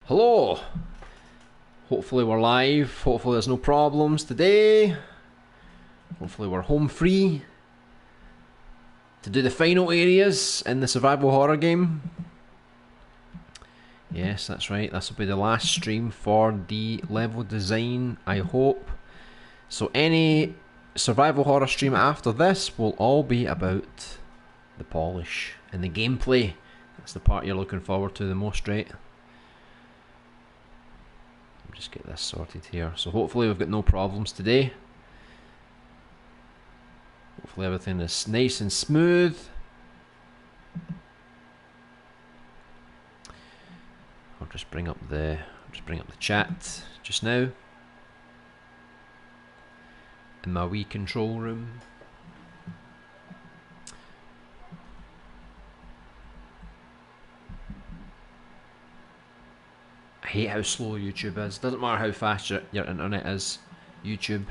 Hello! Hopefully we're live, hopefully there's no problems today. Hopefully we're home free to do the final areas in the survival horror game. Yes, that's right, this will be the last stream for the level design, I hope. So any survival horror stream after this will all be about the polish and the gameplay. That's the part you're looking forward to the most, right? Just get this sorted here. So hopefully we've got no problems today. Hopefully everything is nice and smooth. I'll just bring up the chat just now in my wee control room. I hate how slow YouTube is. Doesn't matter how fast your internet is, YouTube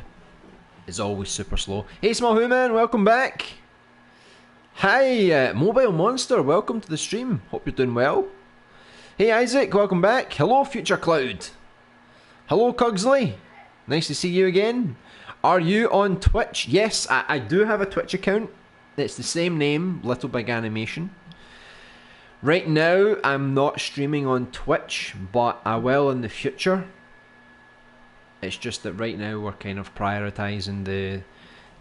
is always super slow. Hey Small Human, welcome back. Hi Mobile Monster, welcome to the stream. Hope you're doing well. Hey Isaac, welcome back. Hello Future Cloud. Hello Cugsley, nice to see you again. Are you on Twitch? Yes, I do have a Twitch account. It's the same name, LittleBigAnimation. Right now, I'm not streaming on Twitch, but I will in the future. It's just that right now we're kind of prioritising the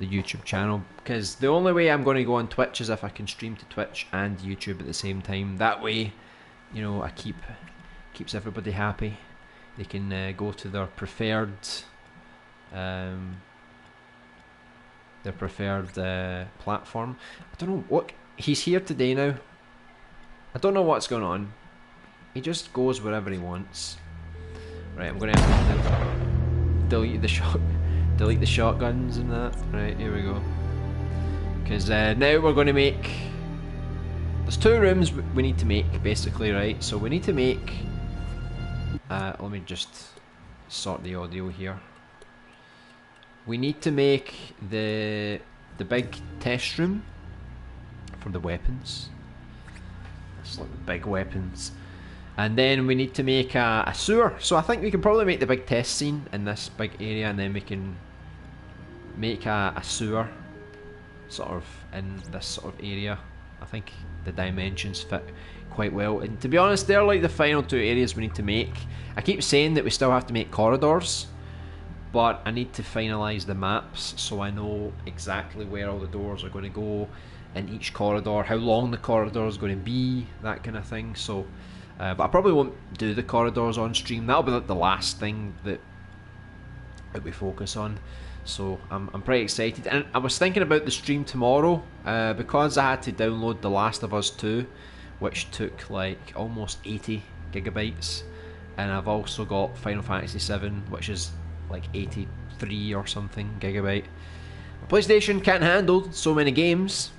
YouTube channel, because the only way I'm going to go on Twitch is if I can stream to Twitch and YouTube at the same time. That way, you know, I keeps everybody happy. They can go to their preferred platform. I don't know what he's here today now. I don't know what's going on. He just goes wherever he wants. Right, I'm gonna have to delete the shotguns and that. Right, here we go. Because now we're going to make. There's two rooms we need to make basically, right? So we need to make. Let me just sort the audio here. We need to make the big test room for the weapons. It's like the big weapons. And then we need to make a sewer. So I think we can probably make the big test scene in this big area, and then we can make a sewer sort of in this sort of area. I think the dimensions fit quite well. And to be honest, they're like the final two areas we need to make. I keep saying that we still have to make corridors, but I need to finalise the maps so I know exactly where all the doors are going to go in each corridor, how long the corridor is going to be, that kind of thing. So, but I probably won't do the corridors on stream. That'll be like the last thing that we focus on. So I'm pretty excited. And I was thinking about the stream tomorrow because I had to download The Last of Us 2, which took like almost 80 gigabytes, and I've also got Final Fantasy 7, which is like 83 or something gigabyte. My PlayStation can't handle so many games.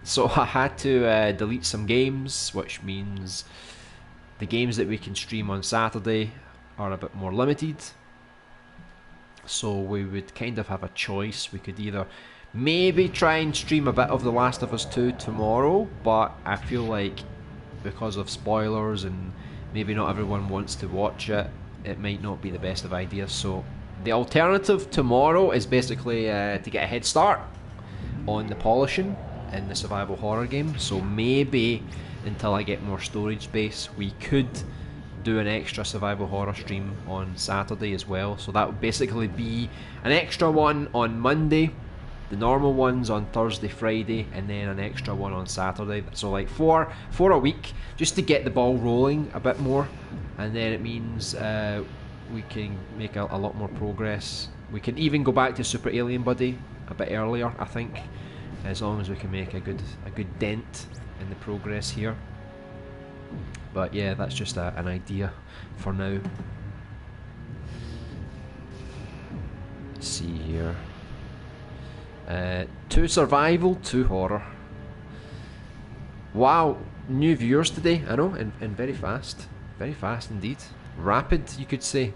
So I had to delete some games, which means the games that we can stream on Saturday are a bit more limited. So we would kind of have a choice. We could either maybe try and stream a bit of The Last of Us 2 tomorrow, but I feel like because of spoilers and maybe not everyone wants to watch it, it might not be the best of ideas. So the alternative tomorrow is basically to get a head start on the polishing in the survival horror game. So maybe until I get more storage space, we could do an extra survival horror stream on Saturday as well. So that would basically be an extra one on Monday, the normal ones on Thursday, Friday, and then an extra one on Saturday. So like four a week, just to get the ball rolling a bit more, and then it means we can make a lot more progress. We can even go back to Super Alien Buddy a bit earlier, I think, as long as we can make a good dent in the progress here. But yeah, that's just an idea for now. Let's see here. 2 survival, 2 horror. Wow, new viewers today, I know, and very fast indeed. Rapid, you could say.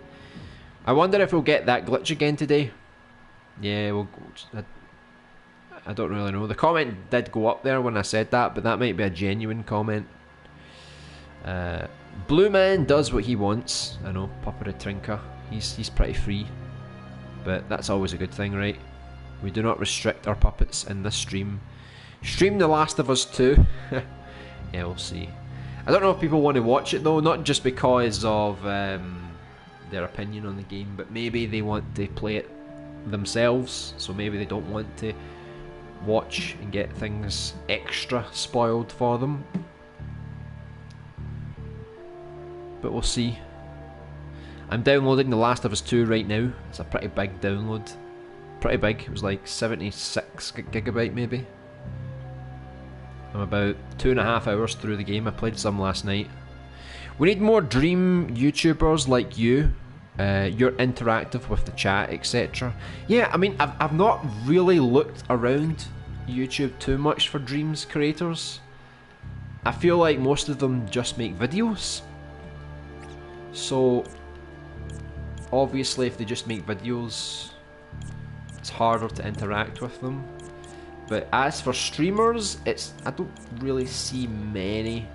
I wonder if we'll get that glitch again today. Yeah, I don't really know. The comment did go up there when I said that, but that might be a genuine comment. Blue Man does what he wants. I know, Puppery Trinker. He's pretty free. But that's always a good thing, right? We do not restrict our puppets in this stream. Stream The Last of Us 2. Yeah, we'll see. I don't know if people want to watch it though, not just because of their opinion on the game, but maybe they want to play it themselves, so maybe they don't want to watch and get things extra spoiled for them. But we'll see. I'm downloading The Last of Us 2 right now. It's a pretty big download. Pretty big. It was like 76 gigabyte maybe. I'm about 2.5 hours through the game. I played some last night. We need more Dream YouTubers like you. You're interactive with the chat, etc. Yeah, I mean, I've not really looked around YouTube too much for Dreams creators. I feel like most of them just make videos. So, obviously if they just make videos, it's harder to interact with them. But as for streamers, I don't really see many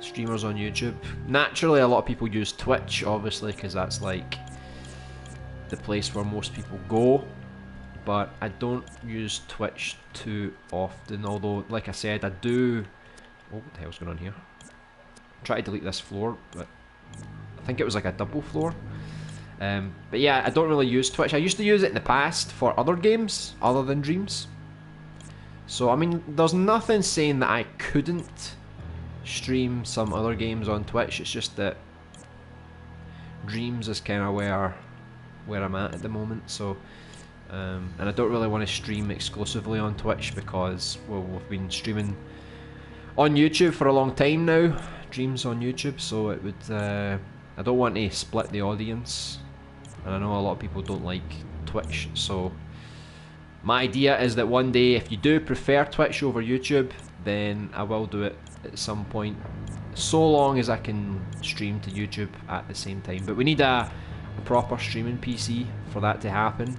streamers on YouTube. Naturally, a lot of people use Twitch, obviously, because that's like the place where most people go. But I don't use Twitch too often, although, like I said, I do... Oh, what the hell's going on here? Try to delete this floor, but I think it was like a double floor. But yeah, I don't really use Twitch. I used to use it in the past for other games, other than Dreams. So, I mean, there's nothing saying that I couldn't stream some other games on Twitch. It's just that Dreams is kind of where I'm at the moment. So, and I don't really want to stream exclusively on Twitch because, well, we've been streaming on YouTube for a long time now. Dreams on YouTube, so it would... I don't want to split the audience. And I know a lot of people don't like Twitch, so... My idea is that one day, if you do prefer Twitch over YouTube, then I will do it at some point, so long as I can stream to YouTube at the same time. But we need a proper streaming PC for that to happen,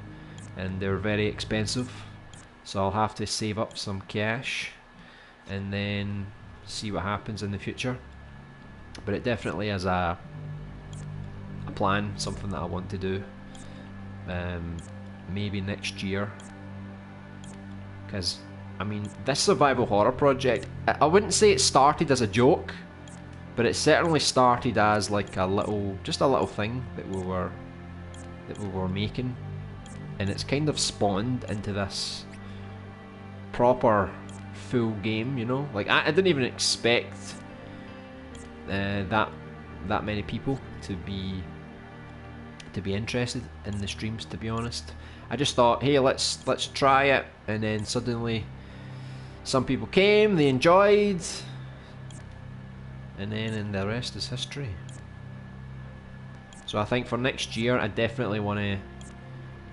and they're very expensive, so I'll have to save up some cash and then see what happens in the future. But it definitely is a plan, something that I want to do, maybe next year. Because, I mean, this survival horror project, I wouldn't say it started as a joke, but it certainly started as like just a little thing that we were making, and it's kind of spawned into this proper full game, you know. Like I didn't even expect that many people to be interested in the streams, to be honest. I just thought, hey, let's try it, and then suddenly some people came, they enjoyed, and then the rest is history. So I think for next year I definitely want to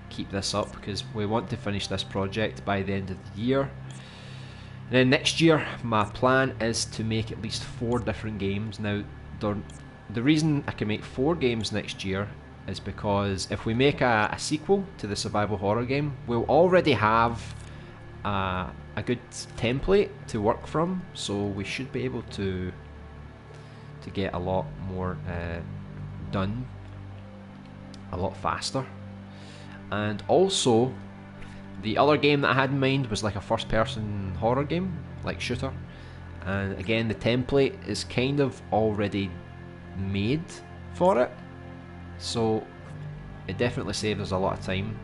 keep this up, because we want to finish this project by the end of the year. And then next year my plan is to make at least 4 different games. Now the reason I can make 4 games next year is because if we make a sequel to the survival horror game, we'll already have a good template to work from, so we should be able to get a lot more done a lot faster. And also, the other game that I had in mind was like a first person horror game, like shooter, and again the template is kind of already made for it. So it definitely saves us a lot of time.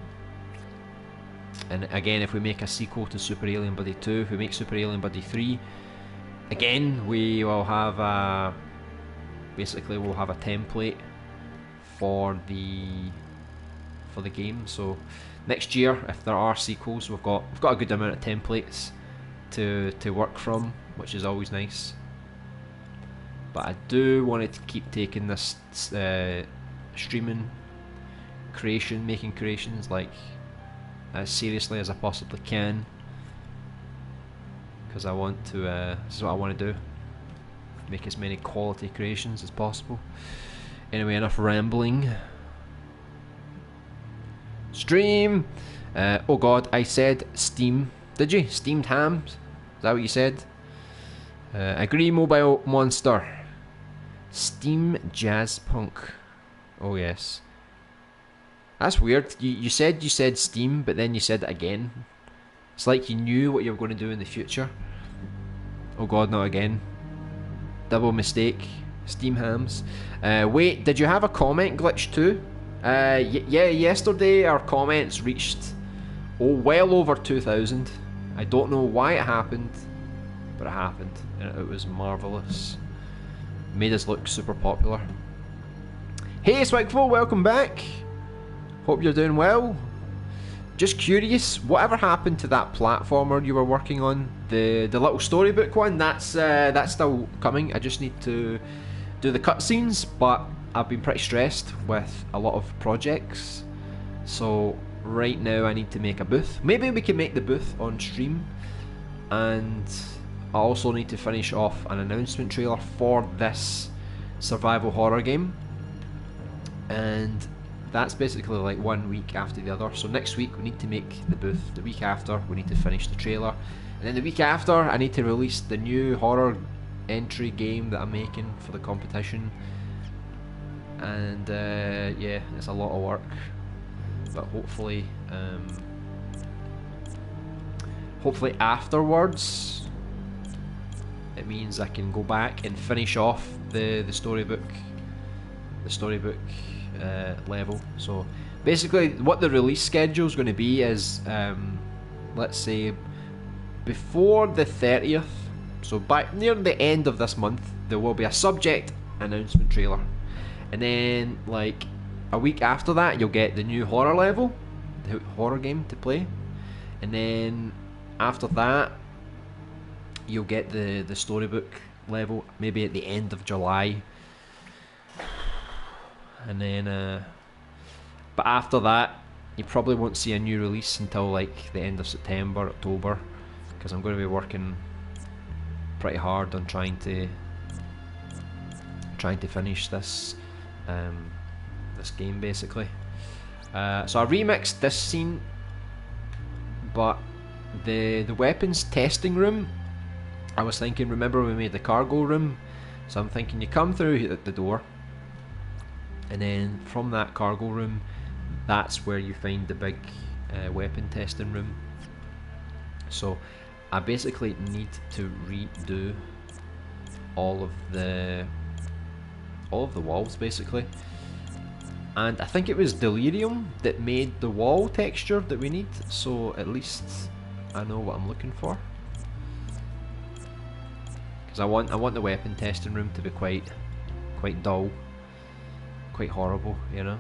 And again, if we make a sequel to Super Alien Buddy 2, if we make Super Alien Buddy 3, again we will have basically we'll have a template for the game. So next year, if there are sequels, we've got a good amount of templates to work from, which is always nice. But I do want to keep taking this streaming making creations like as seriously as I possibly can, because I want to this is what I want to do, make as many quality creations as possible. Anyway, enough rambling. Stream! Oh god, I said Steam. Did you? Steamed hams? Is that what you said? Agree, Mobile Monster. Steam Jazz Punk. Oh yes. That's weird. You said Steam, but then you said it again. It's like you knew what you were going to do in the future. Oh god, not again. Double mistake. Steam hams. Wait, did you have a comment glitch too? Yeah, yesterday our comments reached well over 2,000. I don't know why it happened, but it happened, and it was marvellous. Made us look super popular. Hey Swigful, welcome back. Hope you're doing well. Just curious, whatever happened to that platformer you were working on, the little storybook one? That's still coming. I just need to do the cutscenes, but I've been pretty stressed with a lot of projects, so right now I need to make a booth. Maybe we can make the booth on stream, and I also need to finish off an announcement trailer for this survival horror game, and that's basically like 1 week after the other. So next week we need to make the booth, the week after we need to finish the trailer, and then the week after I need to release the new horror entry game that I'm making for the competition. And yeah, it's a lot of work, but hopefully afterwards it means I can go back and finish off the storybook level. So basically what the release schedule is going to be is let's say before the 30th, so by near the end of this month, there will be a subject announcement trailer. And then, like, a week after that, you'll get the new horror level, the horror game to play. And then, after that, you'll get the storybook level, maybe at the end of July. And then, but after that, you probably won't see a new release until, like, the end of September, October. Because I'm going to be working pretty hard on trying to finish this this game basically. So I remixed this scene, but the weapons testing room, I was thinking, remember we made the cargo room, so I'm thinking you come through the door, and then from that cargo room, that's where you find the big weapon testing room. So I basically need to redo all of the walls basically, and I think it was Delirium that made the wall texture that we need, so at least I know what I'm looking for, because I want the weapon testing room to be quite dull, quite horrible, you know.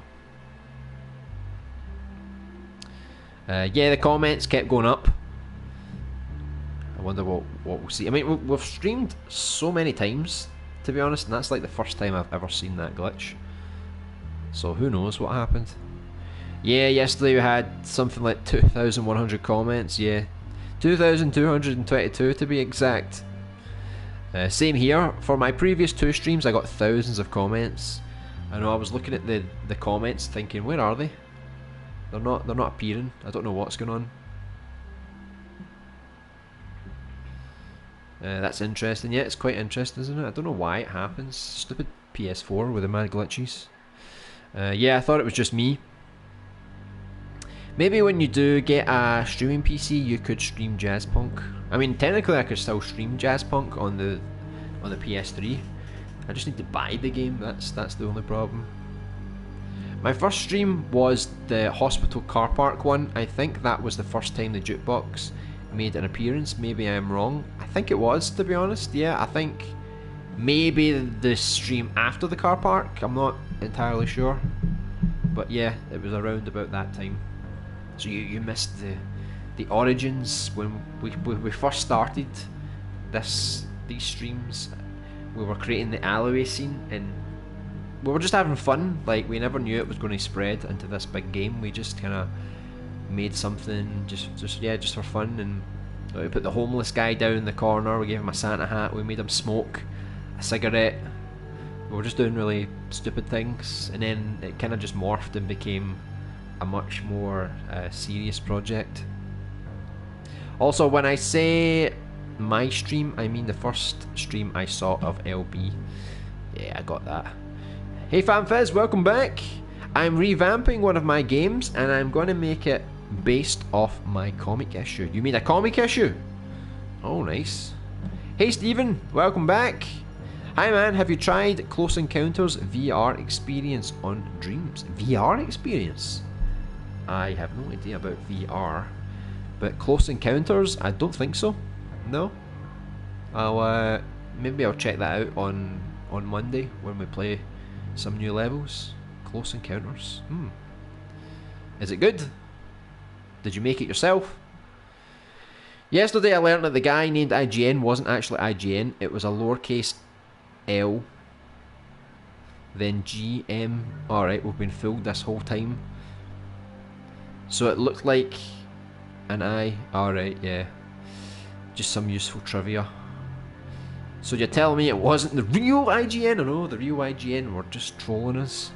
Yeah, the comments kept going up. I wonder what we'll see. I mean, we've streamed so many times, to be honest, and that's like the first time I've ever seen that glitch. So who knows what happened. Yeah, yesterday we had something like 2,100 comments, yeah. 2,222 to be exact. Same here. For my previous 2 streams I got thousands of comments. I know, I was looking at the comments thinking, where are they? They're not appearing. I don't know what's going on. That's interesting. Yeah, it's quite interesting, isn't it? I don't know why it happens. Stupid PS4 with the mad glitches. Yeah, I thought it was just me. Maybe when you do get a streaming PC, you could stream Jazzpunk. I mean, technically I could still stream Jazzpunk on the PS3. I just need to buy the game. That's the only problem. My first stream was the hospital car park one. I think that was the first time the jukebox made an appearance. Maybe I'm wrong. I think it was, to be honest. Yeah, I think maybe the stream after the car park. I'm not entirely sure, but yeah, it was around about that time. So you missed the origins when we first started these streams. We were creating the alleyway scene, and we were just having fun. Like, we never knew it was going to spread into this big game. We just kind of made something just for fun, and we put the homeless guy down in the corner. We gave him a Santa hat. We made him smoke a cigarette. We were just doing really stupid things, and then it kind of just morphed and became a much more serious project. Also, when I say my stream, I mean the first stream I saw of LB. Yeah, I got that. Hey FanFizz, welcome back. I'm revamping one of my games and I'm going to make it based off my comic issue. You made a comic issue? Oh, nice. Hey Steven, welcome back. Hi man, have you tried Close Encounters VR experience on Dreams? VR experience? I have no idea about VR, but Close Encounters, I don't think so. No. Maybe I'll check that out on Monday when we play some new levels. Close Encounters. Is it good? Did you make it yourself? Yesterday I learned that the guy named IGN wasn't actually IGN. It was a lowercase L, then GM. Alright, we've been fooled this whole time. So it looked like an I. Alright, yeah. Just some useful trivia. So you're telling me it wasn't the real IGN? No, the real IGN were just trolling us.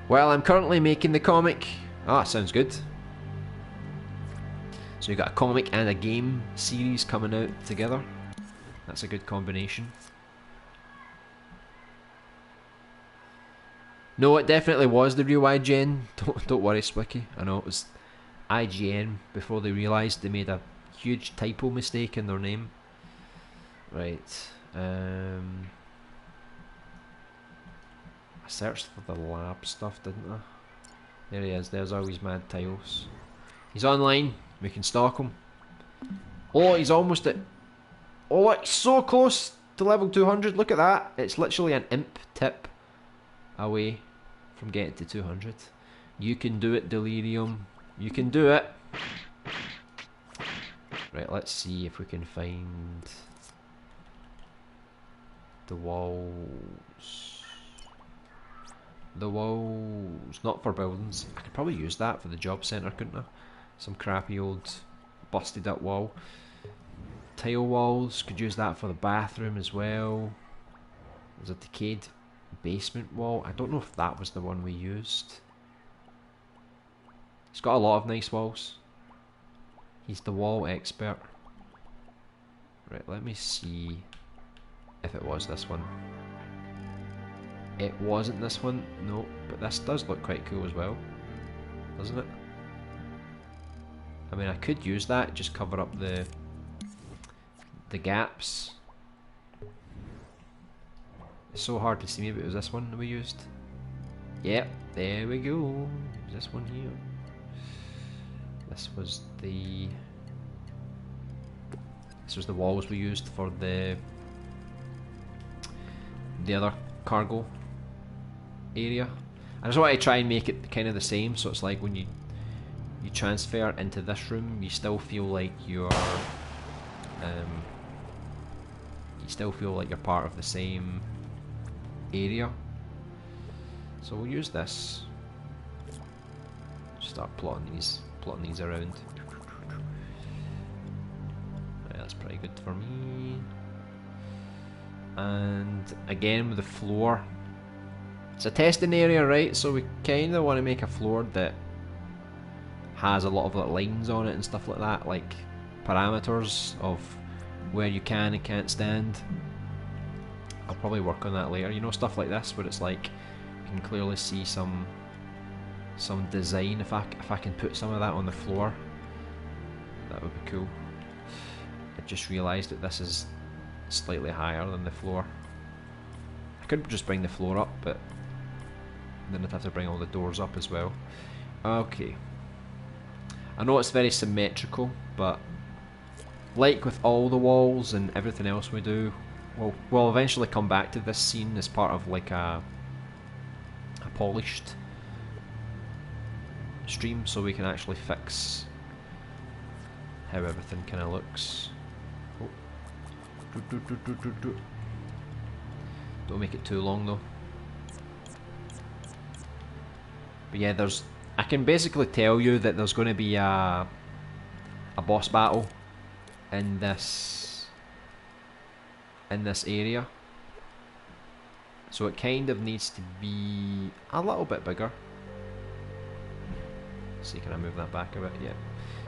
Well, I'm currently making the comic. Ah, sounds good. So you got a comic and a game series coming out together. That's a good combination. No, it definitely was the real IGN. Don't worry, Swicky. I know it was IGN before they realised they made a huge typo mistake in their name. Right. I searched for the lab stuff, didn't I? There he is. There's always Mad Tiles. He's online. We can stalk him. Oh, he's almost at... Oh, it's so close to level 200. Look at that. It's literally an imp tip away from getting to 200. You can do it, Delirium. You can do it. Right, let's see if we can find the walls. The walls. Not for buildings. I could probably use that for the job centre, couldn't I? Some crappy old busted up wall. Tile walls. Could use that for the bathroom as well. There's a decayed basement wall. I don't know if that was the one we used. He's got a lot of nice walls. He's the wall expert. Right, let me see if it was this one. It wasn't this one, no, but this does look quite cool as well, doesn't it? I mean, I could use that, just cover up the gaps. It's so hard to see, maybe it was this one that we used. Yep, there we go. This one here. This was the walls we used for the other cargo area. I just want to try and make it kind of the same, so it's like when you transfer into this room, you still feel like you're part of the same area. So we'll use this. Start plotting these around. Right, that's pretty good for me. And again with the floor, it's a testing area, right? So we kind of want to make a floor that has a lot of like lines on it and stuff like that, like parameters of where you can and can't stand. I'll probably work on that later. You know, stuff like this where it's like you can clearly see some design. If I can put some of that on the floor, that would be cool. I just realised that this is slightly higher than the floor. I could just bring the floor up, but then I'd have to bring all the doors up as well. Okay. I know it's very symmetrical, but like with all the walls and everything else we do, we'll eventually come back to this scene as part of like a polished stream, so we can actually fix how everything kind of looks. Oh. Don't make it too long though. But yeah, I can basically tell you that there's going to be a boss battle in this area. So it kind of needs to be a little bit bigger. See, can I move that back a bit? Yeah.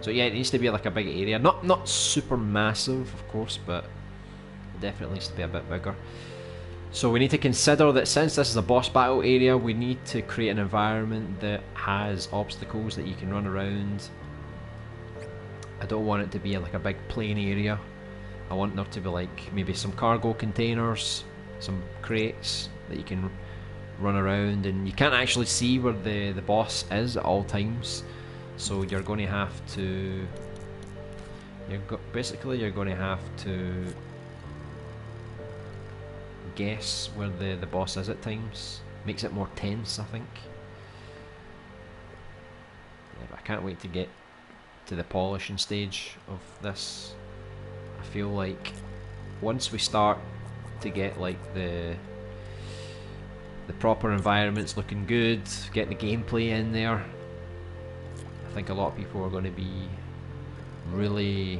So yeah, it needs to be like a big area. Not super massive, of course, but it definitely needs to be a bit bigger. So we need to consider that since this is a boss battle area, we need to create an environment that has obstacles that you can run around. I don't want it to be like a big plain area. I want there to be like maybe some cargo containers, some crates that you can run around, and you can't actually see where the boss is at all times. So you're going to have to... basically you're going to have to guess where the boss is at times. Makes it more tense, I think. Yeah, but I can't wait to get to the polishing stage of this. I feel like once we start to get like the proper environments looking good, get the gameplay in there, I think a lot of people are going to be really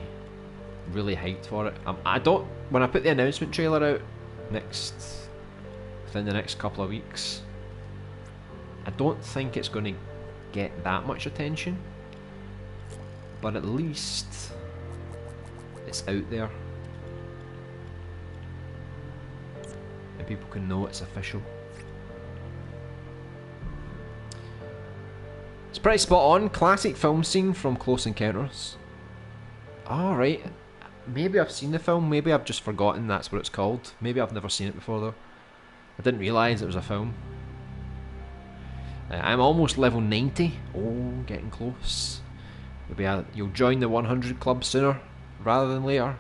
hyped for it. I don't... when I put the announcement trailer out within the next couple of weeks, I don't think it's going to get that much attention, but at least it's out there and people can know it's official. It's pretty spot on. Classic film scene from Close Encounters. Alright, maybe I've seen the film, maybe I've just forgotten that's what it's called. Maybe I've never seen it before though. I didn't realise it was a film. I'm almost level 90. Oh, getting close. Maybe you'll join the 100 club sooner rather than later.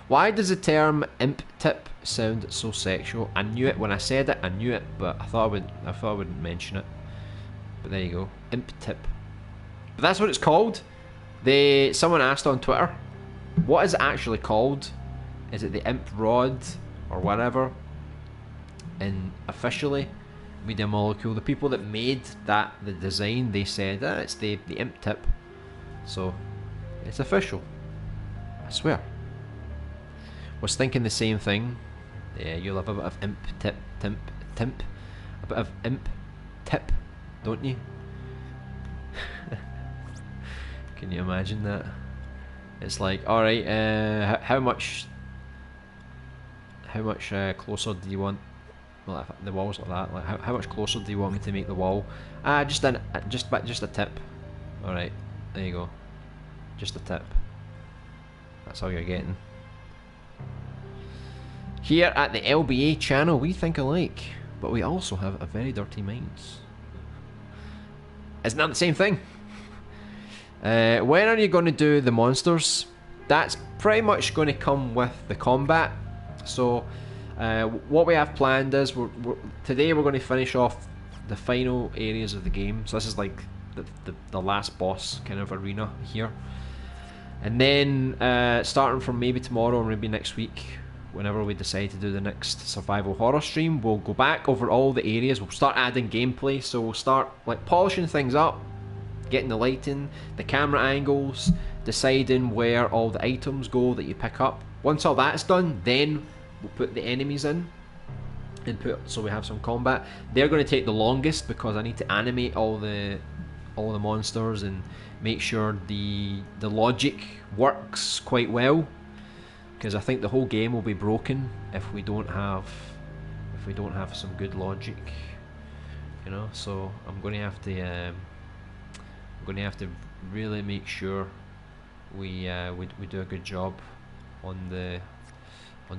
Why does the term imp tip sound so sexual? I knew it when I said it. I knew it, but I thought I wouldn't mention it. But there you go, imp tip. But that's what it's called. Someone asked on Twitter, what is it actually called? Is it the imp rod or whatever? And officially, Media Molecule, the people that made the design, they said it's the imp tip. So it's official. I swear. Was thinking the same thing. Yeah, you'll have a bit of imp tip, timp, a bit of imp tip, don't you? Can you imagine that? It's like, alright, how much closer do you want? Well, if the wall's like that, like how much closer do you want me to make the wall? Just a tip. Alright, there you go. Just a tip. That's all you're getting. Here at the LBA channel, we think alike, but we also have a very dirty minds. Isn't that the same thing? When are you going to do the monsters? That's pretty much going to come with the combat. So what we have planned is today we're going to finish off the final areas of the game. So this is like the last boss kind of arena here. And then starting from maybe tomorrow or maybe next week, whenever we decide to do the next survival horror stream, we'll go back over all the areas. We'll start adding gameplay. So we'll start like polishing things up, getting the lighting, the camera angles, deciding where all the items go that you pick up. Once all that's done, then we'll put the enemies in and so we have some combat. They're going to take the longest because I need to animate all the monsters and make sure the logic works quite well, because I think the whole game will be broken if we don't have some good logic, you know. So I'm going to have to really make sure we do a good job on the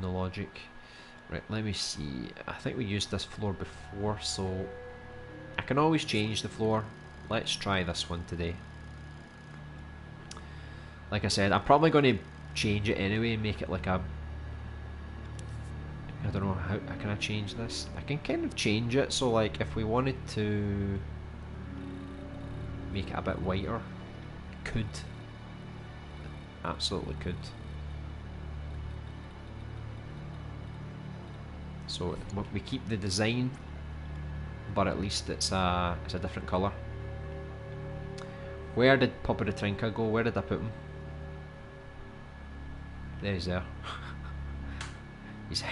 logic. Right, let me see. I think we used this floor before, so I can always change the floor. Let's try this one today. Like I said, I'm probably going to change it anyway and make it like a... I don't know, how can I change this? I can kind of change it, so like if we wanted to make it a bit whiter, could. Absolutely could. So we keep the design, but at least it's a different colour. Where did Papa the Trinka go? Where did I put him? There he's there. He's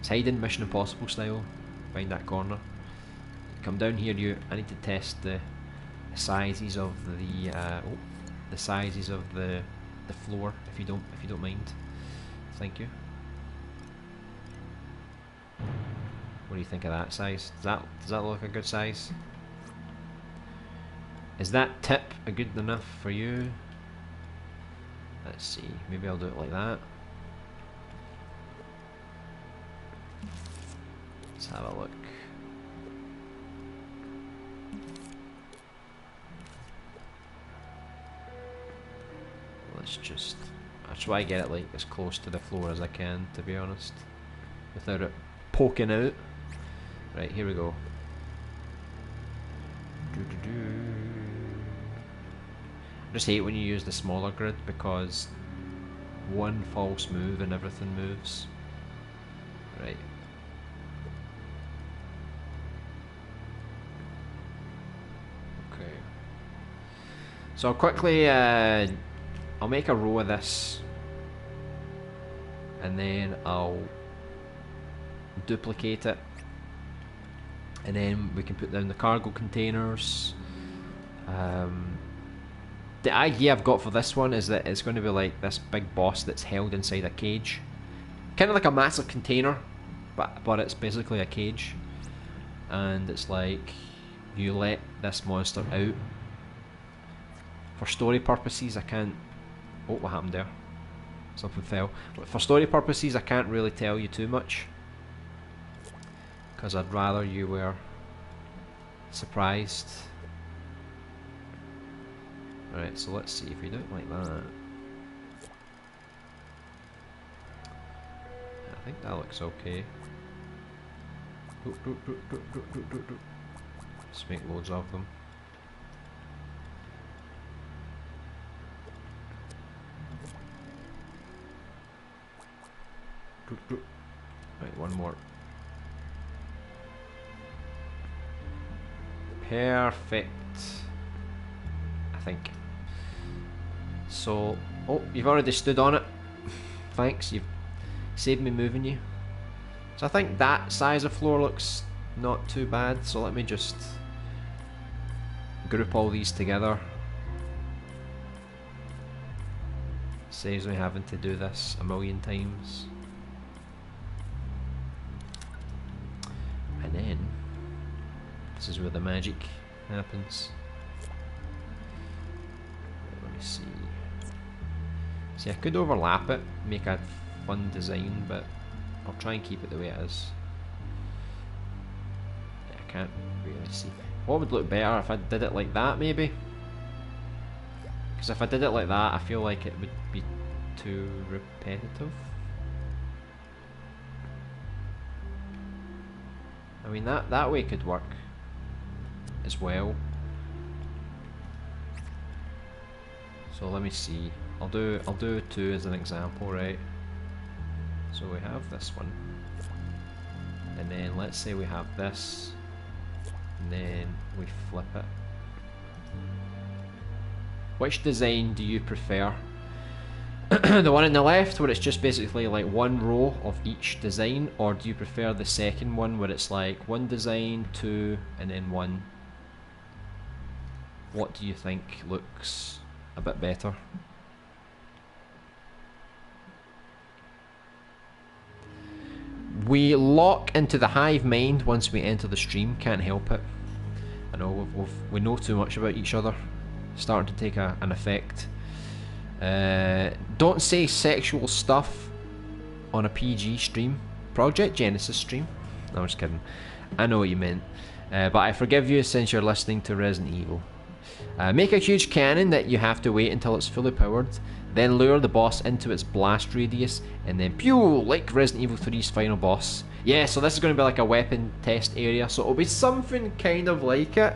hiding Mission Impossible style behind that corner. Come down here, I need to test the sizes of the sizes of the floor, if you don't mind. Thank you. do you think of that size? Does that look a good size? Is that tip a good enough for you? Let's see, maybe I'll do it like that. Let's have a look. I'll try to get it like as close to the floor as I can, to be honest, without it poking out. Right, here we go. I just hate when you use the smaller grid because one false move and everything moves. Right. Okay. So I'll quickly I'll make a row of this, and then I'll duplicate it, and then we can put down the cargo containers. The idea I've got for this one is that it's going to be like this big boss that's held inside a cage, kind of like a massive container, but it's basically a cage, and it's like you let this monster out. For story purposes, I can't. Oh, what happened there? Something fell. But for story purposes, I can't really tell you too much, because I'd rather you were surprised. Alright, so let's see if we do it like that. I think that looks okay. Let's make loads of them. Right, one more. Perfect. I think. So, oh, you've already stood on it. Thanks, you've saved me moving you. So I think that size of floor looks not too bad. So let me just group all these together. Saves me having to do this a million times. And then, this is where the magic happens. Let me see. See, I could overlap it, make a fun design, but I'll try and keep it the way it is. Yeah, I can't really see. What would look better if I did it like that, maybe? Because if I did it like that, I feel like it would be too repetitive. I mean, that way could work as well. So let me see. I'll do two as an example, right? So we have this one, and then let's say we have this, and then we flip it. Which design do you prefer? The one on the left where it's just basically like one row of each design, or do you prefer the second one where it's like one design, two, and then one? What do you think looks a bit better? We lock into the hive mind once we enter the stream, can't help it. I know we know too much about each other, starting to take an effect. Don't say sexual stuff on a PG stream. Project Genesis stream. No, I'm just kidding. I know what you meant. But I forgive you since you're listening to Resident Evil. Make a huge cannon that you have to wait until it's fully powered, then lure the boss into its blast radius, and then pew, like Resident Evil 3's final boss. Yeah, so this is going to be like a weapon test area, so it'll be something kind of like it.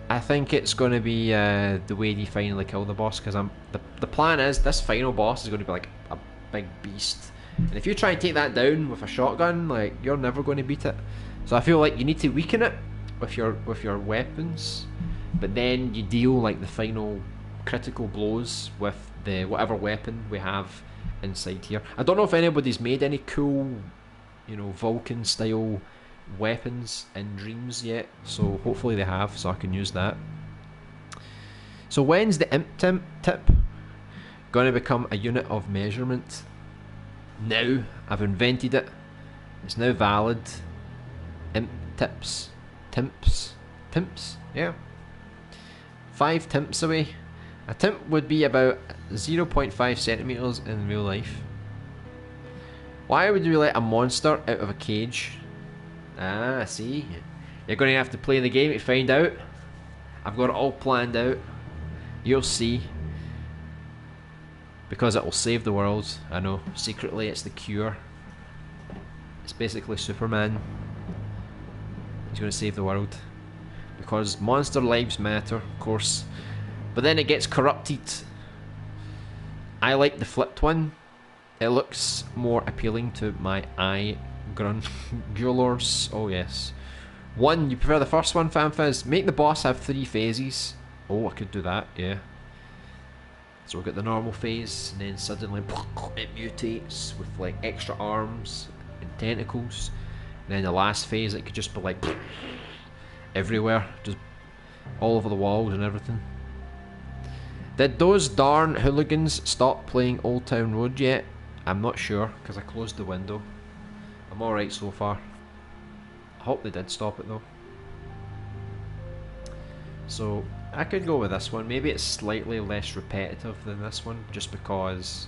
I think it's going to be the way you finally kill the boss, because the plan is this final boss is going to be like a big beast, and if you try and take that down with a shotgun, like, you're never going to beat it. So I feel like you need to weaken it with your weapons, but then you deal like the final critical blows with the whatever weapon we have inside here. I don't know if anybody's made any cool, you know, Vulcan style weapons in Dreams yet, so hopefully they have, so I can use that. So when's the imp tip going to become a unit of measurement? Now. I've invented it. It's now valid. Imp tips. Timps. Timps? Yeah. 5 timps away. A timp would be about 0.5 centimeters in real life. Why would we let a monster out of a cage? Ah, see? You're going to have to play the game to find out. I've got it all planned out. You'll see. Because it will save the world. I know. Secretly, it's the cure. It's basically Superman. He's going to save the world. Because monster lives matter, of course. But then it gets corrupted. I like the flipped one. It looks more appealing to my eye grungulars. Oh yes. 1, you prefer the first one, FanFizz? Make the boss have 3 phases. Oh, I could do that, yeah. So we've got the normal phase, and then suddenly it mutates with like extra arms and tentacles. And then the last phase, it could just be like everywhere, just all over the walls and everything. Did those darn hooligans stop playing Old Town Road yet? I'm not sure, because I closed the window. I'm alright so far. I hope they did stop it though. So I could go with this one. Maybe it's slightly less repetitive than this one, just because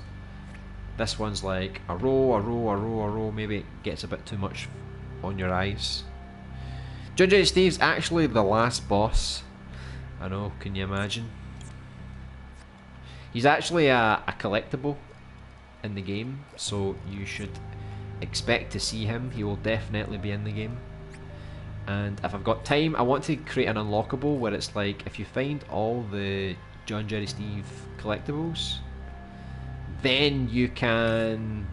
this one's like a row, a row, a row, a row. Maybe it gets a bit too much on your eyes. Judge Steve's actually the last boss. I know, can you imagine? He's actually a collectible in the game, so you should expect to see him. He will definitely be in the game. And if I've got time, I want to create an unlockable where it's like, if you find all the John Jerry Steve collectibles, then you can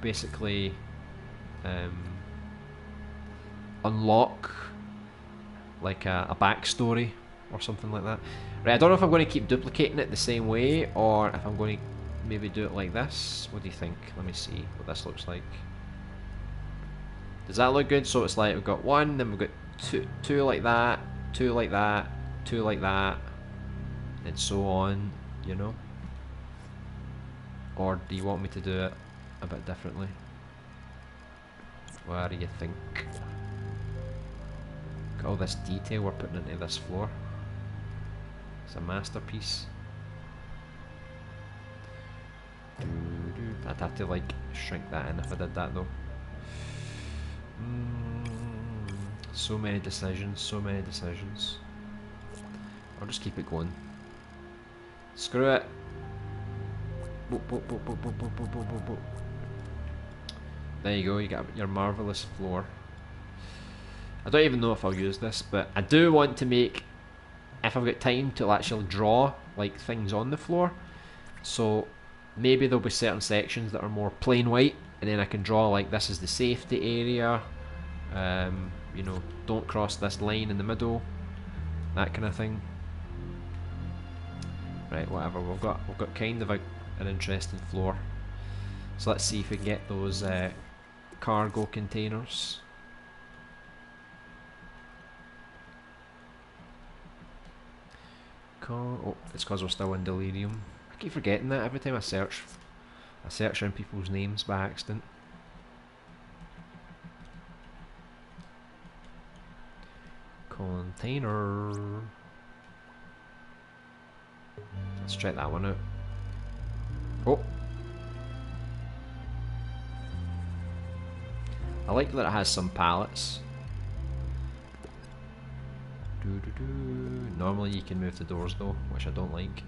basically unlock like a backstory or something like that. Right, I don't know if I'm going to keep duplicating it the same way, or if I'm going to maybe do it like this. What do you think? Let me see what this looks like. Does that look good? So it's like we've got 1, then we've got two like that, 2 like that, 2 like that, and so on, you know? Or do you want me to do it a bit differently? What do you think? Look at all this detail we're putting into this floor. It's a masterpiece. I'd have to like shrink that in if I did that though. So many decisions, so many decisions. I'll just keep it going. Screw it. There you go, you got your marvellous floor. I don't even know if I'll use this, but I do want to make, if I've got time, to actually draw like things on the floor. So maybe there'll be certain sections that are more plain white, and then I can draw like this is the safety area. You know, don't cross this line in the middle, that kind of thing. Right, whatever. We've got kind of an interesting floor. So let's see if we can get those cargo containers. Oh, it's because we're still in delirium. I keep forgetting that every time I search around people's names by accident. Container. Let's check that one out. Oh, I like that it has some pallets. Normally you can move the doors though, which I don't like.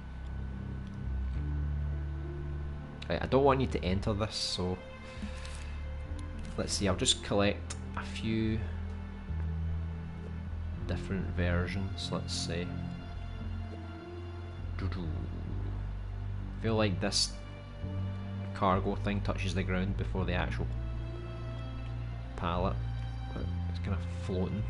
I don't want you to enter this, so let's see, I'll just collect a few different versions, let's say. Feel like this cargo thing touches the ground before the actual pallet. It's kind of floating.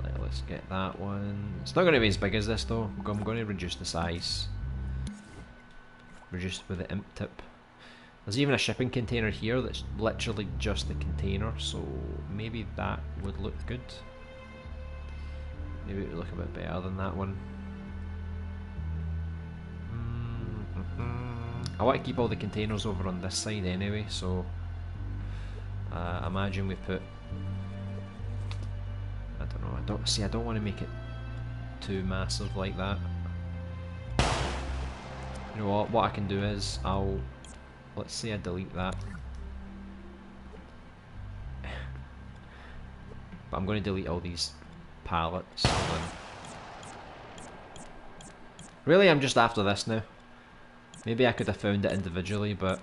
Right, let's get that one. It's not going to be as big as this though. I'm going to reduce the size. Reduce with the imp tip. There's even a shipping container here that's literally just the container, so maybe that would look good. Maybe it would look a bit better than that one. I want to keep all the containers over on this side anyway, so Imagine we put, I don't know, I don't want to make it too massive like that. You know what I can do is, let's say I delete that. But I'm going to delete all these palettes. Really, I'm just after this now. Maybe I could have found it individually, but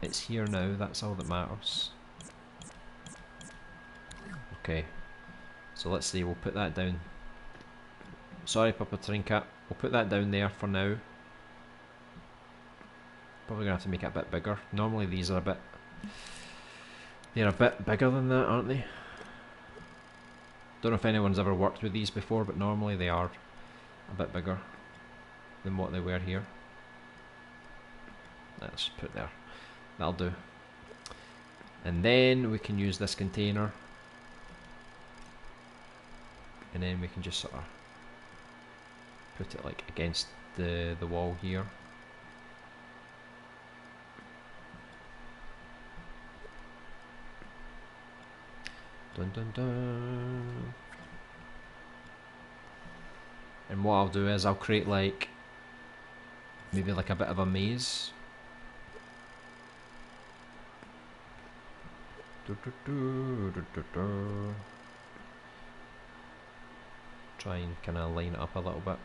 it's here now, that's all that matters. Okay, so let's see, we'll put that down. Sorry, Papa Trinket, we'll put that down there for now. Probably gonna have to make it a bit bigger. Normally these are they're a bit bigger than that, aren't they? Don't know if anyone's ever worked with these before, but normally they are a bit bigger than what they were here. Let's put there. That'll do. And then we can use this container. And then we can just sort of put it like against the wall here. Dun dun dun. And what I'll do is I'll create like maybe like a bit of a maze. Try and kind of line it up a little bit.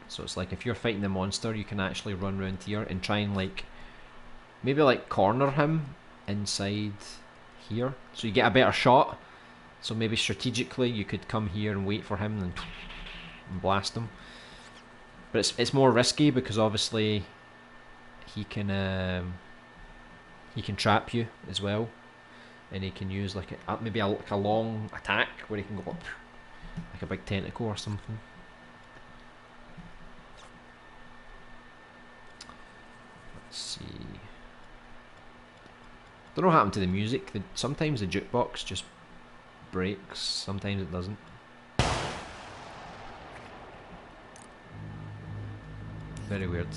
So it's like if you're fighting the monster, you can actually run around here and try and like maybe like corner him inside here, so you get a better shot. So maybe strategically you could come here and wait for him and blast him. But it's more risky because obviously he can trap you as well, and he can use like maybe like a long attack where he can go up like a big tentacle or something. Let's see. Don't know what happened to the music. Sometimes the jukebox just breaks, sometimes it doesn't. Very weird.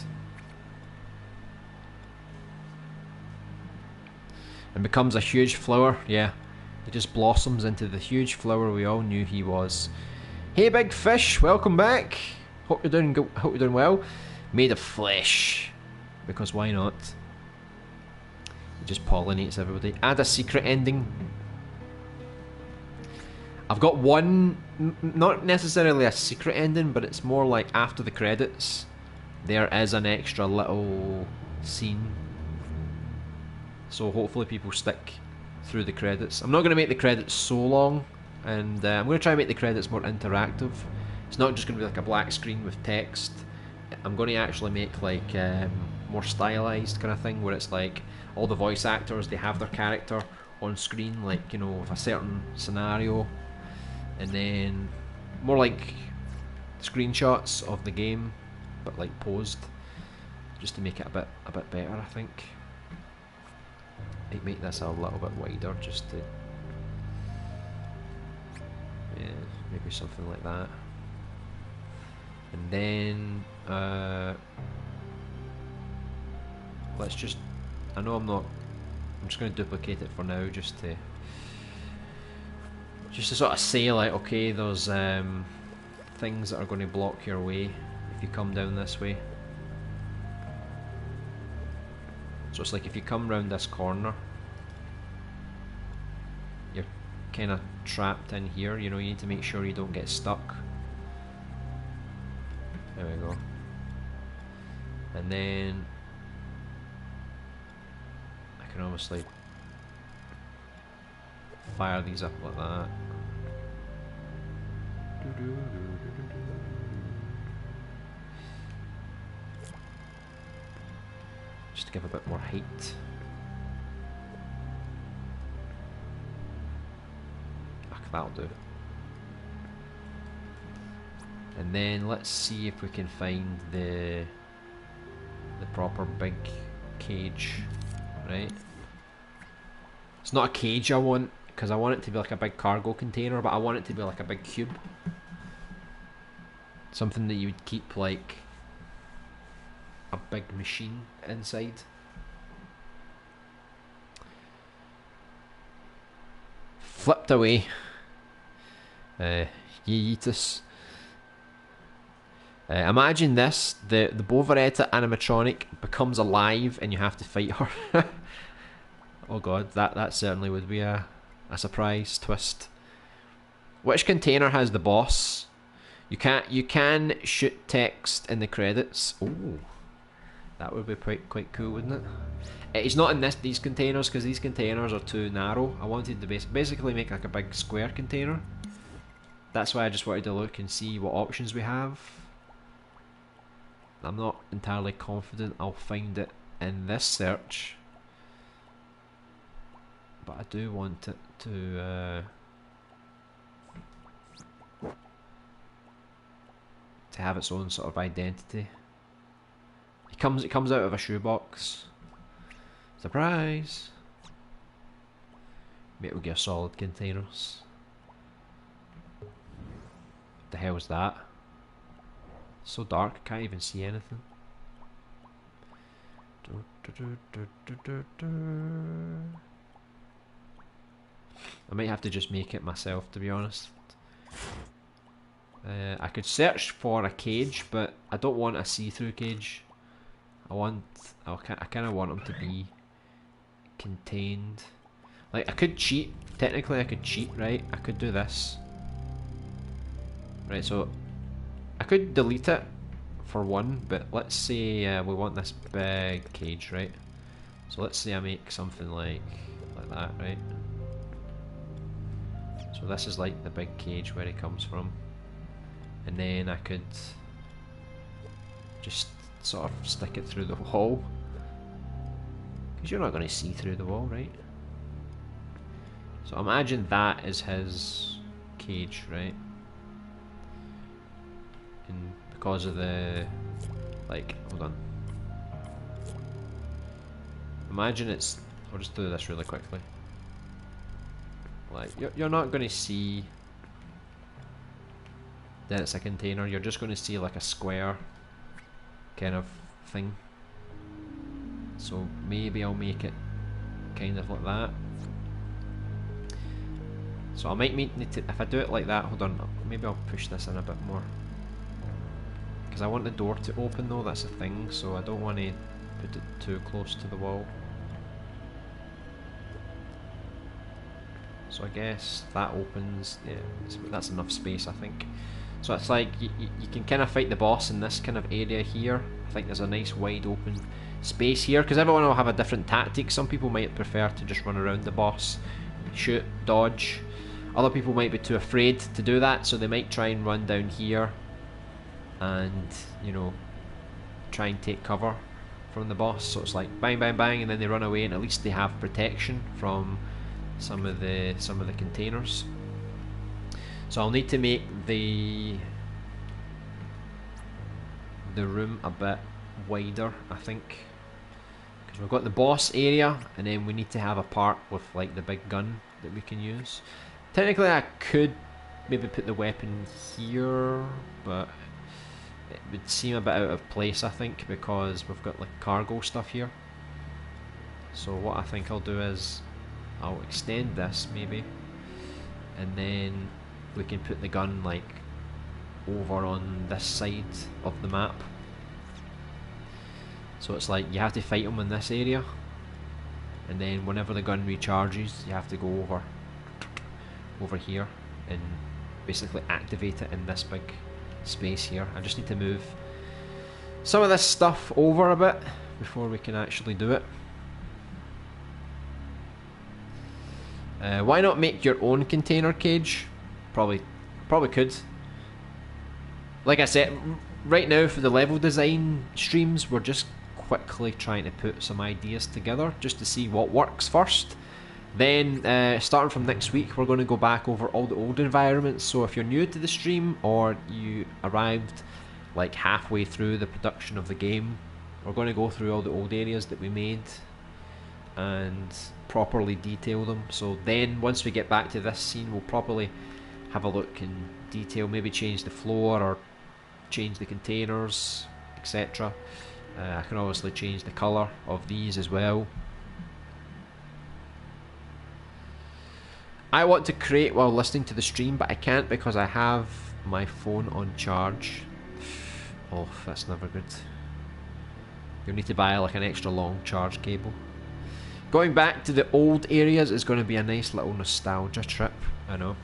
And becomes a huge flower, yeah. He just blossoms into the huge flower we all knew he was. Hey big fish, welcome back. Hope you're doing well. Made of flesh. Because why not? He just pollinates everybody. Add a secret ending. I've got one, not necessarily a secret ending, but it's more like after the credits, there is an extra little scene. So hopefully people stick through the credits. I'm not going to make the credits so long, and I'm going to try and make the credits more interactive. It's not just going to be like a black screen with text. I'm going to actually make like more stylized kind of thing, where it's like all the voice actors, they have their character on screen, like, you know, with a certain scenario, and then more like screenshots of the game, but like posed, just to make it a bit better, I think. Might make this a little bit wider, just to, yeah, maybe something like that. And then let's just, I'm just going to duplicate it for now, just to sort of say like, okay, there's things that are going to block your way if you come down this way. So it's like if you come round this corner, you're kind of trapped in here, you know, you need to make sure you don't get stuck. There we go. And then I can obviously fire these up like that. Just to give a bit more height. That'll do. And then let's see if we can find the proper big cage, right? It's not a cage I want, because I want it to be like a big cargo container, but I want it to be like a big cube. Something that you would keep like a big machine inside. Flipped away. Yeetus. Imagine this, the Bovaretta animatronic becomes alive and you have to fight her. Oh god, that certainly would be a surprise twist. Which container has the boss? You can shoot text in the credits. Oh, that would be quite cool, wouldn't it? It's not in these containers because these containers are too narrow. I wanted to basically make like a big square container. That's why I just wanted to look and see what options we have. I'm not entirely confident I'll find it in this search, but I do want it to have its own sort of identity. It comes out of a shoebox. Surprise! Maybe we'll get solid containers. What the hell is that? It's so dark, I can't even see anything. I might have to just make it myself, to be honest. I could search for a cage, but I don't want a see-through cage. I kind of want them to be contained. Like, I could cheat. Technically I could cheat, right? I could do this. Right, so I could delete it for one, but let's say we want this big cage, right? So let's say I make something like that, right? So this is like the big cage where it comes from. And then I could just sort of stick it through the wall. Because you're not going to see through the wall, right? So imagine that is his cage, right? And because of the, like, hold on. Imagine it's, I'll just do this really quickly. Like, you're not going to see that it's a container, you're just going to see like a square kind of thing. So maybe I'll make it kind of like that. So I might need to, if I do it like that, hold on, maybe I'll push this in a bit more. Because I want the door to open though, that's the thing, so I don't want to put it too close to the wall. So I guess that opens, yeah, that's enough space I think. So it's like, you can kind of fight the boss in this kind of area here. I think there's a nice wide open space here, because everyone will have a different tactic. Some people might prefer to just run around the boss, shoot, dodge. Other people might be too afraid to do that, so they might try and run down here and, you know, try and take cover from the boss. So it's like bang bang bang and then they run away, and at least they have protection from some of the containers. So I'll need to make the room a bit wider, I think, because we've got the boss area and then we need to have a part with like the big gun that we can use. Technically I could maybe put the weapon here, but it would seem a bit out of place I think, because we've got like cargo stuff here. So what I think I'll do is I'll extend this maybe, and then we can put the gun like over on this side of the map. So it's like you have to fight him in this area, and then whenever the gun recharges you have to go over here and basically activate it in this big space here. I just need to move some of this stuff over a bit before we can actually do it. Why not make your own container cage? Probably could. Like I said, right now for the level design streams, we're just quickly trying to put some ideas together just to see what works first. Then starting from next week we're going to go back over all the old environments. So if you're new to the stream or you arrived like halfway through the production of the game, we're going to go through all the old areas that we made and properly detail them. So then once we get back to this scene, we'll properly have a look in detail, maybe change the floor or change the containers, etc. I can obviously change the colour of these as well. I want to create while listening to the stream, but I can't because I have my phone on charge. Oh, that's never good. You'll need to buy like an extra long charge cable. Going back to the old areas is going to be a nice little nostalgia trip, I know.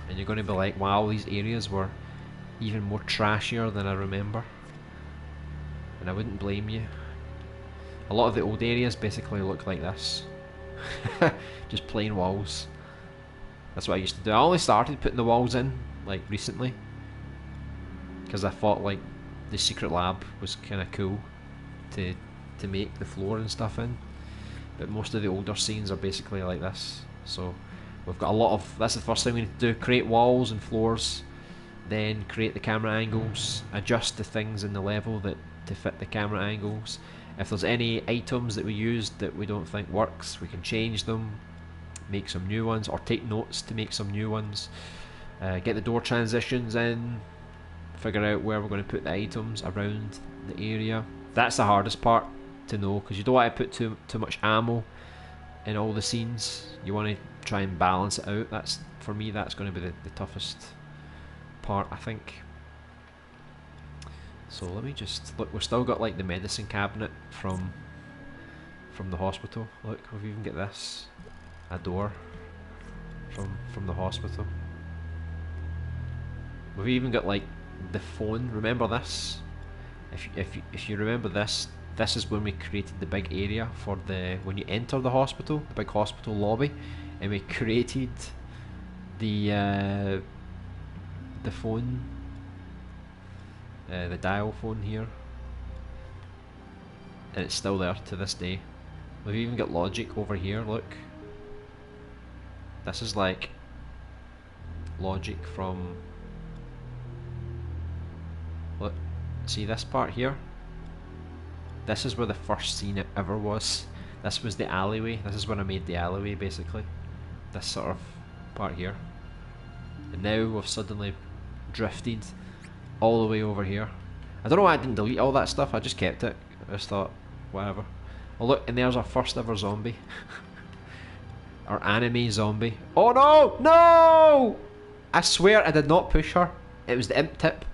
And you're going to be like, wow, these areas were even more trashier than I remember. And I wouldn't blame you. A lot of the old areas basically look like this. Just plain walls. That's what I used to do. I only started putting the walls in like recently because I thought like the secret lab was kind of cool to make the floor and stuff in. But most of the older scenes are basically like this. So we've got a lot of, that's the first thing we need to do, create walls and floors, then create the camera angles, adjust the things in the level that to fit the camera angles. If there's any items that we used that we don't think works, we can change them, make some new ones, or take notes to make some new ones. Get the door transitions in, figure out where we're going to put the items around the area. That's the hardest part to know, because you don't want to put too much ammo in all the scenes. You want to try and balance it out. That's, for me, that's going to be the toughest part, I think. So let me just look. We've still got like the medicine cabinet from the hospital. Look, we've even got this, a door from the hospital. We've even got like the phone. Remember this? If you remember this, this is when we created the big area for the, when you enter the hospital, the big hospital lobby, and we created the phone, the dial phone here, and it's still there to this day. We've even got logic over here. Look, this is like logic from, look, see this part here? This is where the first scene ever was. This was the alleyway. This is when I made the alleyway, basically. This sort of part here. And now we've suddenly drifted all the way over here. I don't know why I didn't delete all that stuff. I just kept it. I just thought, whatever. Oh look, and there's our first ever zombie. Our anime zombie. Oh no! No! I swear I did not push her. It was the imp tip.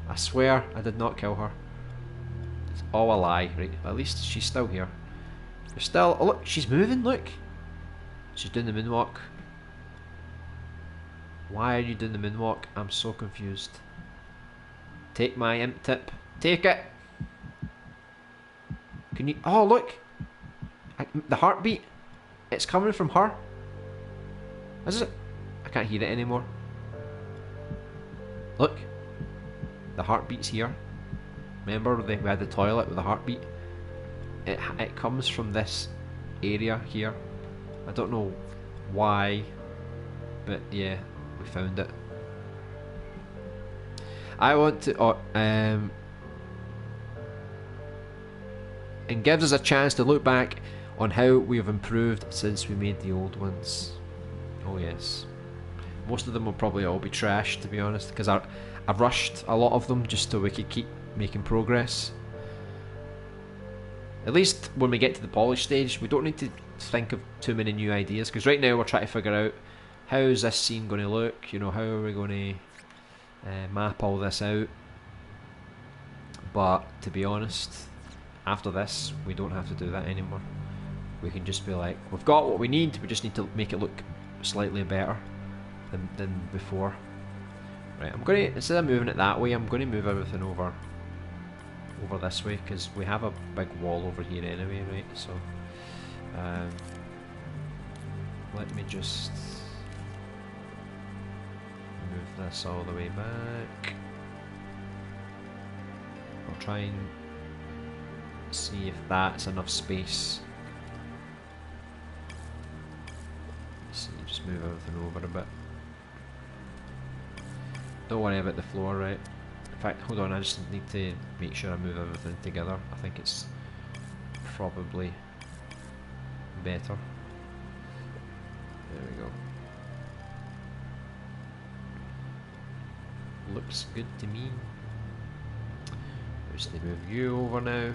I swear I did not kill her. It's all a lie, right? At least she's still here. There's still, oh look, she's moving, look. She's doing the moonwalk. Why are you doing the moonwalk? I'm so confused. Take my imp tip. Take it! Can you, oh look! The heartbeat. It's coming from her. Is it? I can't hear it anymore. Look. The heartbeat's here. Remember we had the toilet with the heartbeat? It comes from this area here. I don't know why, but yeah, we found it. I want to, and gives us a chance to look back on how we have improved since we made the old ones. Oh yes. Most of them will probably all be trash, to be honest, because I rushed a lot of them just so we could keep making progress. At least when we get to the polish stage, we don't need to think of too many new ideas, because right now we're trying to figure out how is this scene going to look, you know, how are we going to map all this out. But to be honest, after this we don't have to do that anymore. We can just be like, we've got what we need, we just need to make it look slightly better than before. Right, I'm going to, instead of moving it that way, I'm going to move everything over this way, because we have a big wall over here anyway, right? So let me just move this all the way back. I'll try and see if that's enough space. Let's see, just move everything over a bit. Don't worry about the floor, right? In fact, hold on, I just need to make sure I move everything together. I think it's probably better. There we go. Looks good to me. I just need to move you over now.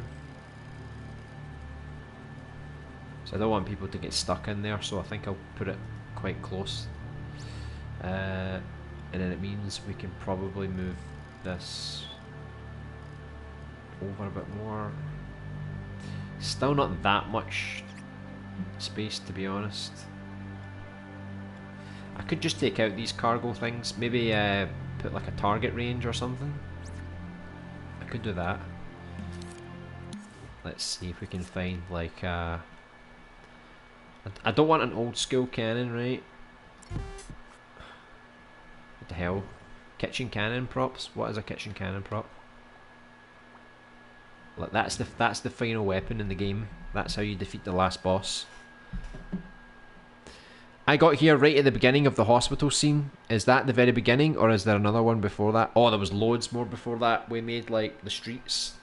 So I don't want people to get stuck in there, so I think I'll put it quite close. And then it means we can probably move this over a bit more. Still not that much space, to be honest. I could just take out these cargo things. Maybe put like a target range or something. I could do that. Let's see if we can find like I don't want an old school cannon, right? What the hell? Kitchen cannon props? What is a kitchen cannon prop? Like that's the final weapon in the game. That's how you defeat the last boss. I got here right at the beginning of the hospital scene. Is that the very beginning, or is there another one before that? Oh, there was loads more before that. We made like the streets,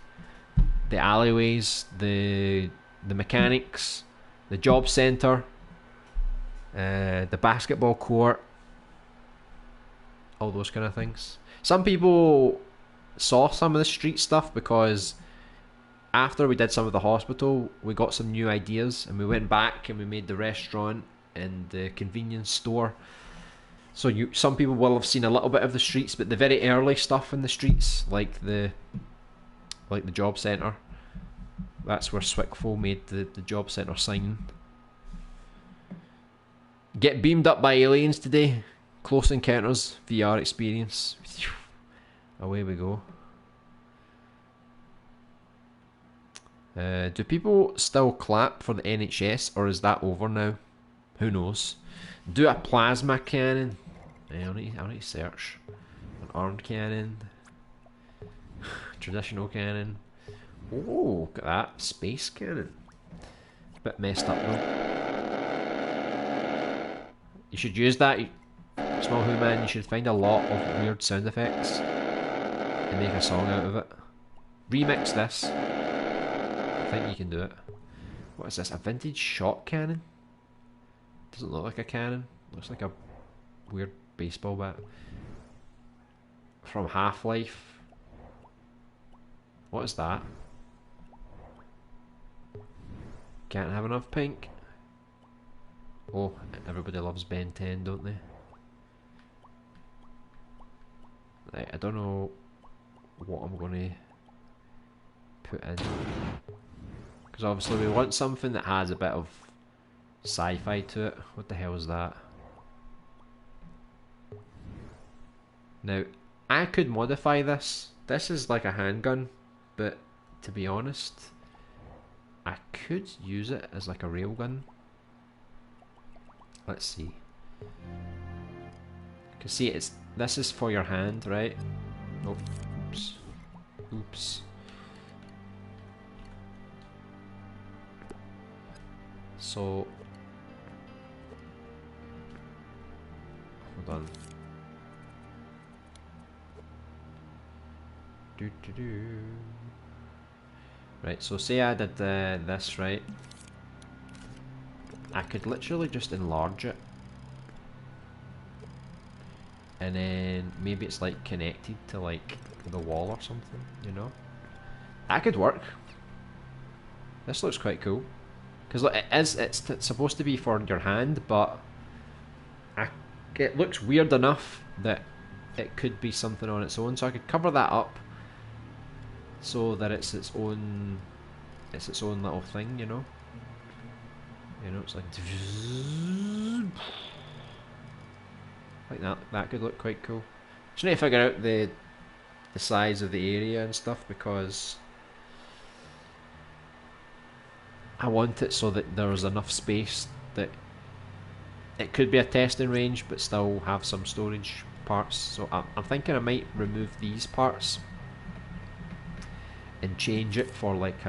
the alleyways, the mechanics, the job centre, the basketball court, all those kind of things. Some people saw some of the street stuff because after we did some of the hospital, we got some new ideas and we went back and we made the restaurant and the convenience store. So some people will have seen a little bit of the streets, but the very early stuff in the streets, like the job centre, that's where Swickfo made the job centre sign. Get beamed up by aliens today. Close Encounters VR experience. Away we go. Do people still clap for the NHS, or is that over now? Who knows? Do a plasma cannon. I need to search. An armed cannon. Traditional cannon. Oh, look at that. Space cannon. Bit messed up though. You should use that, Small Who Man. You should find a lot of weird sound effects and make a song out of it. Remix this. I think you can do it. What is this? A vintage shot cannon? Doesn't look like a cannon. Looks like a weird baseball bat. From Half-Life. What is that? Can't have enough pink. Oh, everybody loves Ben 10, don't they? Right, I don't know what I'm going to put in. Because obviously we want something that has a bit of sci-fi to it. What the hell is that? Now, I could modify this. This is like a handgun, but to be honest, I could use it as like a railgun. Let's see. Cause see, this is for your hand, right? Oh, oops, oops. So, hold on. Right, so say I did this, right? I could literally just enlarge it. And then maybe it's like connected to like the wall or something, you know? That could work. This looks quite cool. Because it's supposed to be for your hand, but it looks weird enough that it could be something on its own. So I could cover that up so that it's its own little thing, you know? You know, it's like that. That could look quite cool. Just need to figure out the size of the area and stuff, because I want it so that there's enough space that it could be a testing range but still have some storage parts. So I'm thinking I might remove these parts and change it for like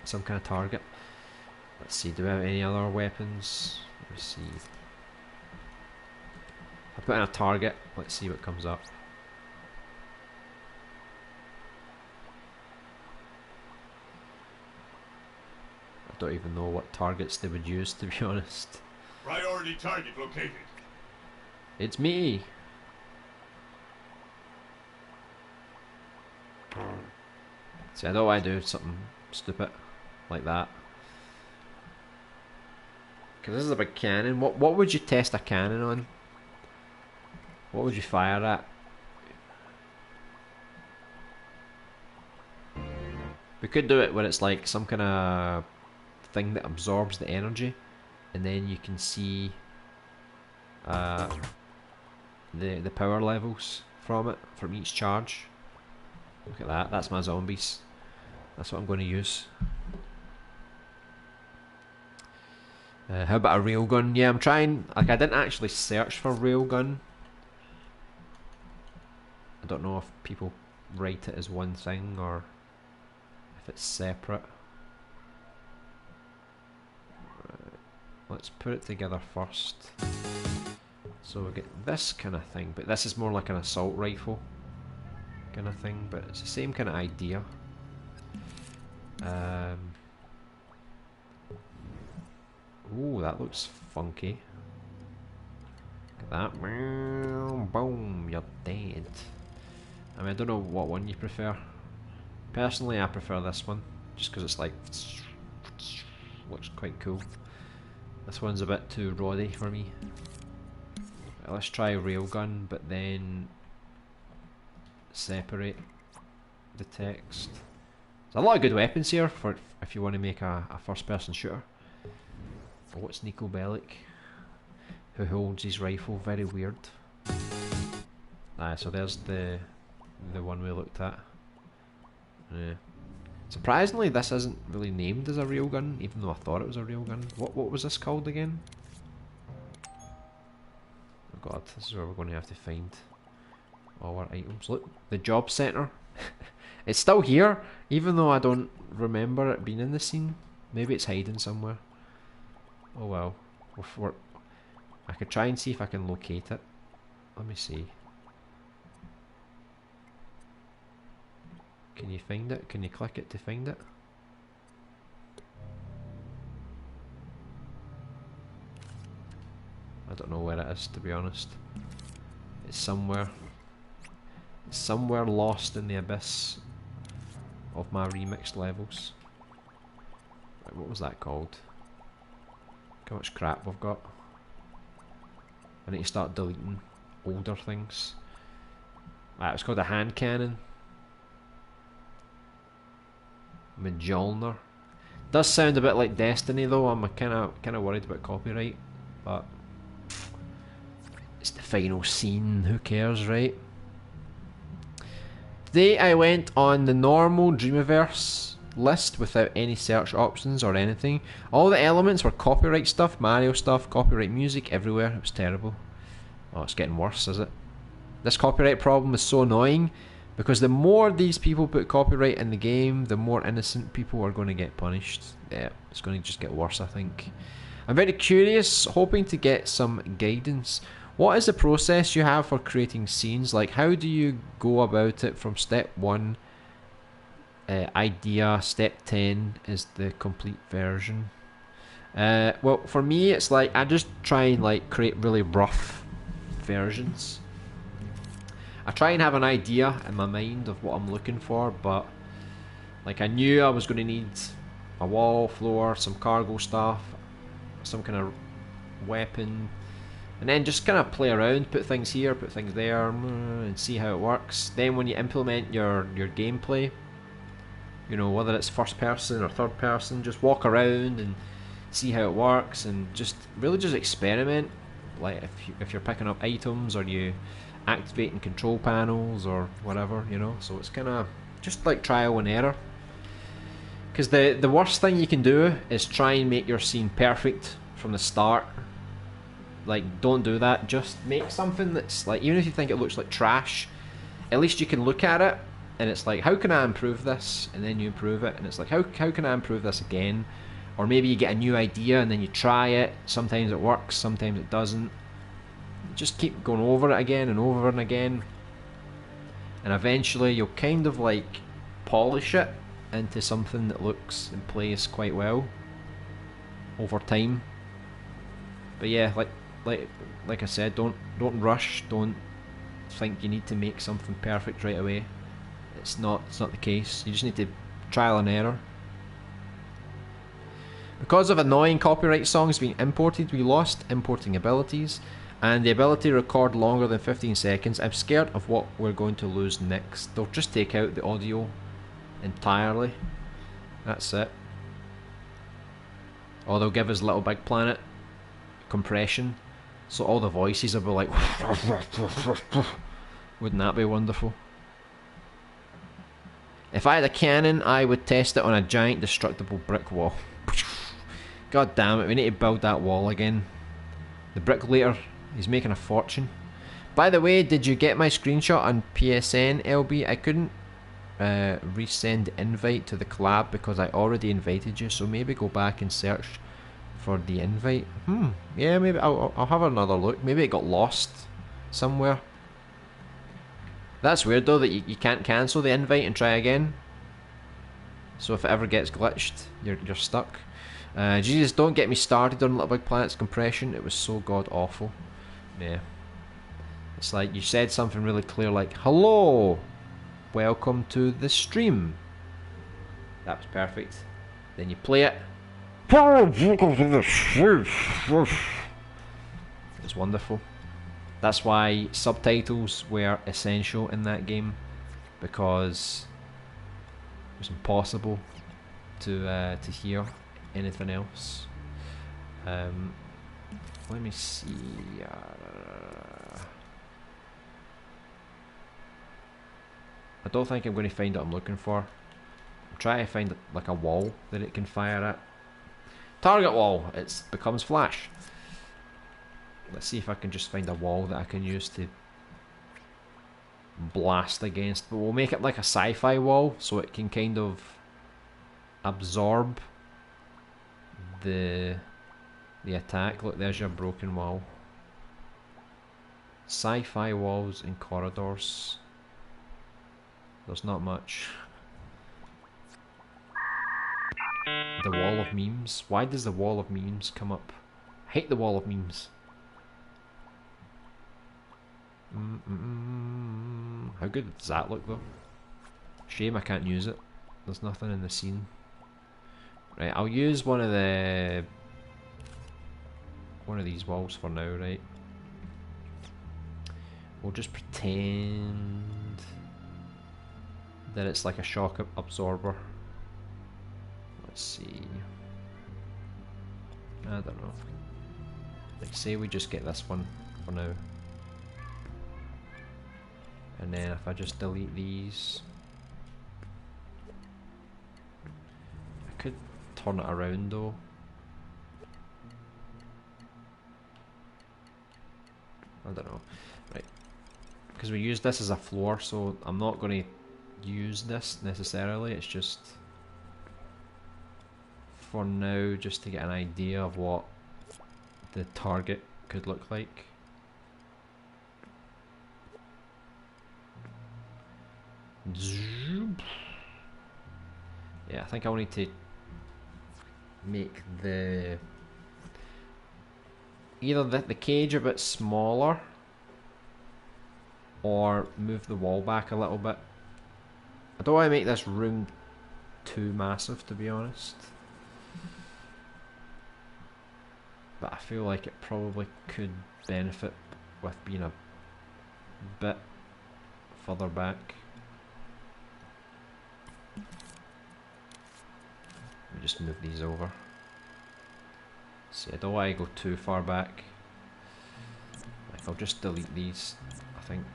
some kind of target. Let's see, do we have any other weapons? Let's see. I put in a target, let's see what comes up. I don't even know what targets they would use, to be honest. Priority target located. It's me. See, I don't want to do something stupid like that. Because this is a big cannon. What would you test a cannon on? What would you fire at? We could do it where it's like some kind of thing that absorbs the energy, and then you can see the power levels from it, from each charge. Look at that, that's my zombies. That's what I'm going to use. How about a railgun? Yeah, I'm trying, like I didn't actually search for railgun. I don't know if people write it as one thing or if it's separate. Right. Let's put it together first. So we get this kind of thing, but this is more like an assault rifle kind of thing, but it's the same kind of idea. Ooh, that looks funky. Look at that. Boom, you're dead. I mean, I don't know what one you prefer. Personally, I prefer this one, just because it's like looks quite cool. This one's a bit too roddy for me. Right, let's try railgun, but then separate the text. There's a lot of good weapons here for if you want to make a first-person shooter. Oh, what's Nico Bellic? Who holds his rifle? Very weird. So there's the one we looked at. Surprisingly, this isn't really named as a railgun, even though I thought it was a railgun. What was this called again? Oh god, this is where we're going to have to find all our items. Look, the job centre. It's still here, even though I don't remember it being in the scene. Maybe it's hiding somewhere. Oh well. I could try and see if I can locate it. Let me see. Can you find it? Can you click it to find it? I don't know where it is, to be honest. It's somewhere lost in the abyss of my remixed levels. Right, what was that called? Look how much crap we've got. I need to start deleting older things. Right, it's called a hand cannon. Mjolnir. Does sound a bit like Destiny though. I'm kind of worried about copyright, but it's the final scene. Who cares, right? Today I went on the normal Dreamiverse list without any search options or anything. All the elements were copyright stuff, Mario stuff, copyright music everywhere. It was terrible. Oh, it's getting worse, is it? This copyright problem is so annoying. Because the more these people put copyright in the game, the more innocent people are going to get punished. Yeah, it's going to just get worse, I think. I'm very curious, hoping to get some guidance. What is the process you have for creating scenes? Like, how do you go about it from step 1, idea, step 10 is the complete version? Well, for me, it's like, I just try and like create really rough versions. I try and have an idea in my mind of what I'm looking for, but like I knew I was going to need a wall, floor, some cargo stuff, some kind of weapon, and then just kind of play around, put things here, put things there, and see how it works. Then when you implement your gameplay, you know, whether it's first person or third person, just walk around and see how it works, and just really just experiment. Like if you're picking up items or you activating control panels or whatever, you know, so it's kind of just like trial and error. Because the worst thing you can do is try and make your scene perfect from the start. Like, don't do that. Just make something that's like, even if you think it looks like trash, at least you can look at it and it's like, how can I improve this? And then you improve it, and it's like, how can I improve this again? Or maybe you get a new idea and then you try it. Sometimes it works, sometimes it doesn't. Just keep going over it again and over and again, and eventually you'll kind of like polish it into something that looks and plays quite well over time. But yeah, like I said, don't rush. Don't think you need to make something perfect right away. It's not the case. You just need to trial and error. Because of annoying copyright songs being imported, we lost importing abilities and the ability to record longer than 15 seconds. I'm scared of what we're going to lose next. They'll just take out the audio entirely. That's it. Or they'll give us Little Big Planet compression, so all the voices will be like wouldn't that be wonderful? If I had a cannon, I would test it on a giant destructible brick wall. God damn it, we need to build that wall again. The bricklayer, he's making a fortune. By the way, did you get my screenshot on PSN, LB? I couldn't resend invite to the collab because I already invited you, so maybe go back and search for the invite. Yeah, maybe I'll have another look. Maybe it got lost somewhere. That's weird though, that you can't cancel the invite and try again. So if it ever gets glitched, you're stuck. Jesus, don't get me started on Little Big Planet's compression. It was so god awful. Yeah. It's like you said something really clear like, hello, welcome to the stream. That was perfect. Then you play it. It's wonderful. That's why subtitles were essential in that game, because it was impossible to hear anything else. Let me see. I don't think I'm going to find what I'm looking for. I'm trying to find like a wall that it can fire at. Target wall. It becomes flash. Let's see if I can just find a wall that I can use to blast against. But we'll make it like a sci-fi wall, so it can kind of absorb the attack. Look, there's your broken wall. Sci-fi walls and corridors. There's not much. The wall of memes. Why does the wall of memes come up? I hate the wall of memes. How good does that look though? Shame I can't use it. There's nothing in the scene. Right, I'll use one of these walls for now, right? We'll just pretend that it's like a shock absorber. Let's see. I don't know. Like, say we just get this one for now. And then if I just delete these, I could turn it around though. I don't know. Right. Because we use this as a floor, so I'm not going to use this necessarily. It's just for now, just to get an idea of what the target could look like. Yeah, I think I'll need to make either the cage a bit smaller or move the wall back a little bit. I don't want to make this room too massive, to be honest, but I feel like it probably could benefit with being a bit further back. Let me just move these over. See, I don't want to go too far back. Like, I'll just delete these, I think.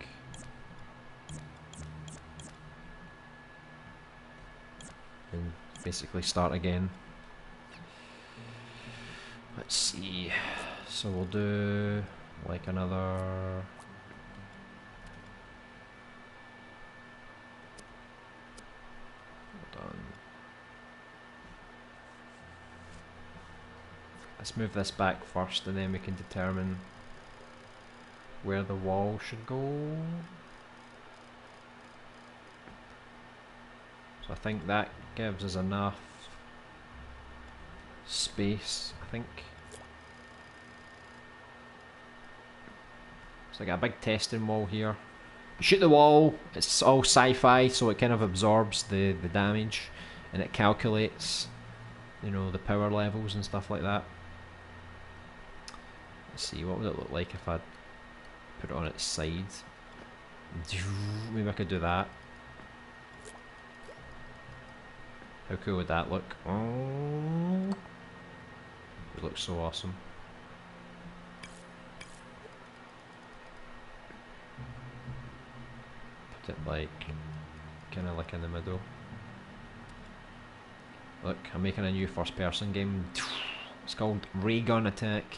And basically start again. Let's see. So we'll do like another... Hold on. Let's move this back first and then we can determine where the wall should go. So I think that gives us enough space, I think. It's like a big testing wall here. You shoot the wall, it's all sci-fi, so it kind of absorbs the damage and it calculates you know, the power levels and stuff like that. Let's see, what would it look like if I put it on its side? Maybe I could do that. How cool would that look? Oh, it looks so awesome. Put it like, kind of like in the middle. Look, I'm making a new first person game. It's called Ray Gun Attack.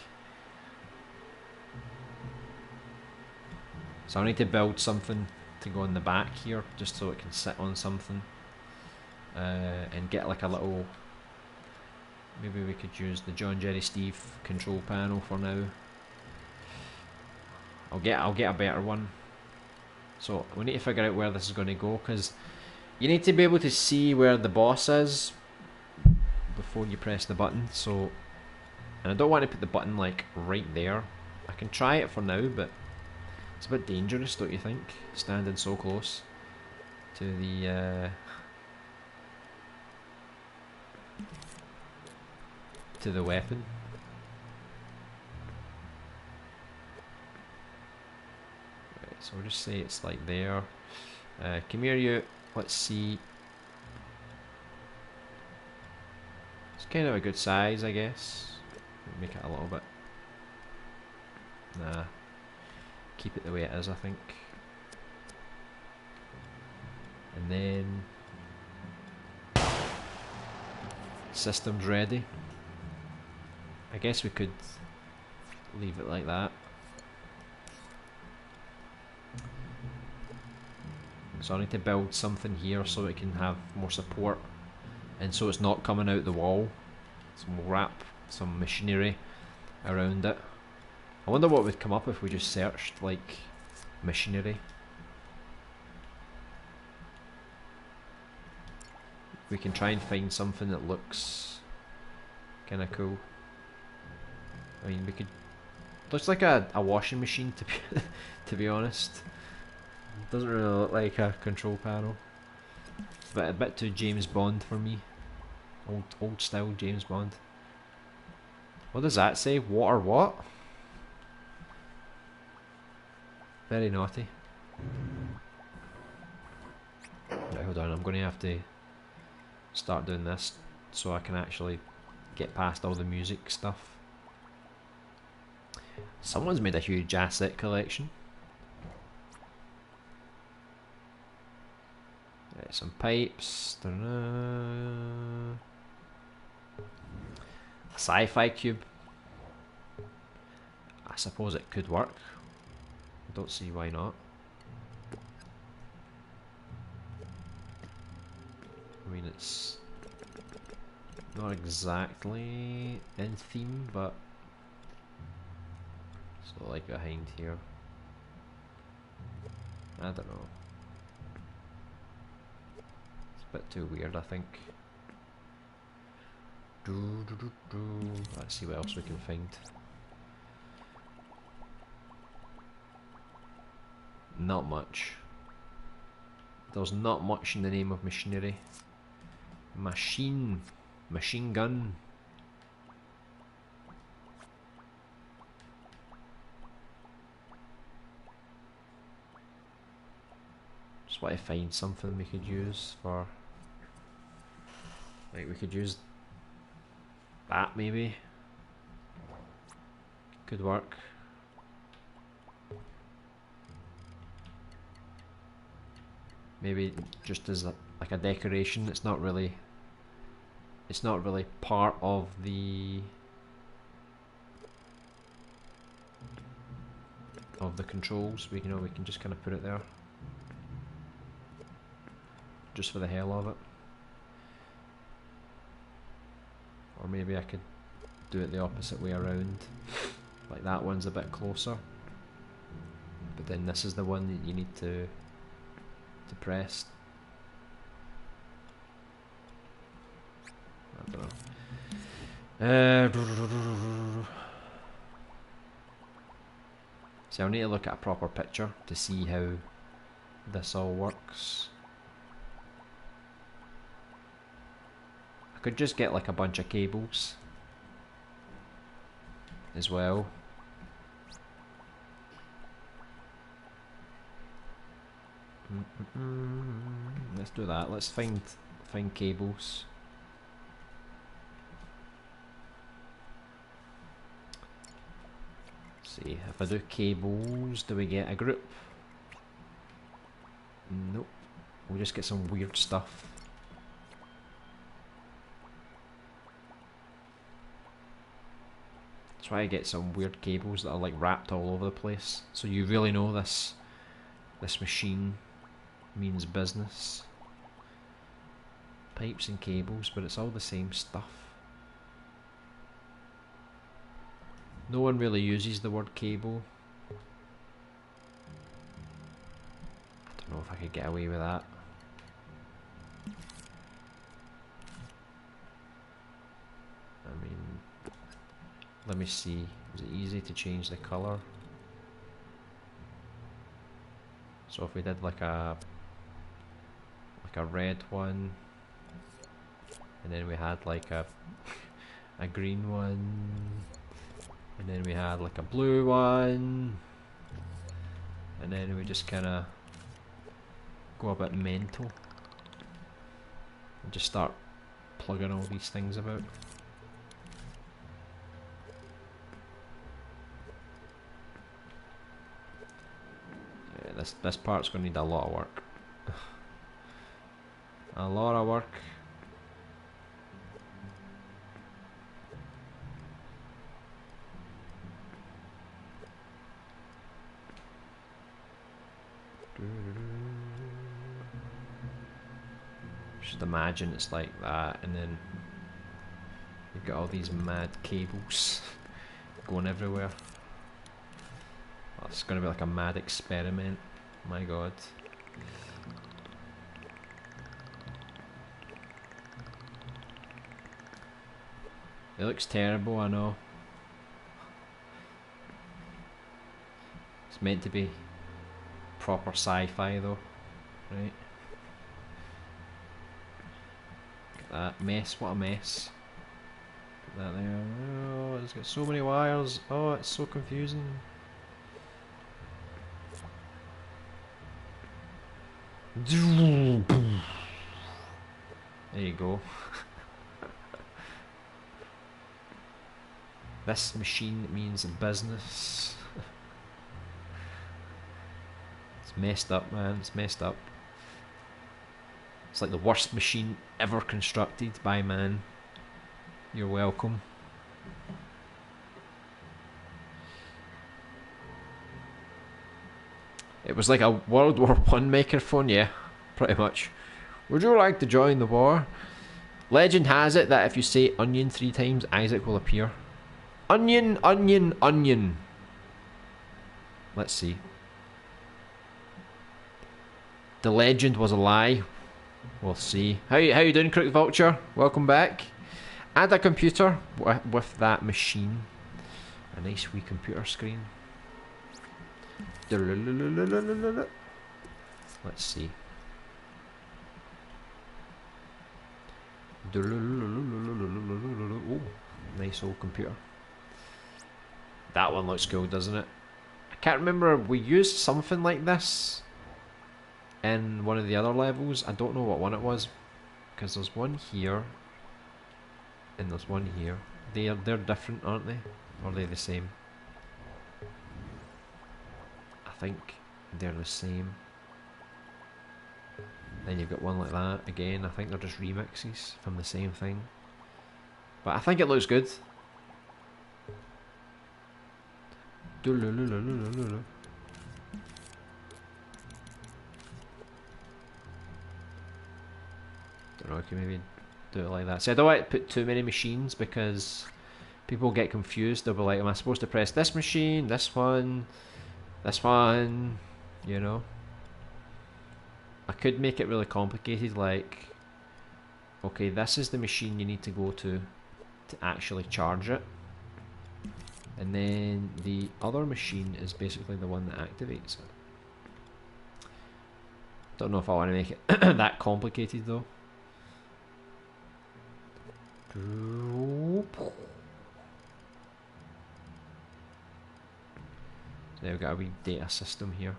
So I need to build something to go in the back here, just so it can sit on something. And get like a little, maybe we could use the John Jerry Steve control panel for now. I'll get a better one. So we need to figure out where this is going to go, because you need to be able to see where the boss is before you press the button. So, and I don't want to put the button like right there. I can try it for now, but it's a bit dangerous, don't you think? Standing so close to the weapon. Right, so we'll just say it's like there. Come here, you. Let's see. It's kind of a good size, I guess. Make it a little bit. Nah. Keep it the way it is, I think. And then system's ready. I guess we could leave it like that. So I need to build something here so it can have more support, and so it's not coming out the wall. So we'll wrap some machinery around it. I wonder what would come up if we just searched like machinery. We can try and find something that looks kind of cool. I mean, we could. Looks like a washing machine, to be honest. Doesn't really look like a control panel. But a bit too James Bond for me. Old style James Bond. What does that say? Water what? Very naughty. Right, hold on, I'm going to have to start doing this so I can actually get past all the music stuff. Someone's made a huge asset collection. Right, some pipes. A sci-fi cube. I suppose it could work. I don't see why not. I mean, it's not exactly in theme, but so like behind here. I don't know. It's a bit too weird, I think. Let's see what else we can find. Not much. There's not much in the name of machinery. Machine gun. Just want to find something we could use for. Like we could use that maybe. Could work. Maybe just as like a decoration. It's not really part of the controls. We can just kind of put it there just for the hell of it. Or maybe I could do it the opposite way around. Like that one's a bit closer, but then this is the one that you need to press. I don't know. See, I'll need to look at a proper picture to see how this all works. I could just get like a bunch of cables as well. Let's do that. Let's find cables. See, if I do cables, do we get a group? Nope. We'll just get some weird stuff. Try to get some weird cables that are like wrapped all over the place. So you really know this machine means business. Pipes and cables, but it's all the same stuff. No one really uses the word cable. I don't know if I could get away with that. I mean, let me see. Is it easy to change the color? So if we did like a red one, and then we had like a green one, and then we had like a blue one, and then we just kind of go a bit mental and just start plugging all these things about. Yeah, this part's going to need a lot of work. A lot of work. Just imagine it's like that, and then you've got all these mad cables going everywhere. Oh, it's going to be like a mad experiment. My god. It looks terrible, I know. It's meant to be proper sci-fi though, right? That mess, what a mess. Put that there. Oh, it's got so many wires. Oh, it's so confusing. There you go. This machine means business. It's messed up, man. It's messed up. It's like the worst machine ever constructed by man. You're welcome. It was like a World War I microphone, yeah, pretty much. Would you like to join the war? Legend has it that if you say onion 3 times, Isaac will appear. Onion, onion, onion. Let's see. The legend was a lie. We'll see. How you doing, Crooked Vulture? Welcome back. Add a computer with that machine. A nice wee computer screen. Let's see. Oh, nice old computer. That one looks cool, doesn't it? I can't remember, we used something like this in one of the other levels. I don't know what one it was, because there's one here and there's one here. They're different, aren't they? Or are they the same? I think they're the same. Then you've got one like that again. I think they're just remixes from the same thing, but I think it looks good. Don't know, I can maybe do it like that. See, I don't want to put too many machines because people get confused. They'll be like, am I supposed to press this machine, this one, you know? I could make it really complicated, like, okay, this is the machine you need to go to actually charge it. And then the other machine is basically the one that activates it. Don't know if I want to make it that complicated though. Now we've got a wee data system here.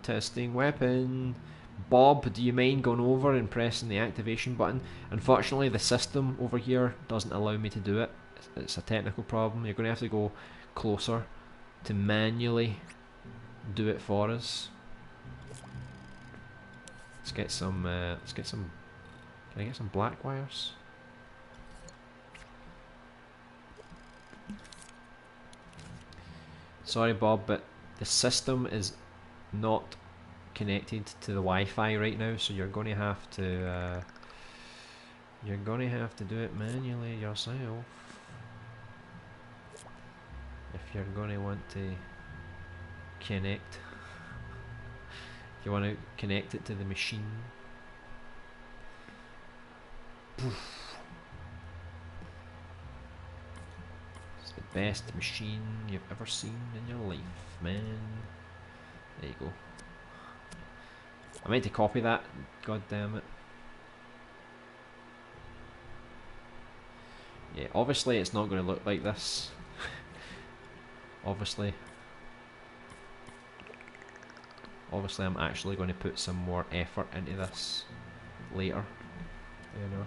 Testing weapon. Bob, do you mind going over and pressing the activation button? Unfortunately, the system over here doesn't allow me to do it. It's a technical problem. You're going to have to go closer to manually do it for us. Let's get some. Can I get some black wires? Sorry, Bob, but the system is not connected to the Wi-Fi right now, so you're going to have to. You're going to have to do it manually yourself if you're going to want to connect. If you want to connect it to the machine. Poof. It's the best machine you've ever seen in your life, man. There you go. I meant to copy that, god damn it. Yeah, obviously it's not going to look like this. Obviously I'm actually going to put some more effort into this later, you know.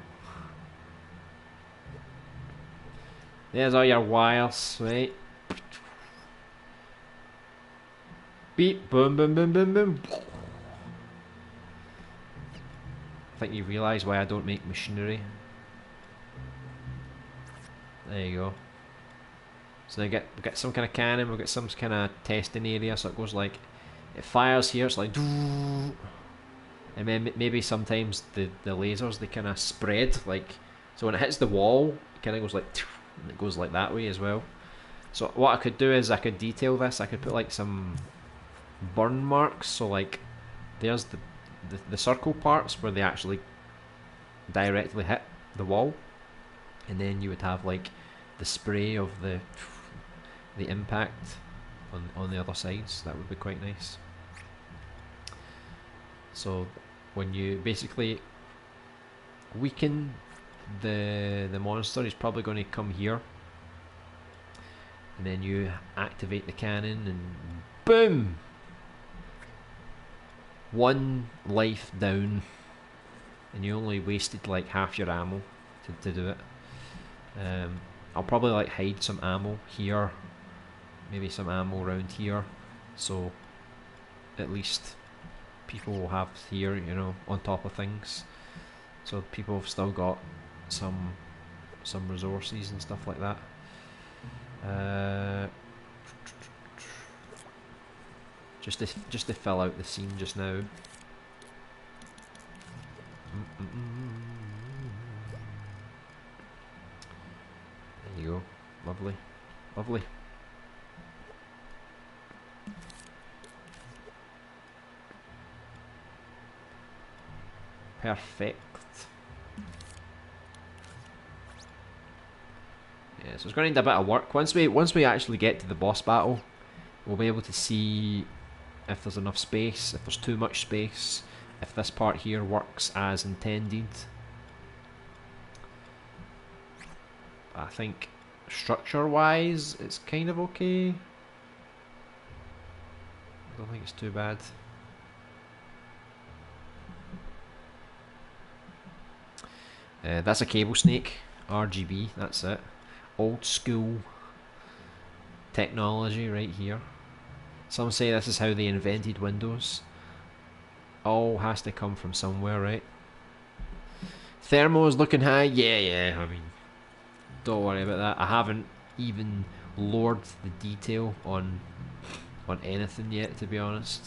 There's all your wires, right? Beep, boom, boom, boom, boom, boom. I think you realise why I don't make machinery. There you go. So now we get some kind of cannon, we've got some kind of testing area, so it goes like, it fires here, it's like, and then maybe sometimes the lasers, they kind of spread, like, so when it hits the wall, it kind of goes like, and it goes like that way as well. So what I could do is I could detail this, I could put like some burn marks, so like, there's the circle parts where they actually directly hit the wall, and then you would have like the spray of the impact on the other sides. That would be quite nice. So when you basically weaken the monster, he's probably going to come here, and then you activate the cannon and boom, one life down, and you only wasted like half your ammo to do it. I'll probably like hide some ammo here, maybe some ammo around here, so at least people will have here, you know, on top of things, so people have still got some resources and stuff like that. Just to fill out the scene just now. There you go. Lovely. Lovely. Perfect. Yeah, so it's going to need a bit of work. Once we actually get to the boss battle, we'll be able to see if there's enough space, if there's too much space, if this part here works as intended. I think structure-wise, it's kind of okay. I don't think it's too bad. That's a cable snake, RGB, that's it. Old school technology right here. Some say this is how they invented Windows. All has to come from somewhere, right? Thermo's looking high, yeah, I mean, don't worry about that. I haven't even lowered the detail on anything yet, to be honest.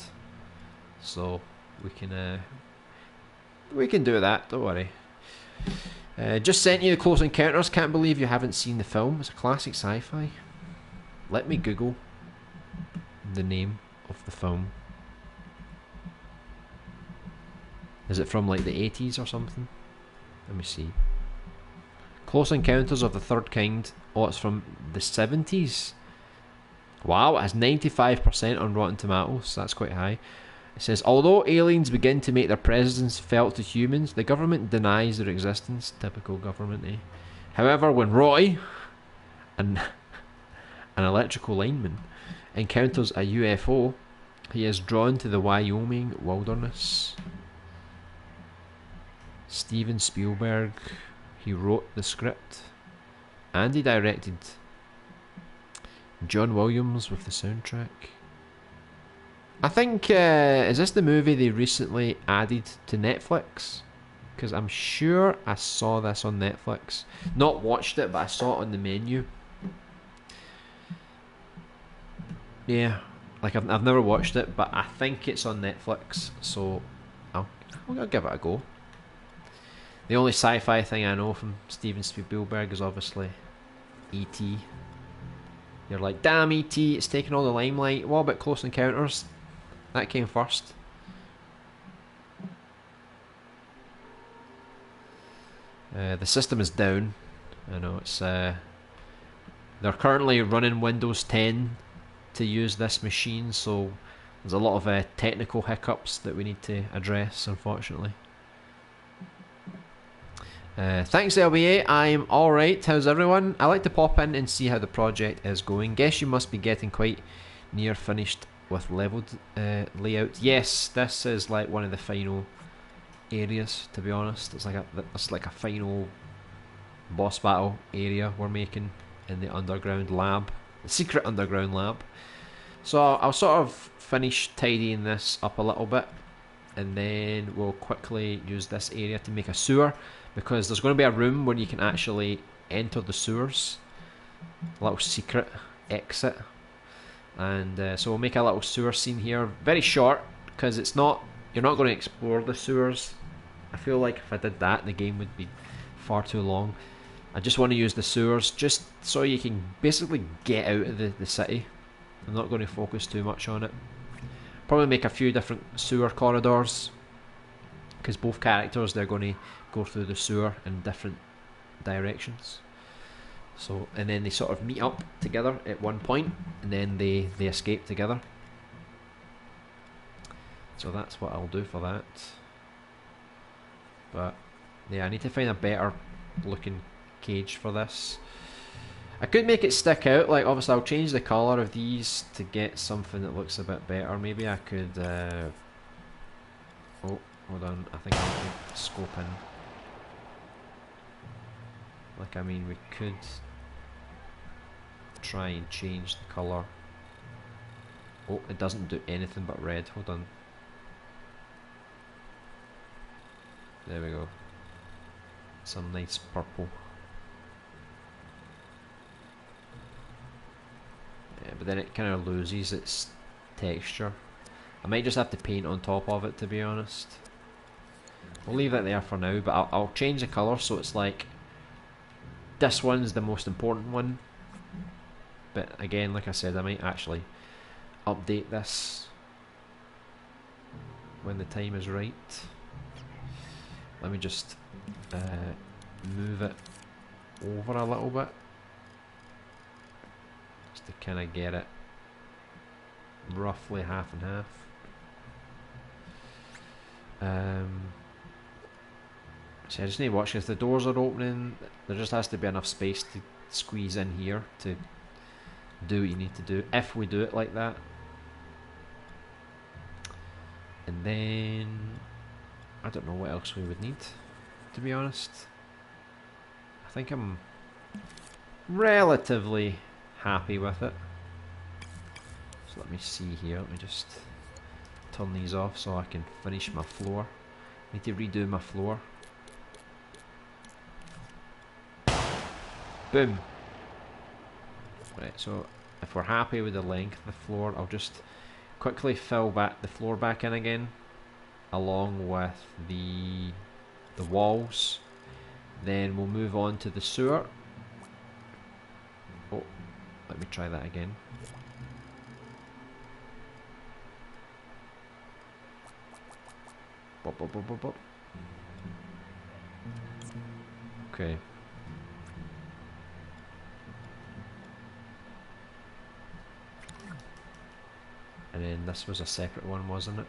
So we can do that, don't worry. Just sent you the Close Encounters. Can't believe you haven't seen the film. It's a classic sci-fi. Let me Google the name of the film. Is it from like the 80s or something? Let me see. Close Encounters of the Third Kind. Oh, it's from the 70s. Wow, it has 95% on Rotten Tomatoes. That's quite high. It says, although aliens begin to make their presence felt to humans, the government denies their existence. Typical government, eh? However, when Roy, an electrical lineman, encounters a UFO, he is drawn to the Wyoming wilderness. Steven Spielberg, he wrote the script and he directed. John Williams with the soundtrack. I think, is this the movie they recently added to Netflix? Because I'm sure I saw this on Netflix. Not watched it, but I saw it on the menu. Yeah, like I've never watched it, but I think it's on Netflix, so I'll give it a go. The only sci-fi thing I know from Steven Spielberg is obviously E.T. You're like, damn E.T., it's taking all the limelight. What about Close Encounters? That came first. The system is down. I know it's. They're currently running Windows 10 to use this machine, so there's a lot of technical hiccups that we need to address, unfortunately. Thanks LBA, I'm alright, how's everyone? I like to pop in and see how the project is going. Guess you must be getting quite near finished with leveled layout. Yes, this is like one of the final areas, to be honest. It's like a final boss battle area we're making in the underground lab, the secret underground lab. So I'll sort of finish tidying this up a little bit, and then we'll quickly use this area to make a sewer, because there's going to be a room where you can actually enter the sewers, a little secret exit, and so we'll make a little sewer scene here, very short, because you're not going to explore the sewers. I feel like if I did that, the game would be far too long. I just want to use the sewers just so you can basically get out of the city. I'm not going to focus too much on it. Probably make a few different sewer corridors, because both characters, they're going to go through the sewer in different directions. So, and then they sort of meet up together at one point, and then they escape together. So that's what I'll do for that. But yeah, I need to find a better looking cage for this. I could make it stick out, like obviously I'll change the colour of these to get something that looks a bit better. Maybe I could oh, hold on, I think I need to scope in. Like, I mean, we could try and change the colour. Oh, it doesn't do anything but red, hold on. There we go. Some nice purple. Yeah, but then it kind of loses its texture. I might just have to paint on top of it, to be honest. We'll leave that there for now, but I'll change the colour so it's like this one's the most important one. But again, like I said, I might actually update this when the time is right. Let me just move it over a little bit, just to kind of get it roughly half and half. See, I just need to watch, because the doors are opening, there just has to be enough space to squeeze in here to do what you need to do, if we do it like that. And then I don't know what else we would need, to be honest. I think I'm relatively happy with it. So let me see here, let me just turn these off so I can finish my floor. I need to redo my floor. Boom. Right, so if we're happy with the length of the floor, I'll just quickly fill back the floor back in again, along with the walls. Then we'll move on to the sewer. Oh, let me try that again. Bop, bop, bop, bop, bop. Okay. And then this was a separate one, wasn't it?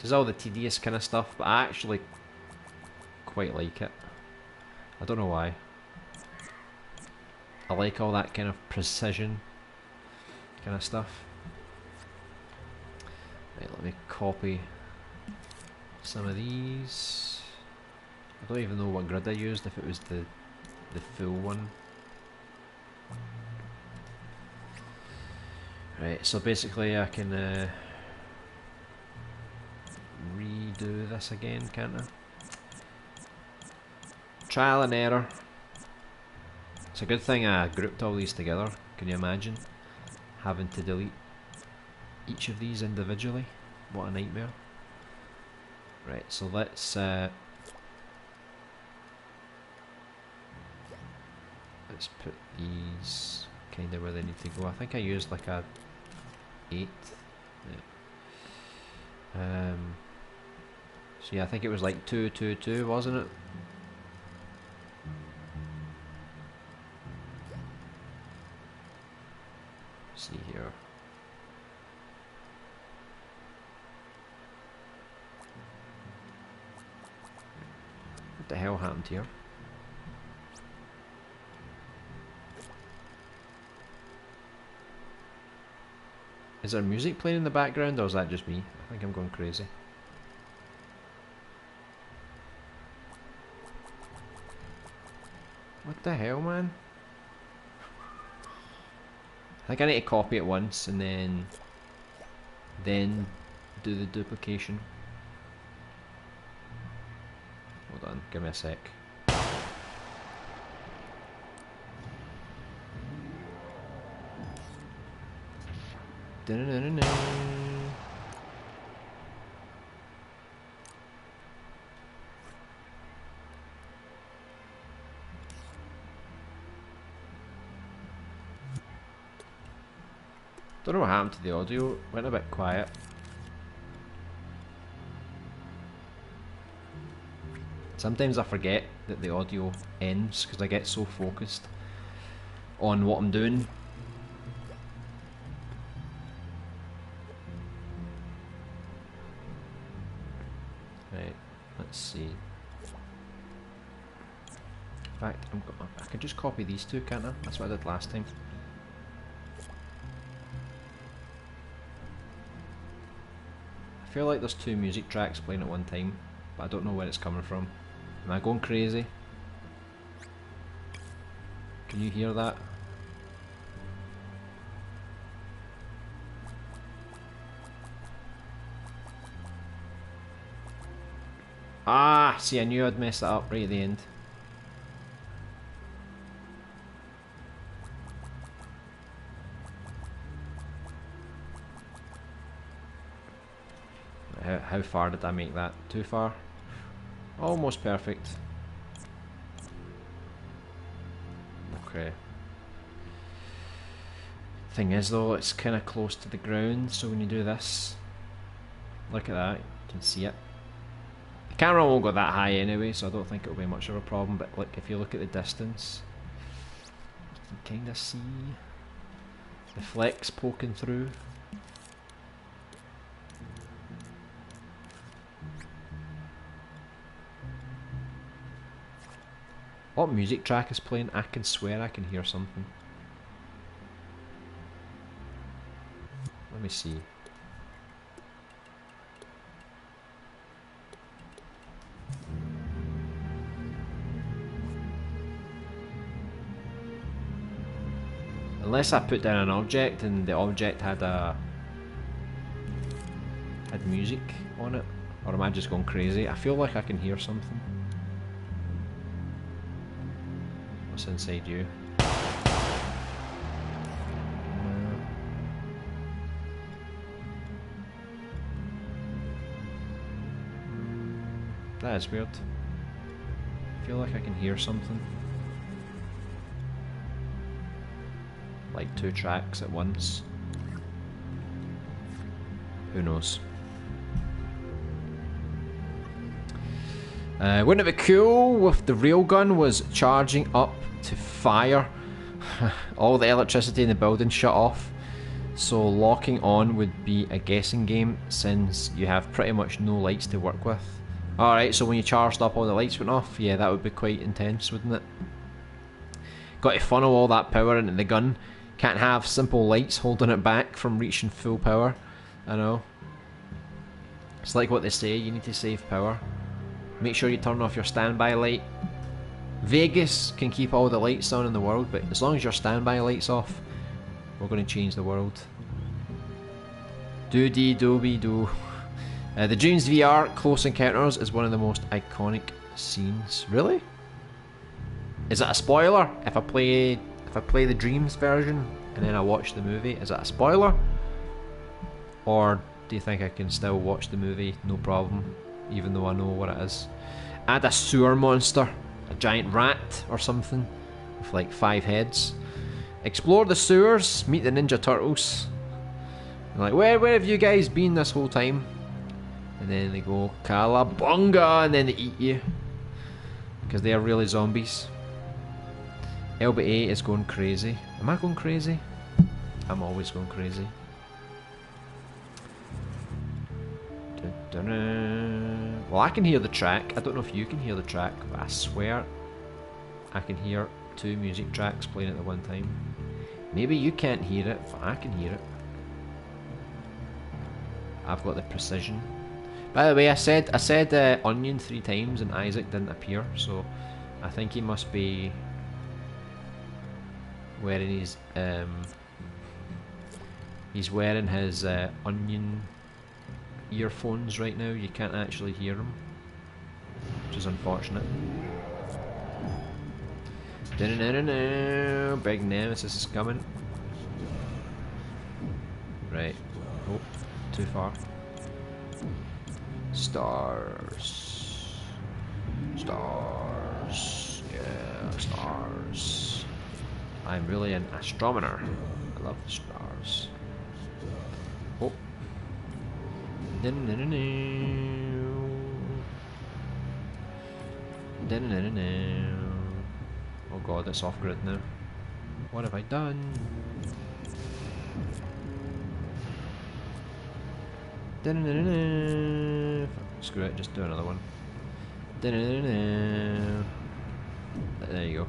Does all the tedious kind of stuff, but I actually quite like it. I don't know why. I like all that kind of precision kind of stuff. Right, let me copy some of these. I don't even know what grid I used, if it was the full one. Right, so basically I can redo this again, can't I? Trial and error. It's a good thing I grouped all these together. Can you imagine having to delete each of these individually? What a nightmare. Right, so let's put these kind of where they need to go. I think I used like a 8. Yeah. So yeah, I think it was like 2, 2, 2, wasn't it? Let's see here. What the hell happened here? Is there music playing in the background, or is that just me? I think I'm going crazy. What the hell, man? I think I need to copy it once and then do the duplication. Hold on, give me a sec. Dun-dun-dun-dun-dun. Don't know what happened to the audio, went a bit quiet. Sometimes I forget that the audio ends because I get so focused on what I'm doing. Right, let's see. In fact, I can just copy these two, can't I? That's what I did last time. I feel like there's 2 music tracks playing at one time, but I don't know where it's coming from. Am I going crazy? Can you hear that? Ah, see, I knew I'd mess that up right at the end. How far did I make that? Too far? Almost perfect. Okay. Thing is though, it's kind of close to the ground, so when you do this, look at that, you can see it. The camera won't go that high anyway, so I don't think it'll be much of a problem, but like if you look at the distance, you can kind of see the flex poking through. What music track is playing? I can swear I can hear something. Let me see. Unless I put down an object and the object had music on it, or am I just going crazy? I feel like I can hear something. What's inside you? That is weird. I feel like I can hear something. Like 2 tracks at once. Who knows? Wouldn't it be cool if the railgun was charging up to fire? All the electricity in the building shut off. So locking on would be a guessing game since you have pretty much no lights to work with. Alright, so when you charged up all the lights went off, yeah, that would be quite intense, wouldn't it? Got to funnel all that power into the gun. Can't have simple lights holding it back from reaching full power. I know. It's like what they say, you need to save power. Make sure you turn off your standby light. Vegas can keep all the lights on in the world, but as long as your standby light's off, we're going to change the world. Do-dee-do-be-do. The Dreams VR Close Encounters is one of the most iconic scenes. Really? Is that a spoiler? If I play the Dreams version and then I watch the movie, is that a spoiler? Or do you think I can still watch the movie no problem, even though I know what it is? Add a sewer monster, a giant rat or something with like 5 heads. Explore the sewers, meet the Ninja Turtles. They're like, where have you guys been this whole time? And then they go, Calabunga, and then they eat you. Because they are really zombies. LBA is going crazy. Am I going crazy? I'm always going crazy. Well, I can hear the track. I don't know if you can hear the track, but I swear I can hear 2 music tracks playing at the one time. Maybe you can't hear it, but I can hear it. I've got the precision. By the way, I said onion 3 times and Isaac didn't appear, so I think he must be wearing his he's wearing his onion earphones right now. You can't actually hear him, which is unfortunate. Big nemesis is coming. Right. Oh, too far. Stars. Stars. Yeah, stars. I'm really an astronomer. I love the stars. Oh. Oh god, it's off grid now. What have I done? Screw it, just do another one. There you go.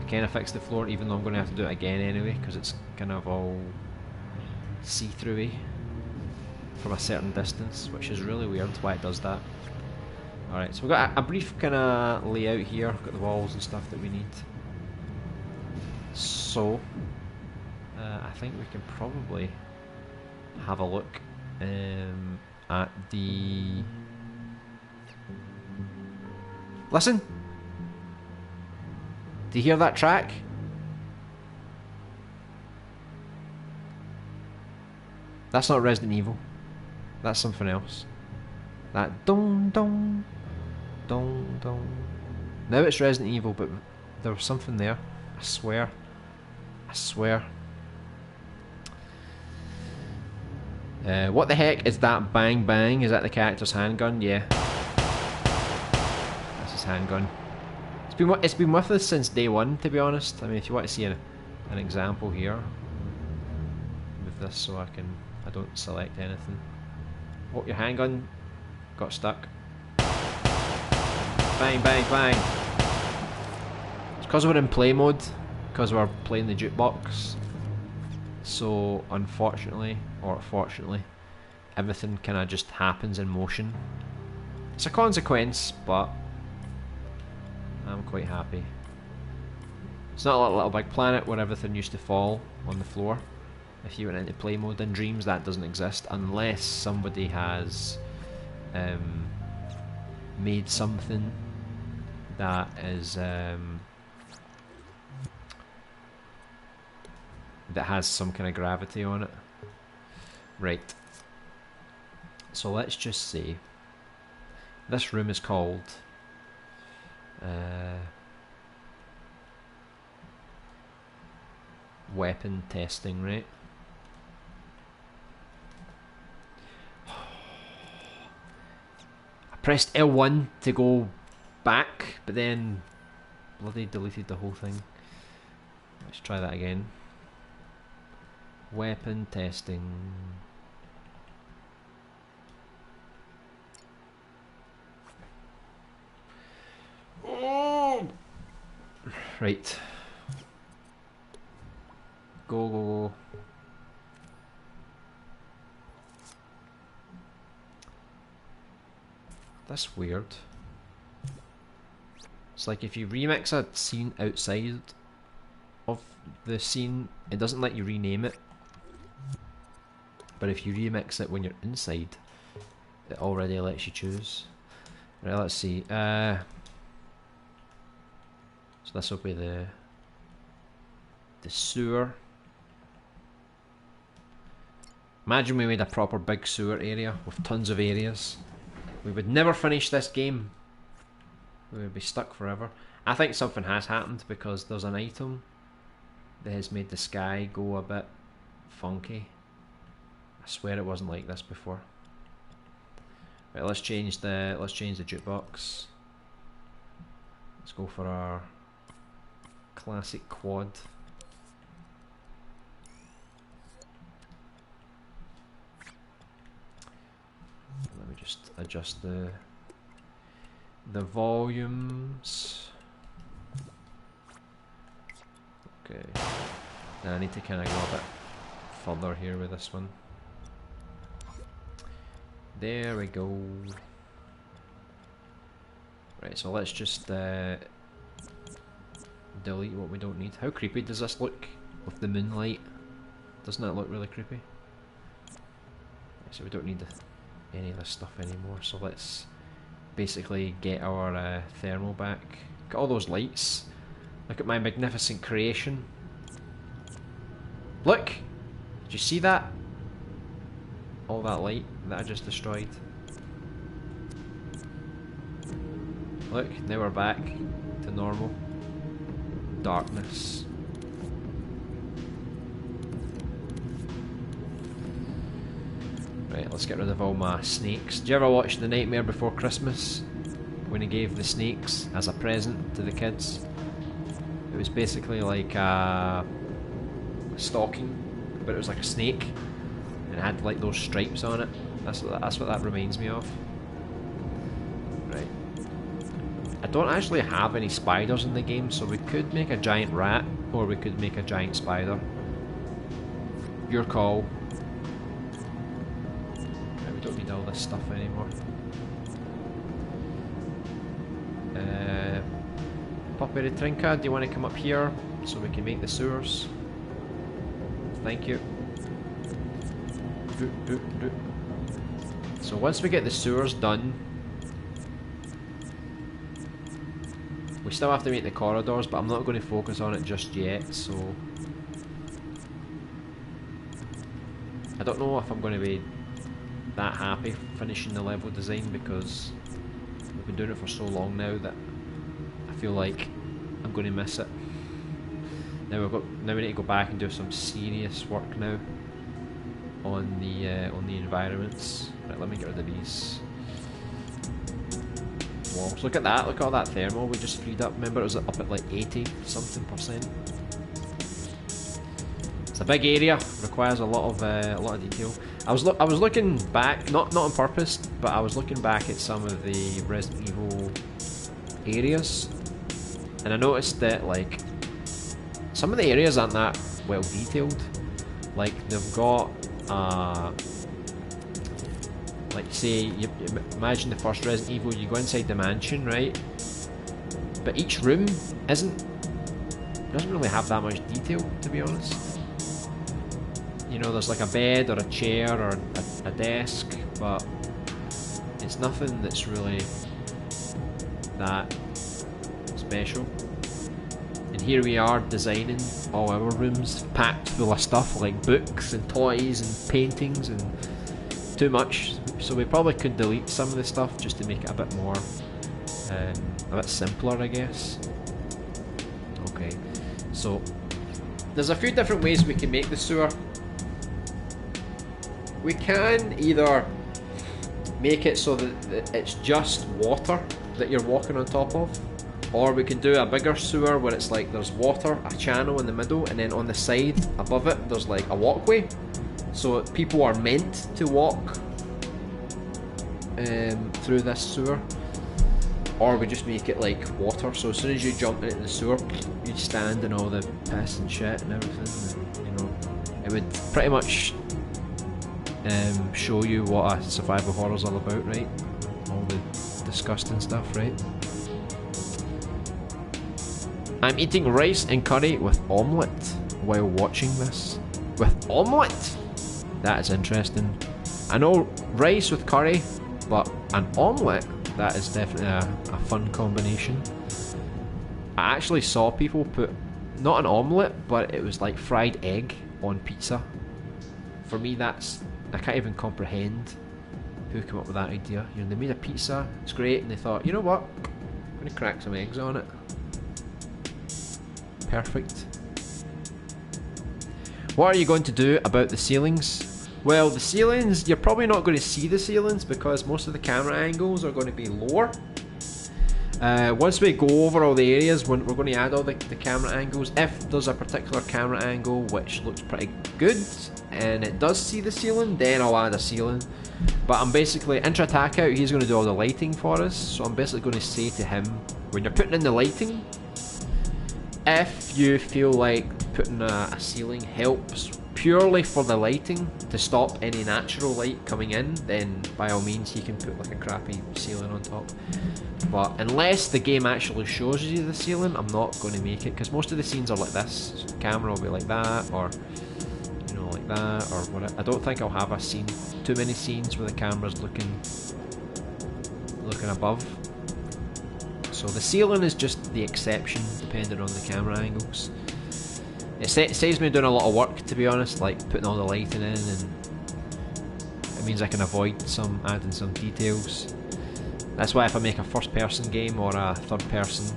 I kind of fixed the floor, even though I'm going to have to do it again anyway, because it's kind of all see-through-y from a certain distance, which is really weird why it does that. Alright, so we've got a brief kind of layout here. We've got the walls and stuff that we need. So, I think we can probably have a look at the... Listen! Do you hear that track? That's not Resident Evil. That's something else. That dong dong dong dong. Now it's Resident Evil, but there was something there. I swear. I swear. What the heck is that bang bang? Is that the character's handgun? Yeah. That's his handgun. It's been with us since day one, to be honest. I mean, if you want to see an example here, move this so I don't select anything. Oh, your handgun got stuck. Bang, bang, bang. It's because we're in play mode, because we're playing the jukebox. So, unfortunately, or fortunately, everything kind of just happens in motion. It's a consequence, but I'm quite happy. It's not like Little Big Planet where everything used to fall on the floor. If you went into play mode in Dreams, that doesn't exist unless somebody has made something that is that has some kind of gravity on it. Right. So let's just say this room is called weapon testing, right? I pressed L1 to go back, but then bloody deleted the whole thing. Let's try that again. Weapon testing. Oh! Right. Go, go, go. That's weird. It's like if you remix a scene outside of the scene, it doesn't let you rename it. But if you remix it when you're inside, it already lets you choose. Right, let's see. So this will be the sewer. Imagine we made a proper big sewer area with tons of areas. We would never finish this game. We would be stuck forever. I think something has happened because there's an item that has made the sky go a bit funky. I swear it wasn't like this before. Right, let's change the jukebox. Let's go for our classic quad. Let me just adjust the volumes. Okay. Now I need to kind of go a bit further here with this one. There we go. Right, so let's just delete what we don't need. How creepy does this look with the moonlight? Doesn't that look really creepy? So we don't need any of this stuff anymore, so let's basically get our thermal back. Got all those lights. Look at my magnificent creation. Look! Did you see that? All that light that I just destroyed. Look, now we're back to normal. Darkness. Right, let's get rid of all my snakes. Did you ever watch The Nightmare Before Christmas? When he gave the snakes as a present to the kids? It was basically like a stocking, but it was like a snake. And it had like those stripes on it. That's what that reminds me of. Right. I don't actually have any spiders in the game, so we could make a giant rat, or we could make a giant spider. Your call. Right, we don't need all this stuff anymore. Puppy Trinka, do you want to come up here so we can make the sewers? Thank you. So once we get the sewers done, we still have to make the corridors, but I'm not going to focus on it just yet, so I don't know if I'm going to be that happy finishing the level design, because we've been doing it for so long now that I feel like I'm going to miss it. Now we need to go back and do some serious work now on the environments. Right, let me get rid of these walls. Look at that! Look at all that thermal we just freed up. Remember, it was up at like 80-something%. It's a big area. Requires a lot of detail. I was looking back, not on purpose, but I was looking back at some of the Resident Evil areas, and I noticed that like some of the areas aren't that well detailed. Like they've got like say you imagine the first Resident Evil, you go inside the mansion, right? But each room doesn't really have that much detail, to be honest. You know, there's like a bed or a chair or a desk, but it's nothing that's really that special. And here we are designing all our rooms packed full of stuff like books and toys and paintings and too much. So we probably could delete some of the stuff just to make it a bit more, a bit simpler, I guess. Okay, so there's a few different ways we can make the sewer. We can either make it so that it's just water that you're walking on top of, Or we can do a bigger sewer where it's like there's water, a channel in the middle, and then on the side above it there's like a walkway. So people are meant to walk through this sewer. Or we just make it like water, so as soon as you jump into the sewer, you stand in all the piss and shit and everything, and, you know, it would pretty much show you what a survival horror's all about, right? All the disgusting stuff, right? I'm eating rice and curry with omelette while watching this. With omelette? That is interesting. I know rice with curry, but an omelette? That is definitely a fun combination. I actually saw people put, not an omelette, but it was like fried egg on pizza. For me, that's, I can't even comprehend who came up with that idea. You know, they made a pizza, it's great, and they thought, you know what, I'm going to crack some eggs on it. Perfect. What are you going to do about the ceilings? Well, the ceilings, you're probably not going to see the ceilings because most of the camera angles are going to be lower. Once we go over all the areas, we're going to add all the camera angles. If there's a particular camera angle which looks pretty good and it does see the ceiling, then I'll add a ceiling. But I'm basically, Intra Takeout, he's going to do all the lighting for us. So I'm basically going to say to him, when you're putting in the lighting, if you feel like putting a ceiling helps purely for the lighting to stop any natural light coming in, then by all means he can put like a crappy ceiling on top. But unless the game actually shows you the ceiling, I'm not going to make it, because most of the scenes are like this. So the camera will be like that, or you know, like that, or what. I don't think I'll have a scene, too many scenes where the camera's looking above. So the ceiling is just the exception, depending on the camera angles. It saves me doing a lot of work, to be honest, like putting all the lighting in, and it means I can avoid adding some details. That's why if I make a first person game or a third person,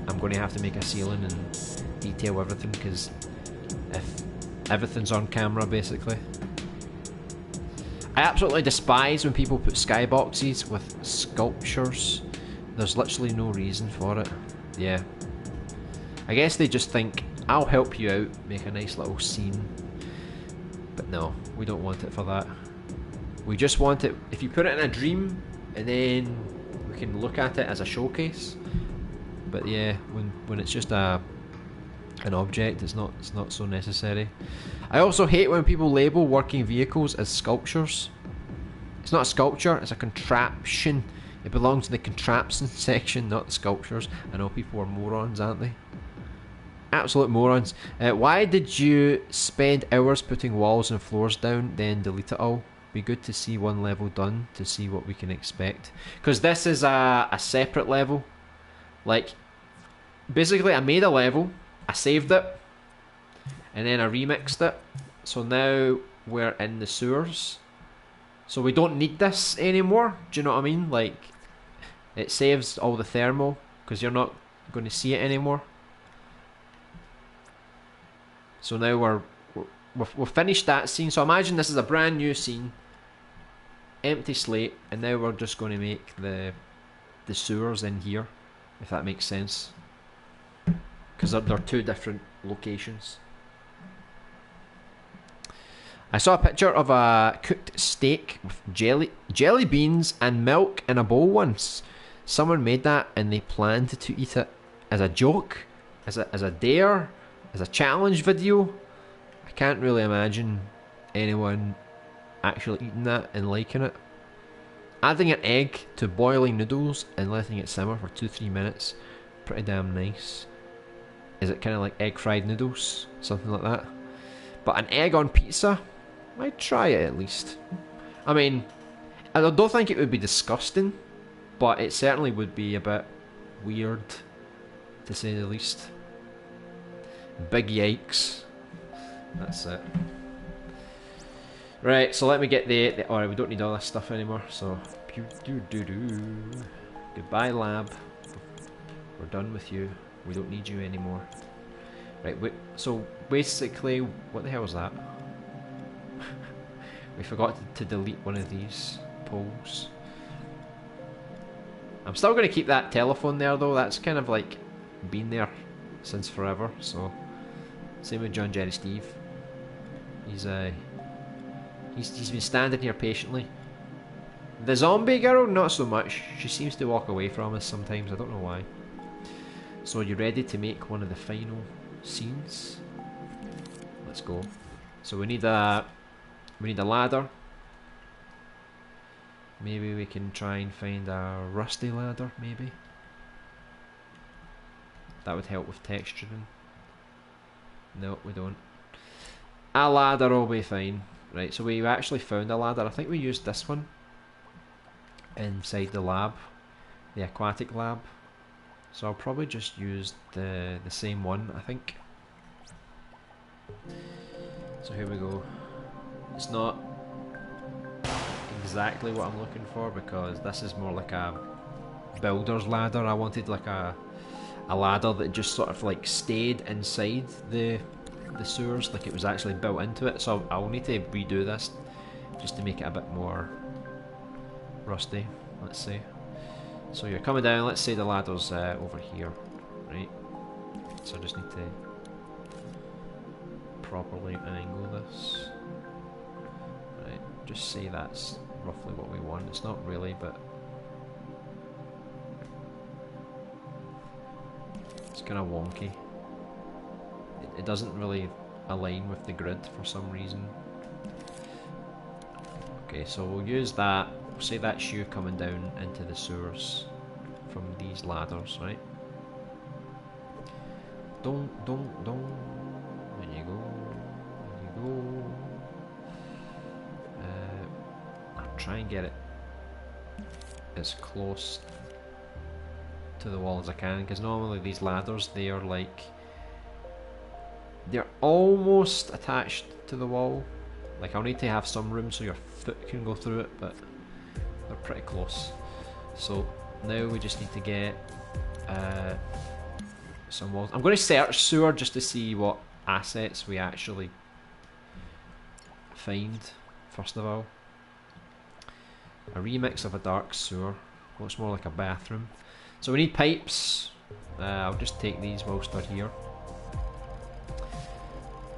I'm going to have to make a ceiling and detail everything, because if everything's on camera basically. I absolutely despise when people put skyboxes with sculptures. There's literally no reason for it. Yeah. I guess they just think, I'll help you out, make a nice little scene. But no, we don't want it for that. We just want it, if you put it in a dream, and then we can look at it as a showcase. But yeah, when it's just an object, it's not so necessary. I also hate when people label working vehicles as sculptures. It's not a sculpture, it's a contraption. It belongs in the contraption section, not the sculptures. I know people are morons, aren't they? Absolute morons. Why did you spend hours putting walls and floors down, then delete it all? Be good to see one level done to see what we can expect. Because this is a separate level. Like, basically I made a level, I saved it, and then I remixed it. So now we're in the sewers. So we don't need this anymore. Do you know what I mean? Like, it saves all the thermal, because you're not going to see it anymore. So now we've finished that scene. So imagine this is a brand new scene, empty slate, and now we're just going to make the sewers in here, if that makes sense, because they're two different locations. I saw a picture of a cooked steak with jelly beans and milk in a bowl once. Someone made that and they planned to eat it as a joke, as a dare, as a challenge video. I can't really imagine anyone actually eating that and liking it. Adding an egg to boiling noodles and letting it simmer for 2-3 minutes, pretty damn nice. Is it kind of like egg fried noodles? Something like that. But an egg on pizza? I'd try it at least. I mean, I don't think it would be disgusting, but it certainly would be a bit weird, to say the least. Big yikes. That's it. Right, so let me get the alright, we don't need all this stuff anymore, so goodbye lab. We're done with you. We don't need you anymore. Right, so basically, what the hell was that? We forgot to delete one of these poles. I'm still going to keep that telephone there though. That's kind of like been there since forever. So same with John, Jerry, Steve. He's been standing here patiently. The zombie girl, not so much. She seems to walk away from us sometimes. I don't know why. So you ready to make one of the final scenes? Let's go. So we need a ladder. Maybe we can try and find a rusty ladder, maybe. That would help with texturing. No, we don't. A ladder will be fine. Right, so we actually found a ladder. I think we used this one inside the lab, the aquatic lab. So I'll probably just use the same one, I think. So here we go. It's not exactly what I'm looking for because this is more like a builder's ladder. I wanted like a ladder that just sort of like stayed inside the sewers, like it was actually built into it. So I'll need to redo this just to make it a bit more rusty, let's say. So you're coming down, let's say the ladder's over here, right? So I just need to properly angle this. Right, just say that's roughly what we want. It's not really, but it's kind of wonky. It doesn't really align with the grid for some reason. Okay, so we'll use that. We'll say that's you coming down into the sewers from these ladders, right? Don't. There you go. There you go. I'll try and get it as close to the wall as I can, because normally these ladders, they are like, they're almost attached to the wall. Like I'll need to have some room so your foot can go through it, but they're pretty close. So now we just need to get some walls. I'm going to search sewer just to see what assets we actually find. First of all, a remix of a dark sewer. Looks more like a bathroom. So we need pipes. I'll just take these whilst they're here.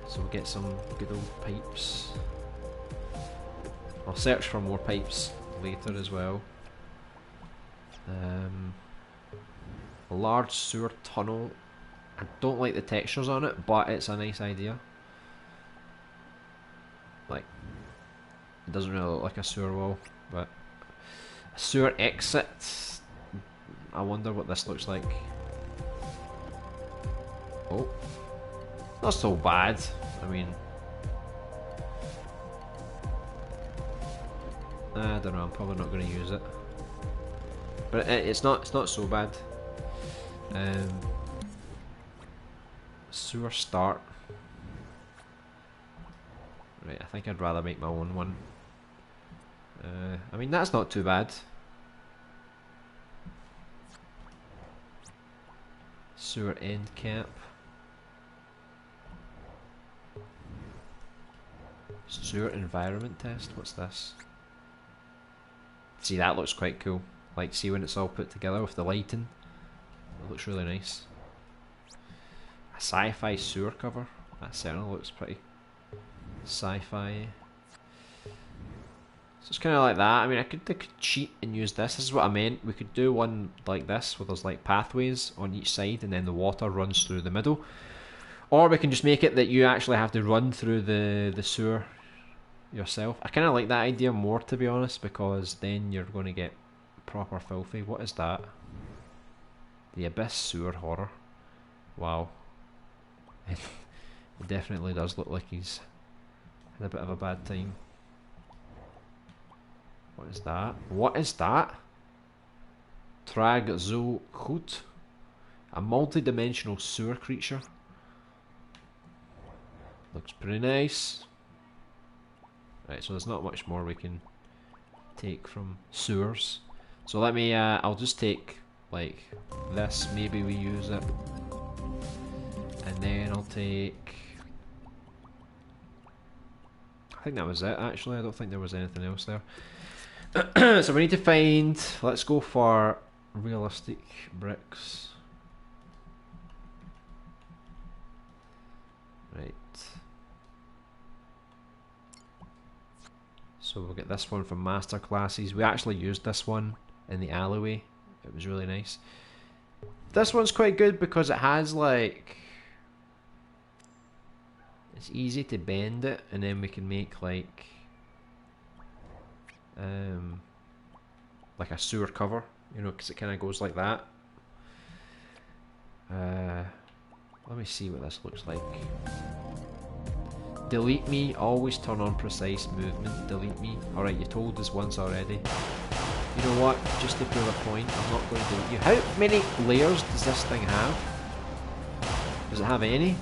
So we'll get some good old pipes. I'll search for more pipes later as well. A large sewer tunnel. I don't like the textures on it, but it's a nice idea. Like, it doesn't really look like a sewer wall, but a sewer exit. I wonder what this looks like. Oh, not so bad. I mean, I don't know. I'm probably not going to use it, but it's not so bad. Sewer start. Right, I think I'd rather make my own one. I mean, that's not too bad. Sewer end cap. Sewer environment test. What's this? See, that looks quite cool. Like, see when it's all put together with the lighting. It looks really nice. A sci-fi sewer cover. That certainly looks pretty sci-fi. So it's kind of like that. I mean, I could cheat and use this. This is what I meant. We could do one like this where there's like pathways on each side and then the water runs through the middle. Or we can just make it that you actually have to run through the sewer yourself. I kind of like that idea more, to be honest, because then you're going to get proper filthy. What is that? The Abyss Sewer Horror. Wow. It definitely does look like he's had a bit of a bad time. What is that? What is that? Trag Zo Goed. A multi-dimensional sewer creature. Looks pretty nice. Right, so there's not much more we can take from sewers. So let me, I'll just take like this, maybe we use it. And then I'll take, I think that was it actually, I don't think there was anything else there. So we need to find, let's go for realistic bricks. Right. So we'll get this one from master classes. We actually used this one in the alleyway. It was really nice. This one's quite good because it has like, it's easy to bend it, and then we can make like a sewer cover, you know, because it kind of goes like that. Let me see what this looks like. Delete me, always turn on precise movement. Delete me. Alright, you told us once already. You know what, just to prove a point, I'm not going to delete you. How many layers does this thing have? Does it have any?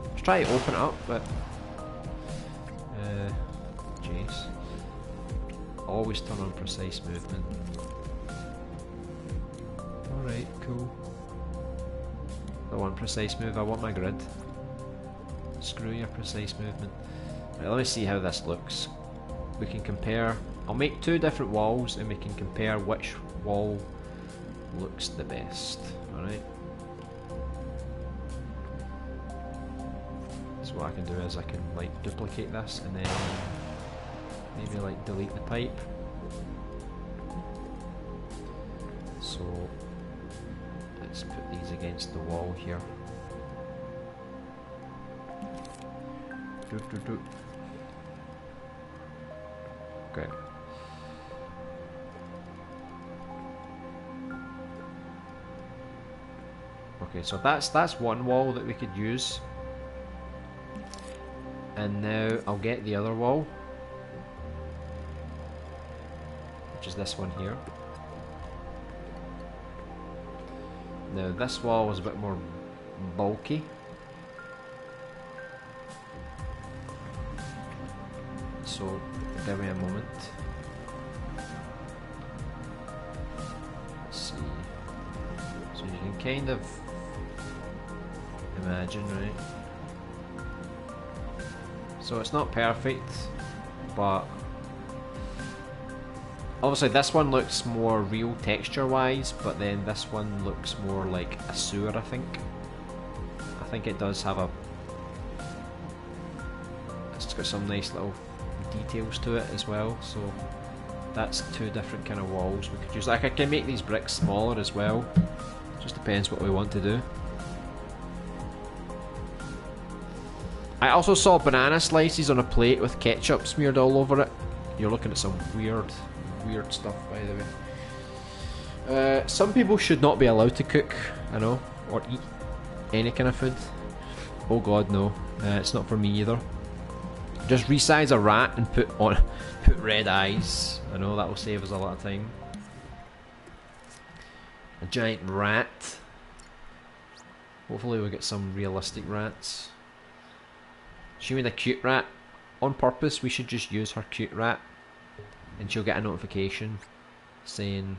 Let's try to open it up, but jeez. Always turn on precise movement. Alright, cool. I want precise move, I want my grid. Screw your precise movement. Right, let me see how this looks. We can compare. I'll make 2 different walls and we can compare which wall looks the best. Alright. So what I can do is I can like duplicate this and then maybe like delete the pipe. So let's put these against the wall here. Okay. Okay, so that's one wall that we could use. And now I'll get the other wall, which is this one here. Now this wall is a bit more bulky. So give me a moment. Let's see. So you can kind of imagine, right? So it's not perfect, but obviously this one looks more real texture wise, but then this one looks more like a sewer, I think. I think it does have a, it's got some nice little details to it as well, so that's 2 different kind of walls we could use. Like I can make these bricks smaller as well, just depends what we want to do. I also saw banana slices on a plate with ketchup smeared all over it. You're looking at some weird stuff, by the way. Some people should not be allowed to cook, I know, or eat any kind of food. Oh god, no. It's not for me either. Just resize a rat and put red eyes. I know that will save us a lot of time. A giant rat. Hopefully we'll get some realistic rats. She made a cute rat. On purpose, we should just use her cute rat. And she'll get a notification saying,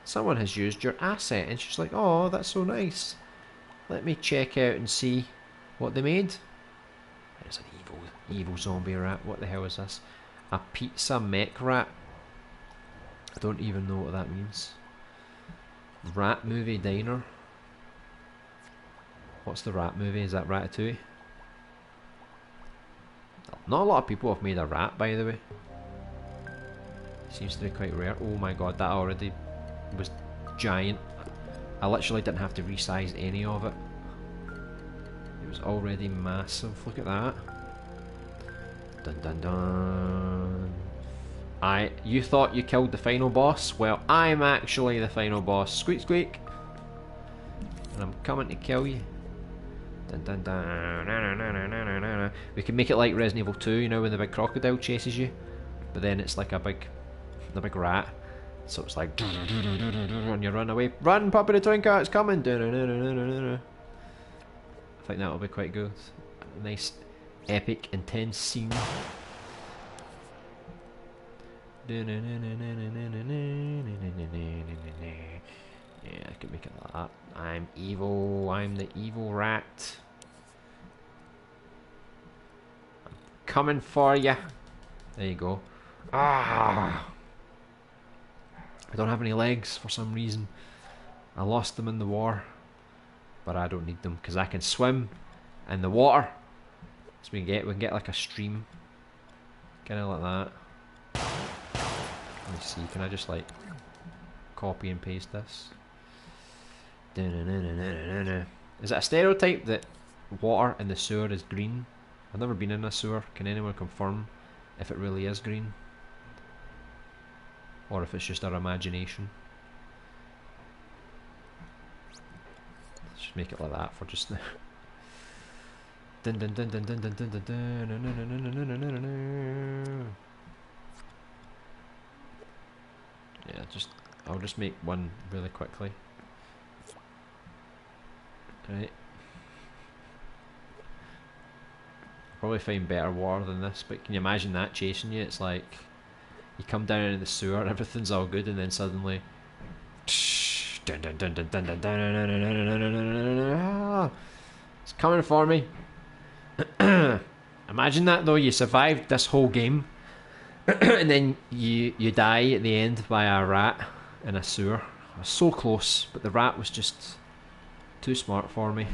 someone has used your asset. And she's like, oh, that's so nice. Let me check out and see what they made. There's an evil zombie rat. What the hell is this? A pizza mech rat. I don't even know what that means. Rat movie diner. What's the rat movie? Is that Ratatouille? Not a lot of people have made a rat, by the way. Seems to be quite rare. Oh my god, that already was giant. I literally didn't have to resize any of it. It was already massive. Look at that. Dun dun dun. You thought you killed the final boss? Well, I'm actually the final boss. Squeak squeak. And I'm coming to kill you. Dun dun dun. Na, na, na, na, na, na, na. We can make it like Resident Evil 2, you know, when the big crocodile chases you. But then it's like the big rat. So it's like and you run away. Run, Puppy the Twinker, it's coming. I think that'll be quite good. A nice, epic, intense scene. Yeah, I could make it like that. I'm evil. I'm the evil rat. I'm coming for ya. There you go. Ah. I don't have any legs for some reason. I lost them in the war, but I don't need them because I can swim in the water. So we can get like a stream, kind of like that. Let me see. Can I just like copy and paste this? Is it a stereotype that water in the sewer is green? I've never been in a sewer. Can anyone confirm if it really is green? Or if it's just our imagination? Let's just make it like that for just now. Yeah, I'll just make one really quickly. Right. Probably find better water than this, but can you imagine that chasing you? It's like you come down into the sewer, everything's all good, and then suddenly it's coming for me. Imagine that though, you survived this whole game and then you die at the end by a rat in a sewer. I was so close, but the rat was just too smart for me.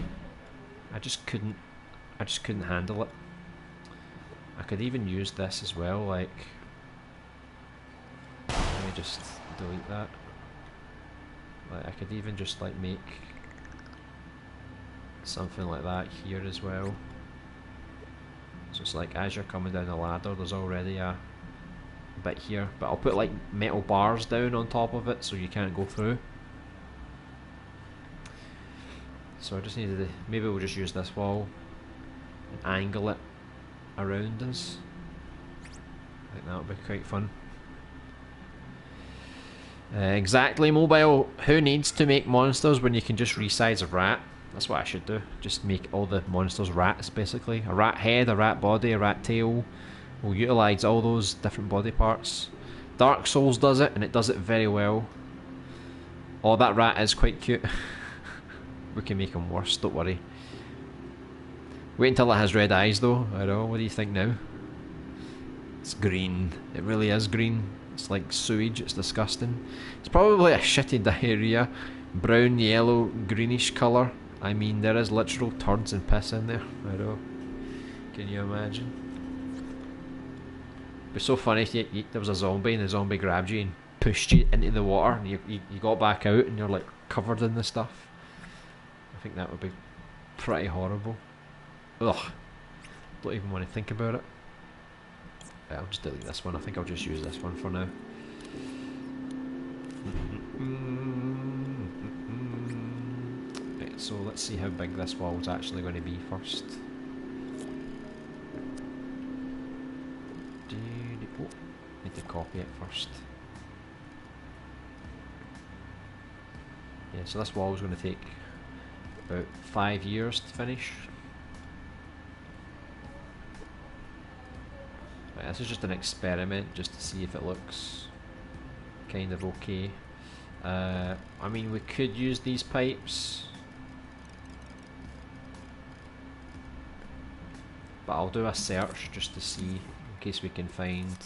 I just couldn't handle it. I could even use this as well, like, let me just delete that. Like, I could even just like make something like that here as well. So it's like as you're coming down the ladder, there's already a bit here, but I'll put like metal bars down on top of it so you can't go through. So I just needed to, maybe we'll just use this wall and angle it around us. I think that would be quite fun. Exactly, mobile. Who needs to make monsters when you can just resize a rat? That's what I should do. Just make all the monsters rats, basically. A rat head, a rat body, a rat tail. We'll utilise all those different body parts. Dark Souls does it, and it does it very well. Oh, that rat is quite cute. We can make him worse, don't worry. Wait until it has red eyes though. I know, what do you think now? It's green. It really is green. It's like sewage, it's disgusting. It's probably a shitty diarrhea. Brown, yellow, greenish colour. I mean, there is literal turds and piss in there. I know. Can you imagine? It'd be so funny if there was a zombie and the zombie grabbed you and pushed you into the water and you got back out and you're like covered in the stuff. I think that would be pretty horrible. Ugh. Don't even want to think about it. Yeah, I'll just delete this one. I think I'll just use this one for now. Right, so let's see how big this wall's actually going to be first. Oh, need to copy it first. Yeah, so this wall's going to take about 5 years to finish. Right, this is just an experiment, just to see if it looks kind of okay. I mean, we could use these pipes, but I'll do a search just to see, in case we can find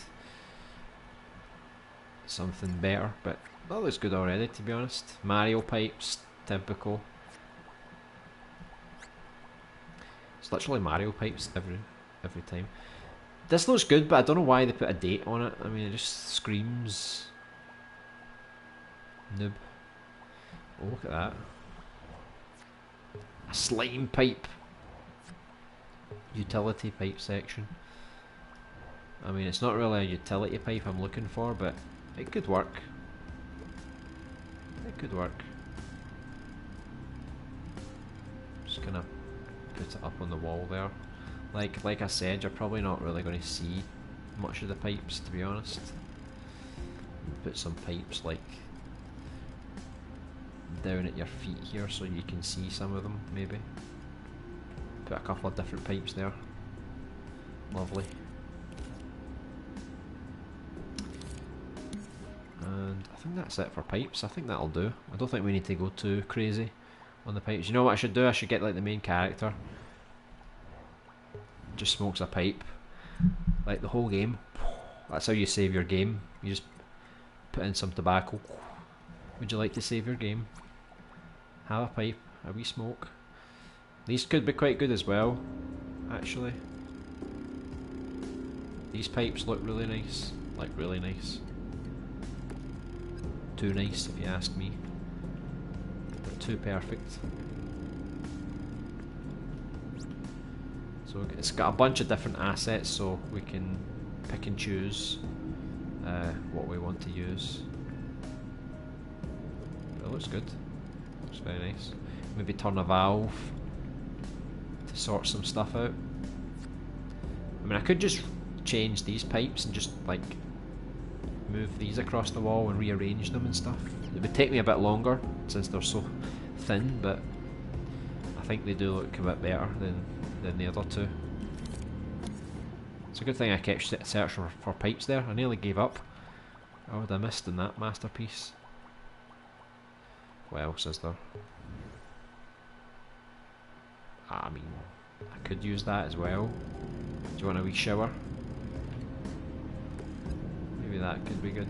something better. But that looks good already, to be honest. Mario pipes, typical. It's literally Mario pipes every time. This looks good, but I don't know why they put a date on it. I mean, it just screams noob. Oh, look at that. A slime pipe. Utility pipe section. I mean, it's not really a utility pipe I'm looking for, but it could work. It could work. Just gonna put it up on the wall there. Like I said, you're probably not really going to see much of the pipes, to be honest. Put some pipes like down at your feet here so you can see some of them, maybe. Put a couple of different pipes there. Lovely. And I think that's it for pipes. I think that'll do. I don't think we need to go too crazy on the pipes. You know what I should do? I should get like the main character. Just smokes a pipe like the whole game. That's how you save your game. You just Put in some tobacco. Would you like to save your game? Have a pipe, a wee smoke. These could be quite good as well, actually. These pipes look really nice, like really nice. Too nice if you ask me. They're too perfect. So it's got a bunch of different assets, so we can pick and choose what we want to use. But it looks good. Looks very nice. Maybe turn a valve to sort some stuff out. I mean, I could just change these pipes and just like move these across the wall and rearrange them and stuff. It would take me a bit longer since they're so thin, but I think they do look a bit better than the other two. It's a good thing I kept searching for pipes there. I nearly gave up. I would have missed in that masterpiece. What else is there? I mean, I could use that as well. Do you want a wee shower? Maybe that could be good.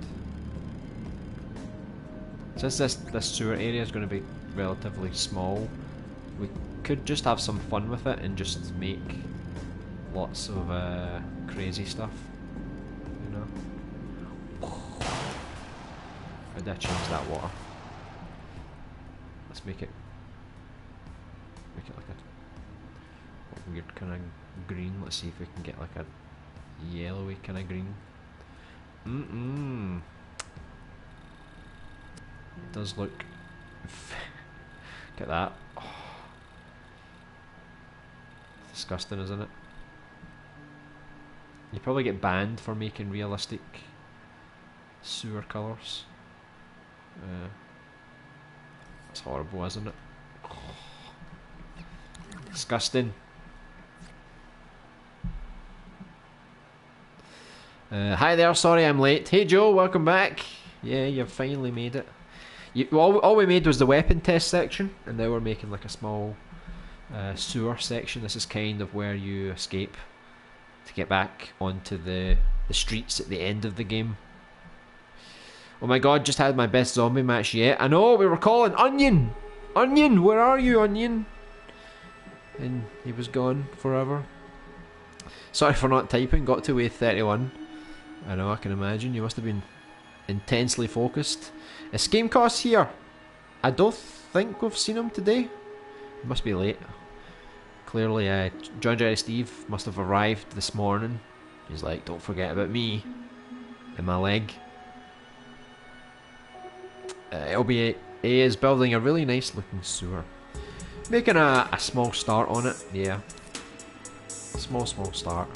Since this sewer area is going to be relatively small, we could just have some fun with it and just make lots of crazy stuff, you know. I did change that water. Let's make it like a weird kind of green. Let's see if we can get like a yellowy kind of green. It does look. Get that. Oh. Disgusting, isn't it? You probably get banned for making realistic sewer colours. That's horrible, isn't it? Oh. Disgusting. Hi there, sorry I'm late. Hey Joe, welcome back. Yeah, you've finally made it. All we made was the weapon test section, and now we're making like a small sewer section. This is kind of where you escape to get back onto the streets at the end of the game. Oh my god, just had my best zombie match yet. I know, we were calling Onion! Onion, where are you, Onion? And he was gone forever. Sorry for not typing, got to wave 31. I know, I can imagine, you must have been intensely focused. Is Gamecast here? I don't think we've seen him today. He must be late. Clearly, John Jerry Steve must have arrived this morning. He's like, don't forget about me and my leg. LBA is building a really nice looking sewer. Making a small start on it, yeah. Small start.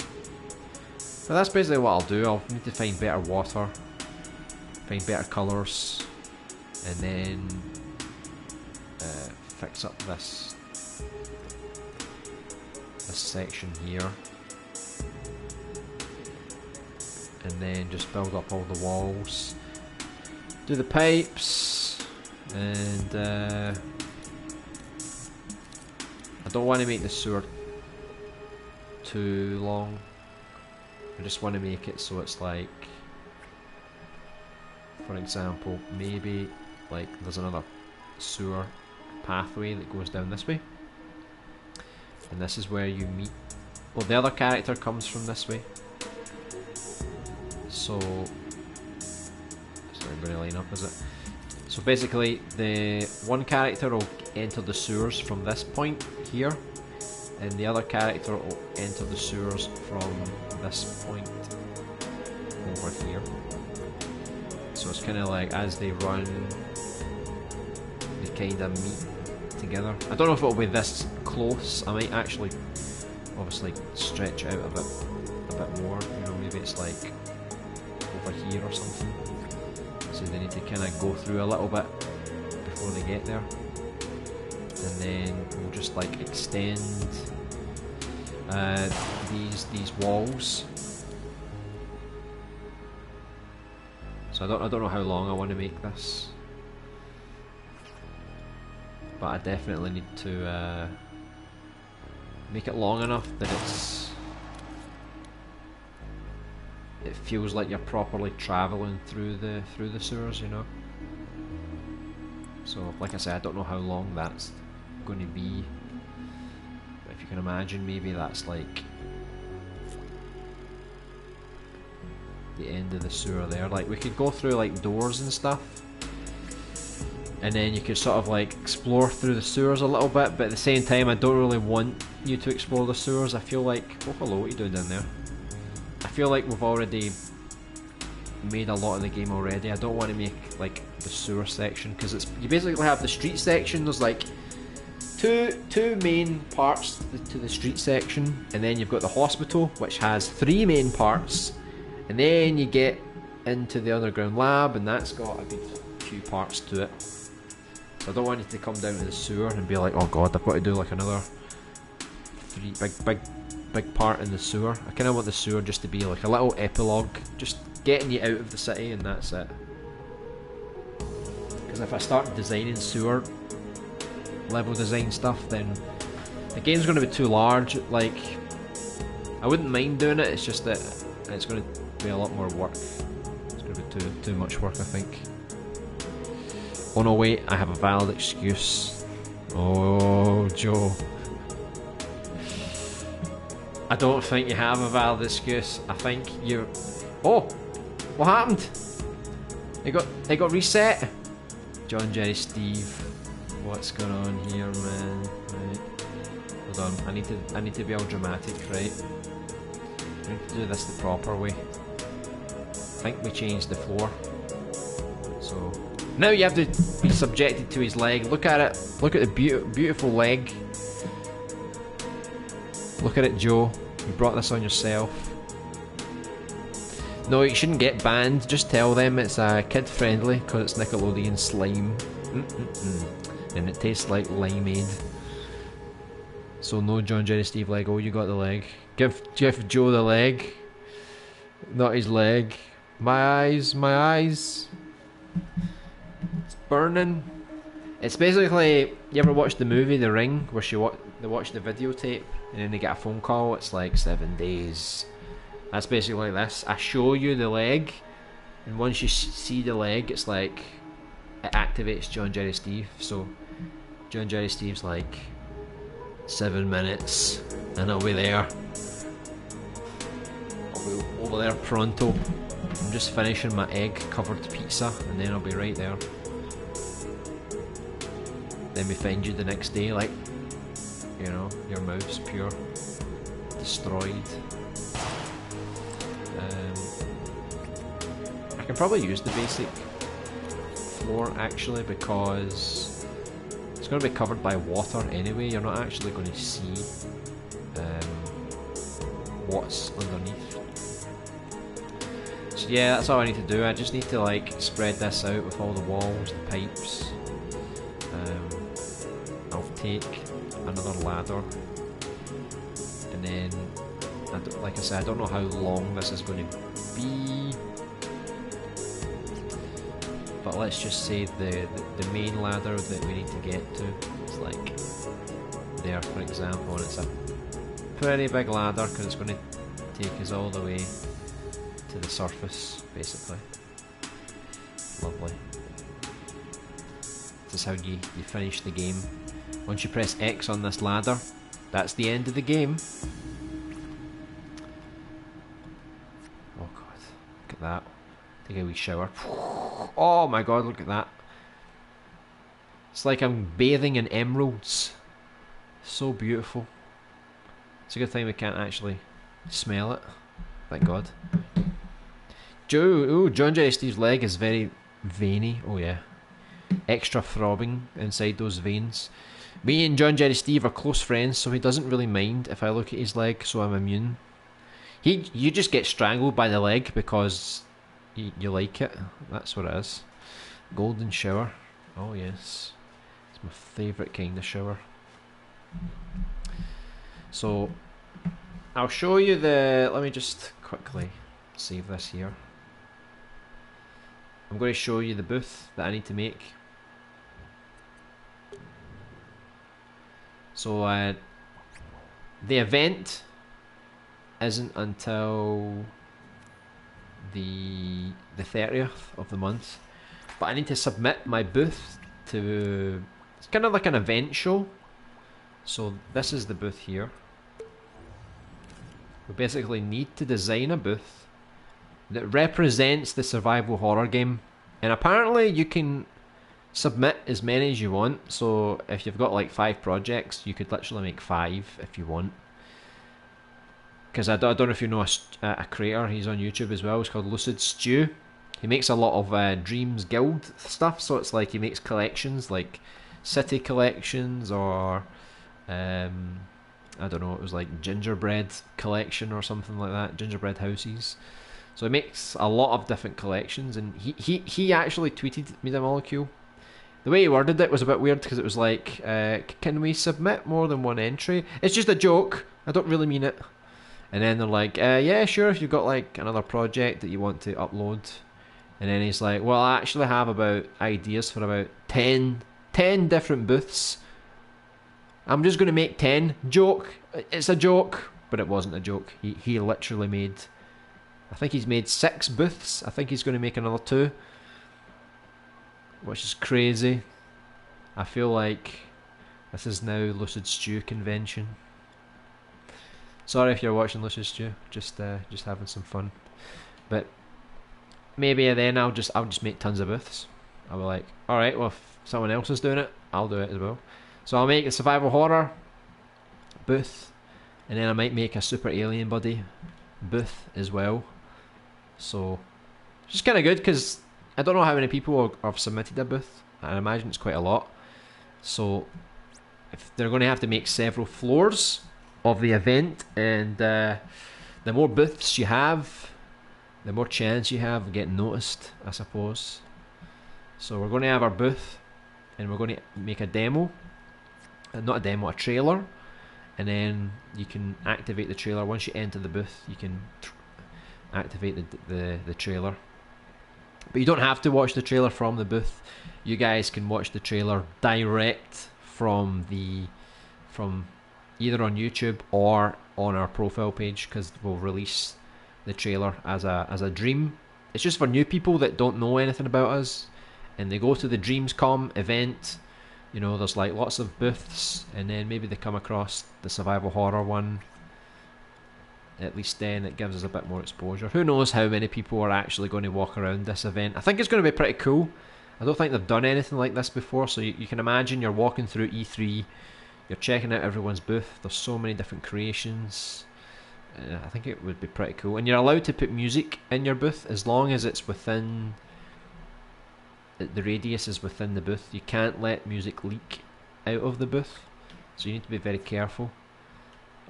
But that's basically what I'll do. I'll need to find better water, find better colours, and then fix up this section here, and then just build up all the walls, do the pipes, and I don't want to make the sewer too long. I just want to make it so it's like, for example, maybe like there's another sewer pathway that goes down this way, and this is where you meet. Well, the other character comes from this way, so it's not going to line up, is it? So basically, the one character will enter the sewers from this point here, and the other character will enter the sewers from this point over here. So it's kind of like as they run, they kind of meet together. I don't know if it'll be this close. I might actually, obviously, stretch out a bit more. You know, maybe it's like over here or something. So they need to kind of go through a little bit before they get there, and then we'll just like extend these walls. So I don't know how long I want to make this, but I definitely need to make it long enough that it's it feels like you're properly travelling through the sewers, you know. So, like I said, I don't know how long that's going to be. But if you can imagine, maybe that's like the end of the sewer there. Like, we could go through like doors and stuff, and then you could sort of like explore through the sewers a little bit, but at the same time I don't really want you to explore the sewers. I feel like, oh hello, what are you doing down there? I feel like we've already made a lot of the game already. I don't want to make like the sewer section, because it's, you basically have the street section. There's like two main parts to the street section, and then you've got the hospital, which has 3 main parts, and then you get into the underground lab, and that's got a good few parts to it. So I don't want you to come down to the sewer and be like, oh god, I've got to do like another 3 big part in the sewer. I kind of want the sewer just to be like a little epilogue, just getting you out of the city, and that's it. Because if I start designing sewer level design stuff, then the game's going to be too large. Like, I wouldn't mind doing it, it's just that it's going to be a lot more work. It's going to be too much work, I think. Oh no, wait, I have a valid excuse. Oh, Joe. I don't think you have a valid excuse. I think you're... Oh! What happened? It got reset? John, Jerry, Steve. What's going on here, man? Right. Hold on, I need to be all dramatic, right? I need to do this the proper way. I think we changed the floor. So... now you have to be subjected to his leg. Look at it. Look at the beautiful leg. Look at it, Joe. You brought this on yourself. No, you shouldn't get banned. Just tell them it's kid friendly because it's Nickelodeon slime. And it tastes like limeade. So no John, Jerry, Steve leg. Oh, you got the leg. Give Joe the leg. Not his leg. My eyes. My eyes. It's burning. It's basically, you ever watched the movie The Ring, where they watch the videotape and then they get a phone call, it's like 7 days. That's basically like this. I show you the leg, and once you see the leg, it's like, it activates John, Jerry, Steve. So John, Jerry, Steve's like 7 minutes and I'll be there. I'll be over there pronto. I'm just finishing my egg covered pizza and then I'll be right there. Then we find you the next day, like, you know, your mouth's pure destroyed. I can probably use the basic floor actually, because it's going to be covered by water anyway. You're not actually going to see what's underneath. So yeah, that's all I need to do. I just need to like spread this out with all the walls, the pipes. I'll take another ladder, and then, like I said, I don't know how long this is going to be, but let's just say the main ladder that we need to get to is like there, for example, and it's a pretty big ladder because it's going to take us all the way to the surface, basically. Lovely. This is how you finish the game. Once you press X on this ladder, that's the end of the game. Oh god, look at that. Take a wee shower. Oh my god, look at that. It's like I'm bathing in emeralds. So beautiful. It's a good thing we can't actually smell it. Thank god. John Jerry Steve's leg is very veiny. Oh yeah. Extra throbbing inside those veins. Me and John Jerry Steve are close friends, so he doesn't really mind if I look at his leg, so I'm immune. You just get strangled by the leg because you like it. That's what it is. Golden shower. Oh yes. It's my favourite kind of shower. So, I'll show you the... Let me just quickly save this here. I'm going to show you the booth that I need to make. So the event isn't until the 30th of the month. But I need to submit my booth to... It's kind of like an event show. So this is the booth here. We basically need to design a booth that represents the survival horror game. And apparently you can submit as many as you want. So if you've got like 5 projects, you could literally make 5 if you want. Because I don't know if you know a creator, he's on YouTube as well, it's called Lucid Stew. He makes a lot of Dreams Guild stuff, so it's like he makes collections, like city collections, or I don't know, it was like gingerbread collection or something like that, gingerbread houses. So he makes a lot of different collections, and he actually tweeted me the molecule. The way he worded it was a bit weird, because it was like, can we submit more than one entry? It's just a joke, I don't really mean it. And then they're like, yeah, sure, if you've got like another project that you want to upload. And then he's like, well, I actually have about ideas for about 10 different booths. I'm just going to make 10. Joke. It's a joke. But it wasn't a joke. He literally made, I think he's made 6 booths. I think he's going to make another 2. Which is crazy. I feel like this is now Lucid Stew convention. Sorry if you're watching Lucid Stew, just having some fun. But maybe then I'll just make tons of booths. I'll be like, alright, well if someone else is doing it, I'll do it as well. So I'll make a survival horror booth, and then I might make a super alien buddy booth as well. So it's just kind of good, because I don't know how many people have submitted a booth. I imagine it's quite a lot. So if they're going to have to make several floors of the event, and the more booths you have, the more chance you have of getting noticed, I suppose. So we're going to have our booth, and we're going to make a demo, not a demo, a trailer, and then you can activate the trailer. Once you enter the booth, you can activate the trailer. But you don't have to watch the trailer from the booth. You guys can watch the trailer direct from either on YouTube or on our profile page, because we'll release the trailer as a dream. It's just for new people that don't know anything about us, and they go to the Dreamscom event. You know, there's like lots of booths, and then maybe they come across the survival horror one. At least then it gives us a bit more exposure. Who knows how many people are actually going to walk around this event. I think it's going to be pretty cool. I don't think they've done anything like this before, so you can imagine you're walking through E3, you're checking out everyone's booth. There's so many different creations. I think it would be pretty cool. And you're allowed to put music in your booth as long as it's within, the radius is within the booth. You can't let music leak out of the booth, so you need to be very careful,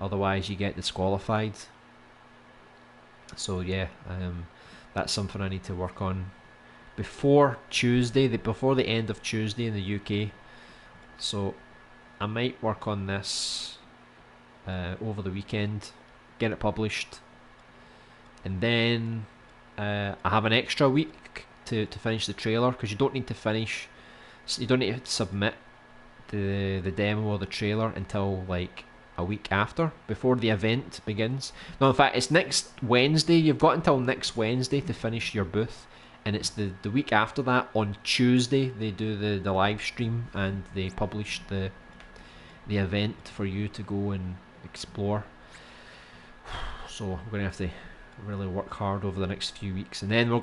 otherwise you get disqualified. So yeah, that's something I need to work on before Tuesday, before the end of Tuesday in the UK. So I might work on this over the weekend, get it published, and then I have an extra week to finish the trailer, because you don't need to submit the demo or the trailer until like a week after, before the event begins. No, in fact, it's next Wednesday. You've got until next Wednesday to finish your booth, and it's the week after that, on Tuesday, they do the live stream, and they publish the event for you to go and explore. So I'm going to have to really work hard over the next few weeks, and then we're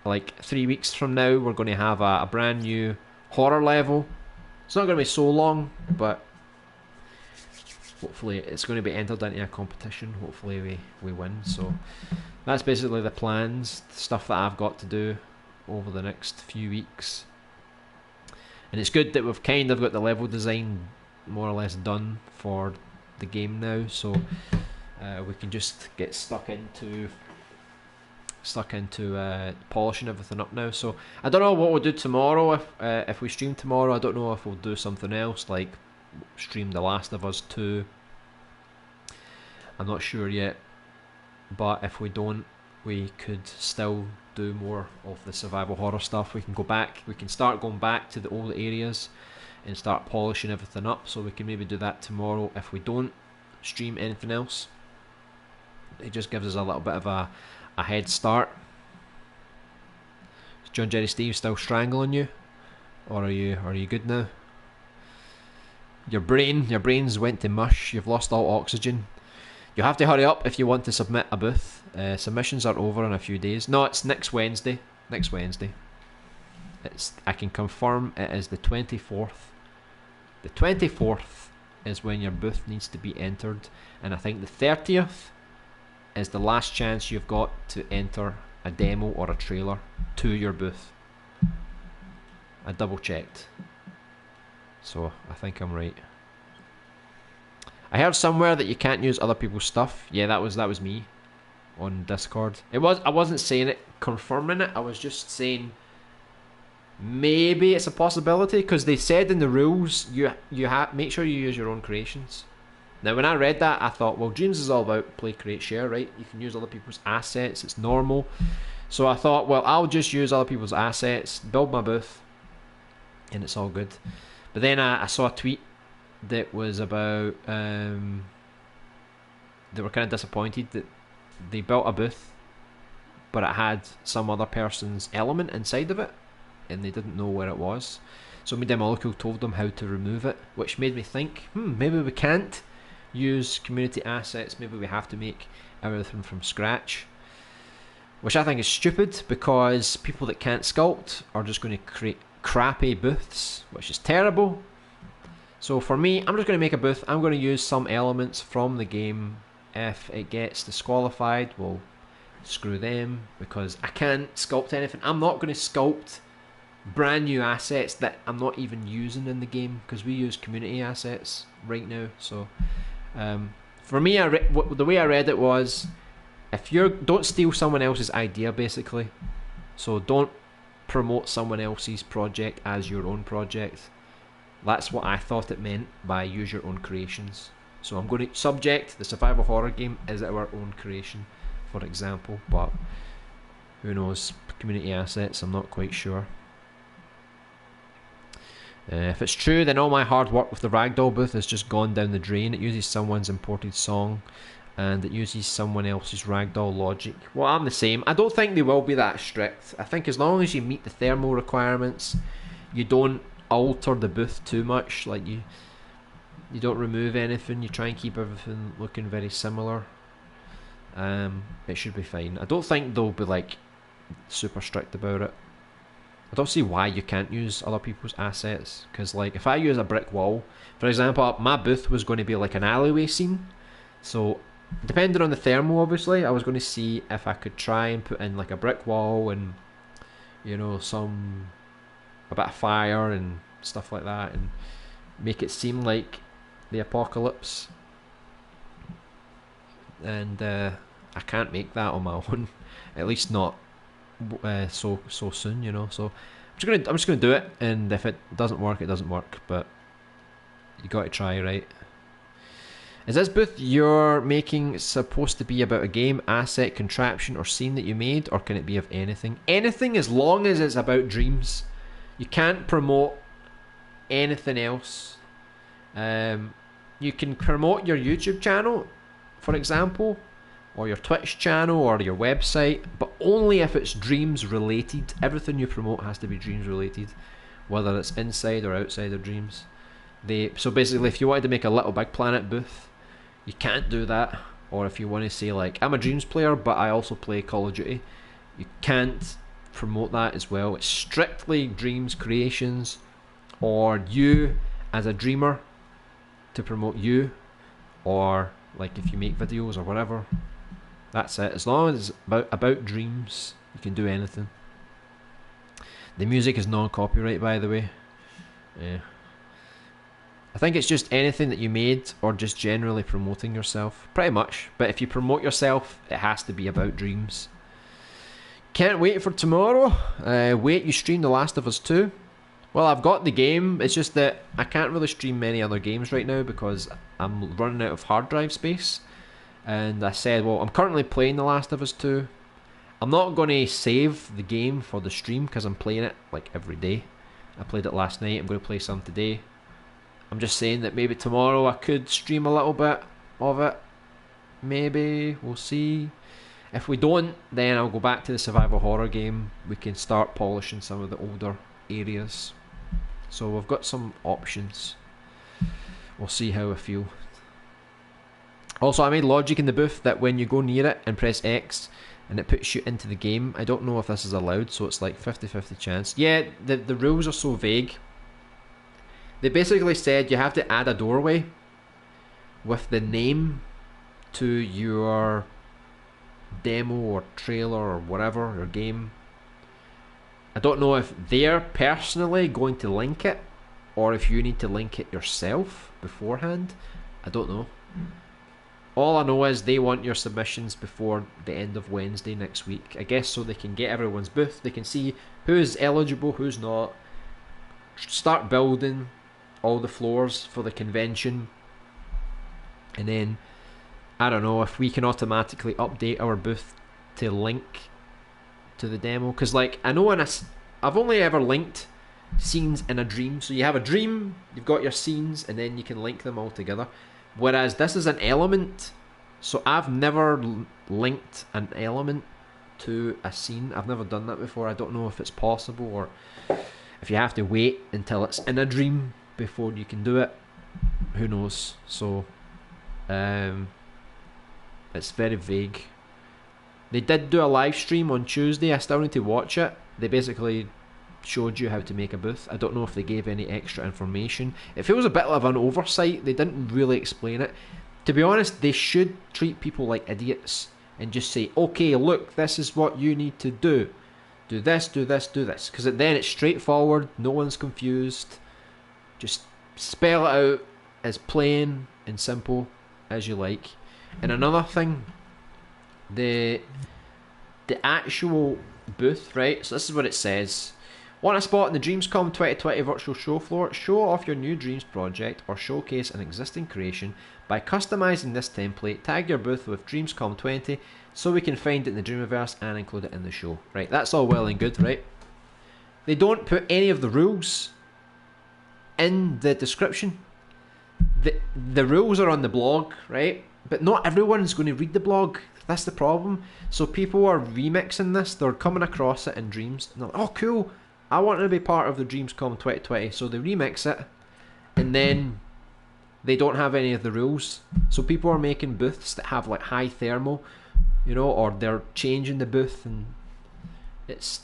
like 3 weeks from now, we're going to have a brand new horror level. It's not going to be so long, but hopefully it's going to be entered into a competition. Hopefully we win. So that's basically the plans, the stuff that I've got to do over the next few weeks. And it's good that we've kind of got the level design more or less done for the game now, so we can just get stuck into polishing everything up now. So I don't know what we'll do tomorrow. If we stream tomorrow, I don't know if we'll do something else, like stream The Last of Us 2. I'm not sure yet, but if we don't, we could still do more of the survival horror stuff. We can start going back to the old areas and start polishing everything up, so we can maybe do that tomorrow if we don't stream anything else. It just gives us a little bit of a head start John Jerry Steve still strangling you, or are you good now? Your brains went to mush. You've lost all oxygen. You have to hurry up if you want to submit a booth. Submissions are over in a few days. No, it's next Wednesday. Next Wednesday. I can confirm it is the 24th. The 24th is when your booth needs to be entered, and I think the 30th is the last chance you've got to enter a demo or a trailer to your booth. I double checked, so I think I'm right. I heard somewhere that you can't use other people's stuff. Yeah, that was me on Discord. I wasn't saying it, confirming it. I was just saying maybe it's a possibility, because they said in the rules you make sure you use your own creations. Now, when I read that, I thought, well, Dreams is all about play, create, share, right? You can use other people's assets. It's normal. So I thought, well, I'll just use other people's assets, build my booth, and it's all good. But then I saw a tweet that was about they were kind of disappointed that they built a booth, but it had some other person's element inside of it, and they didn't know where it was. So Media Molecule told them how to remove it, which made me think, maybe we can't use community assets, maybe we have to make everything from scratch, which I think is stupid, because people that can't sculpt are just going to create crappy booths, which is terrible. So for me, I'm just going to make a booth. I'm going to use some elements from the game. If it gets disqualified, well, screw them, because I can't sculpt anything. I'm not going to sculpt brand new assets that I'm not even using in the game, because we use community assets right now. So for me, the way I read it was, don't steal someone else's idea, basically. So don't promote someone else's project as your own project. That's what I thought it meant by use your own creations. So I'm going to subject the survival horror game is our own creation, for example, but who knows, community assets, I'm not quite sure. If it's true, then all my hard work with the Ragdoll booth has just gone down the drain. It uses someone's imported song, and it uses someone else's Ragdoll logic. Well, I'm the same. I don't think they will be that strict. I think as long as you meet the thermal requirements, you don't alter the booth too much. Like you don't remove anything. You try and keep everything looking very similar. It should be fine. I don't think they'll be like super strict about it. I don't see why you can't use other people's assets, because like if I use a brick wall, for example, my booth was going to be like an alleyway scene, so depending on the thermal, obviously, I was going to see if I could try and put in like a brick wall and, you know, a bit of fire and stuff like that, and make it seem like the apocalypse. And I can't make that on my own, at least not so soon, you know. So I'm just gonna do it, and if it doesn't work, it doesn't work. But you got to try, right? Is this booth you're making supposed to be about a game, asset, contraption, or scene that you made, or can it be of anything? Anything, as long as it's about Dreams. You can't promote anything else. You can promote your YouTube channel, for example, or your Twitch channel, or your website, but only if it's Dreams related. Everything you promote has to be Dreams related, whether it's inside or outside of Dreams. So basically, if you wanted to make a Little Big Planet booth, you can't do that. Or if you want to say like, I'm a Dreams player, but I also play Call of Duty, you can't promote that as well. It's strictly Dreams creations, or you as a dreamer to promote you, or like if you make videos or whatever. That's it. As long as it's about Dreams, you can do anything. The music is non-copyright, by the way. Yeah. I think it's just anything that you made, or just generally promoting yourself, pretty much. But if you promote yourself, it has to be about Dreams. Can't wait for tomorrow. Wait, you stream The Last of Us 2? Well, I've got the game. It's just that I can't really stream many other games right now because I'm running out of hard drive space. And I said, well, I'm currently playing The Last of Us 2. I'm not going to save the game for the stream because I'm playing it like every day. I played it last night. I'm going to play some today. I'm just saying that maybe tomorrow I could stream a little bit of it. Maybe. We'll see. If we don't, then I'll go back to the survival horror game. We can start polishing some of the older areas. So we've got some options. We'll see how I feel. Also, I made logic in the booth that when you go near it and press X and it puts you into the game, I don't know if this is allowed, so it's like 50-50 chance. Yeah, the rules are so vague. They basically said you have to add a doorway with the name to your demo or trailer or whatever, your game. I don't know if they're personally going to link it or if you need to link it yourself beforehand. I don't know. All I know is they want your submissions before the end of Wednesday next week. I guess so they can get everyone's booth. They can see who's eligible, who's not. Start building all the floors for the convention. And then, I don't know, if we can automatically update our booth to link to the demo. Because, like, I know I've only ever linked scenes in a dream. So you have a dream, you've got your scenes, and then you can link them all together. Whereas this is an element, so I've never linked an element to a scene. I've never done that before. I don't know if it's possible or if you have to wait until it's in a dream before you can do it. Who knows? So it's very vague. They did do a live stream on Tuesday. I still need to watch it. They basically showed you how to make a booth. I don't know if they gave any extra information. It feels a bit of an oversight. They didn't really explain it. To be honest, they should treat people like idiots and just say, okay, look, this is what you need to do. Do this, do this, do this. Because then it's straightforward. No one's confused. Just spell it out as plain and simple as you like. And another thing, the actual booth, right? So this is what it says. Want a spot in the Dreamscom 2020 virtual show floor? Show off your new Dreams project or showcase an existing creation by customizing this template. Tag your booth with Dreamscom 20 so we can find it in the Dreamiverse and include it in the show. Right, that's all well and good, right? They don't put any of the rules in the description. The rules are on the blog, right? But not everyone's going to read the blog. That's the problem. So people are remixing this. They're coming across it in Dreams. And they're like, oh, cool. I want to be part of the Dreamscom 2020. So they remix it. And then they don't have any of the rules. So people are making booths that have like high thermal, you know, or they're changing the booth. And it's...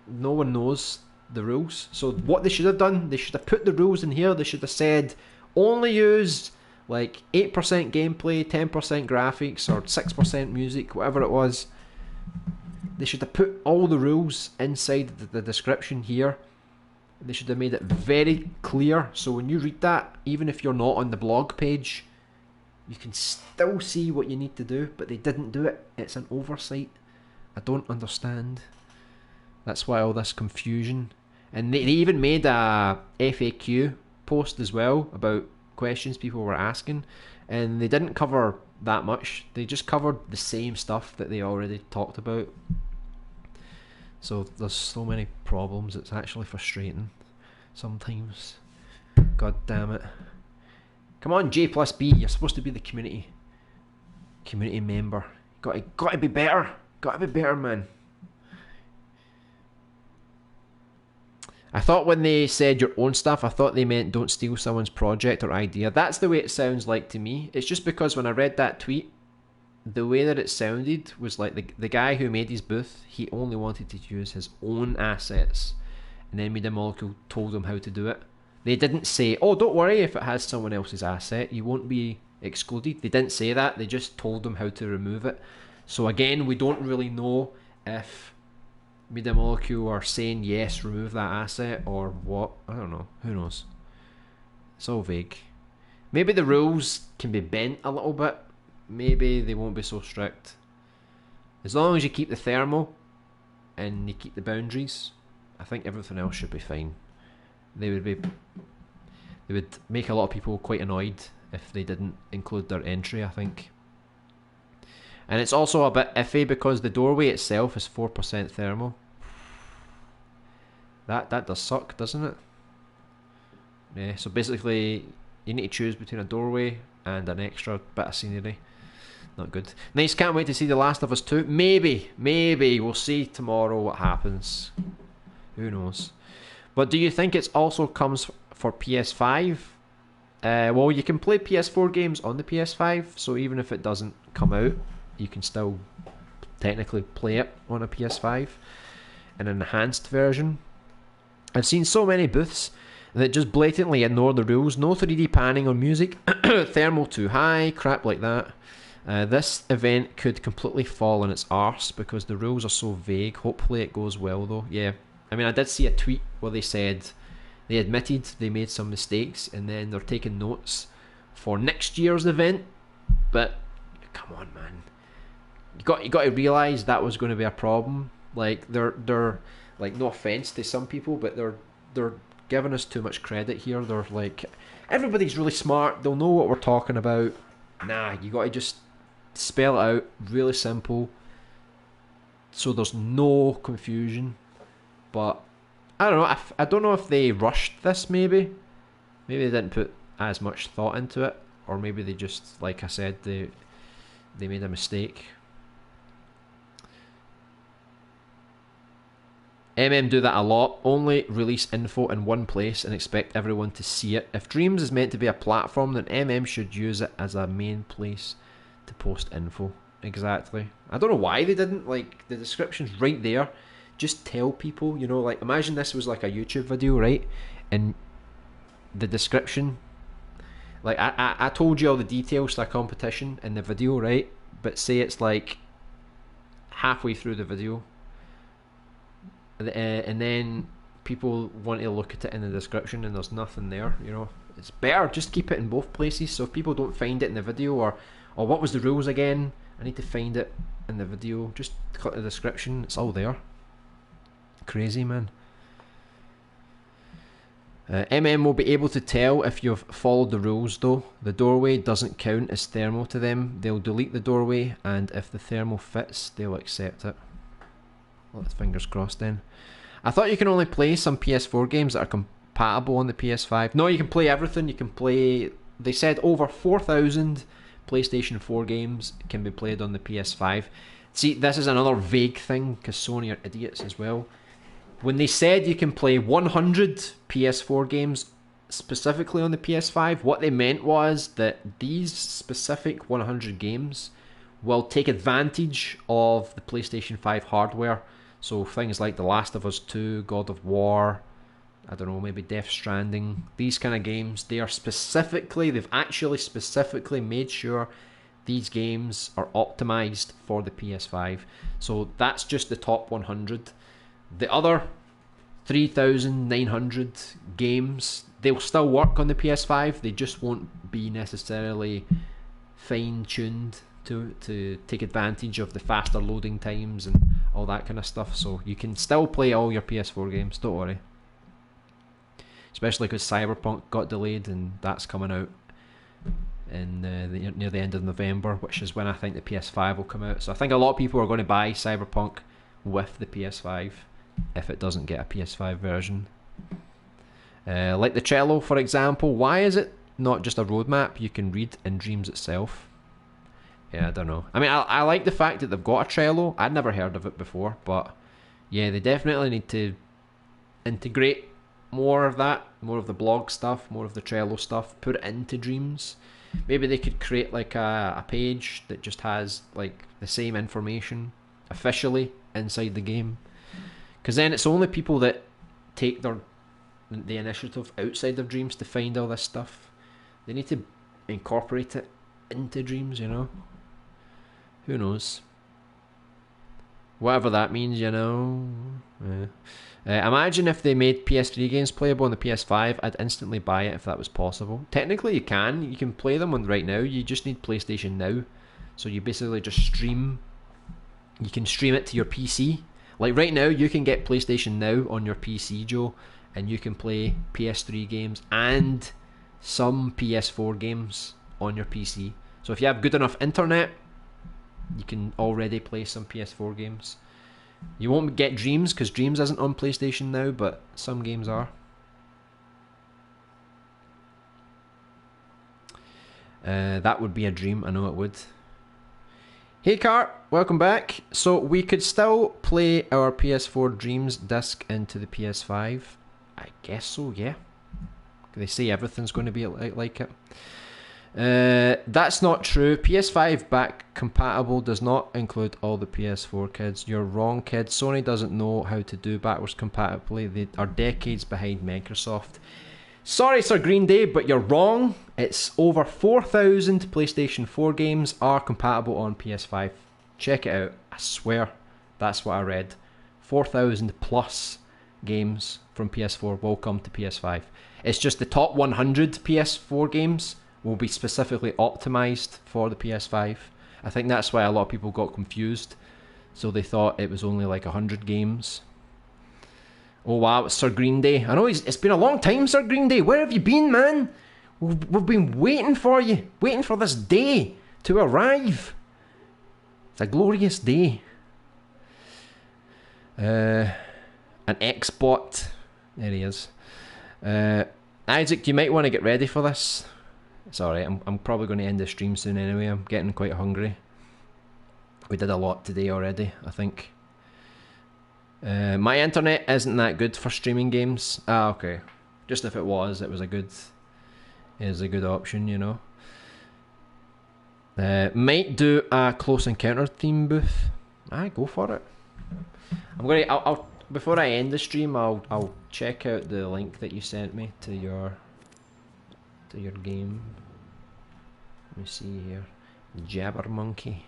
no one knows the rules. So what they should have done, they should have put the rules in here. They should have said, only use like 8% gameplay, 10% graphics, or 6% music, whatever it was. They should have put all the rules inside the description here. They should have made it very clear, so when you read that, even if you're not on the blog page, you can still see what you need to do, but they didn't do it. It's an oversight. I don't understand. That's why all this confusion. And they even made a FAQ post as well about questions people were asking, and they didn't cover that much. They just covered the same stuff that they already talked about. So there's so many problems, it's actually frustrating sometimes. God damn it. Come on, J plus B, you're supposed to be the community member. Gotta be better. Gotta be better, man. I thought when they said your own stuff, I thought they meant don't steal someone's project or idea. That's the way it sounds like to me. It's just because when I read that tweet, the way that it sounded was like the guy who made his booth, he only wanted to use his own assets. And then Media Molecule told him how to do it. They didn't say, oh, don't worry if it has someone else's asset, you won't be excluded. They didn't say that, they just told them how to remove it. So again, we don't really know if Media Molecule are saying yes, remove that asset, or what. I don't know. Who knows? It's all vague. Maybe the rules can be bent a little bit. Maybe they won't be so strict. As long as you keep the thermal and you keep the boundaries, I think everything else should be fine. They would make a lot of people quite annoyed if they didn't include their entry, I think. And it's also a bit iffy because the doorway itself is 4% thermal. That does suck, doesn't it? Yeah, so basically you need to choose between a doorway and an extra bit of scenery. Not good. Nice, can't wait to see The Last of Us 2. Maybe, we'll see tomorrow what happens. Who knows? But do you think it also comes for PS5? Well, you can play PS4 games on the PS5, so even if it doesn't come out, you can still technically play it on a PS5, an enhanced version. I've seen so many booths that just blatantly ignore the rules. No 3D panning on music, thermal too high, crap like that. This event could completely fall on its arse because the rules are so vague. Hopefully it goes well though. Yeah, I mean, I did see a tweet where they said they admitted they made some mistakes and then they're taking notes for next year's event. But come on, man, you got to realize that was going to be a problem. Like they're like, no offense to some people, but they're giving us too much credit here. They're like, everybody's really smart, they'll know what we're talking about. Nah, you got to just spell it out really simple so there's no confusion. But I don't know, I don't know if they rushed this. Maybe they didn't put as much thought into it, or maybe they just, like I said, they made a mistake. Do that a lot. Only release info in one place and expect everyone to see it. If Dreams is meant to be a platform, then should use it as a main place to post info. Exactly. I don't know why they didn't. Like, the description's right there. Just tell people, you know, like, imagine this was like a YouTube video, right? And the description, like, I told you all the details to a competition in the video, right? But say it's like halfway through the video, and then people want to look at it in the description and there's nothing there, you know. It's better just keep it in both places, so if people don't find it in the video, or what was the rules again, I need to find it in the video, just click the description, it's all there. Crazy, man. Will be able to tell if you've followed the rules though. The doorway doesn't count as thermal to them. They'll delete the doorway, and if the thermal fits, they'll accept it. Well, fingers crossed then. I thought you can only play some PS4 games that are compatible on the PS5. No, you can play everything. You can play, they said over 4,000 PlayStation 4 games can be played on the PS5. See, this is another vague thing because Sony are idiots as well. When they said you can play 100 PS4 games specifically on the PS5, what they meant was that these specific 100 games will take advantage of the PlayStation 5 hardware. So things like The Last of Us 2, God of War, I don't know, maybe Death Stranding, these kind of games, they've actually specifically made sure these games are optimized for the PS5. So that's just the top 100. The other 3,900 games, they'll still work on the PS5, they just won't be necessarily fine-tuned to take advantage of the faster loading times and all that kind of stuff. So you can still play all your PS4 games, don't worry. Especially because Cyberpunk got delayed and that's coming out in near the end of November, which is when I think the PS5 will come out. So I think a lot of people are going to buy Cyberpunk with the PS5 if it doesn't get a PS5 version. Like the cello, for example, why is it not just a roadmap you can read in Dreams itself? Yeah, I don't know. I mean, I like the fact that they've got a Trello. I'd never heard of it before, but yeah, they definitely need to integrate more of that, more of the blog stuff, more of the Trello stuff, put it into Dreams. Maybe they could create like a page that just has like the same information officially inside the game, because then it's only people that take the initiative outside of Dreams to find all this stuff. They need to incorporate it into Dreams, you know. Who knows? Whatever that means, you know. Imagine if they made PS3 games playable on the PS5. I'd instantly buy it if that was possible. Technically you can play them on right now. You just need PlayStation Now. So you basically just stream. You can stream it to your PC. Like right now you can get PlayStation Now on your PC, Joe, and you can play PS3 games and some PS4 games on your PC. So if you have good enough internet, you can already play some PS4 games. You won't get Dreams because Dreams isn't on PlayStation Now, but some games are. That would be a dream, I know it would. Hey Cart, welcome back. So we could still play our PS4 Dreams disc into the PS5. I guess so, yeah. They say everything's going to be like it. That's not true. PS5 back compatible does not include all the PS4 kids. You're wrong, kids. Sony doesn't know how to do backwards compatibility. They are decades behind Microsoft. Sorry, Sir Green Day, but you're wrong. It's over 4,000 PlayStation 4 games are compatible on PS5. Check it out. I swear, that's what I read. 4,000 plus games from PS4 will come to PS5. It's just the top 100 PS4 games will be specifically optimized for the PS5. I think that's why a lot of people got confused. So they thought it was only like 100 games. Oh wow, it's Sir Green Day. I know it's been a long time, Sir Green Day. Where have you been, man? We've been waiting for you. Waiting for this day to arrive. It's a glorious day. An X-bot. There he is. Isaac, you might want to get ready for this. It's alright, I'm probably going to end the stream soon anyway. I'm getting quite hungry. We did a lot today already, I think. My internet isn't that good for streaming games. Ah, okay. Just if it was a good option, you know. Might do a Close Encounter theme booth. Aye, go for it. I'll before I end the stream, I'll check out the link that you sent me to your game. Let me see here. Jabbermonkey.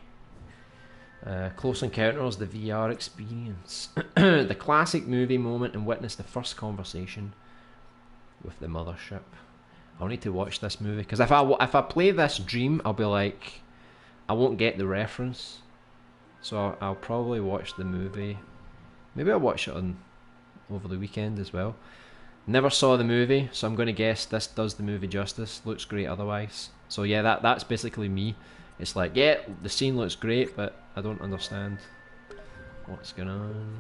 Close Encounters, the VR experience. The classic movie moment and witness the first conversation with the mothership. I'll need to watch this movie because if I play this Dream, I'll be like, I won't get the reference. So I'll probably watch the movie. Maybe I'll watch it over the weekend as well. Never saw the movie, so I'm going to guess this does the movie justice. Looks great otherwise. So yeah, that's basically me. It's like, yeah, the scene looks great, but I don't understand what's going on.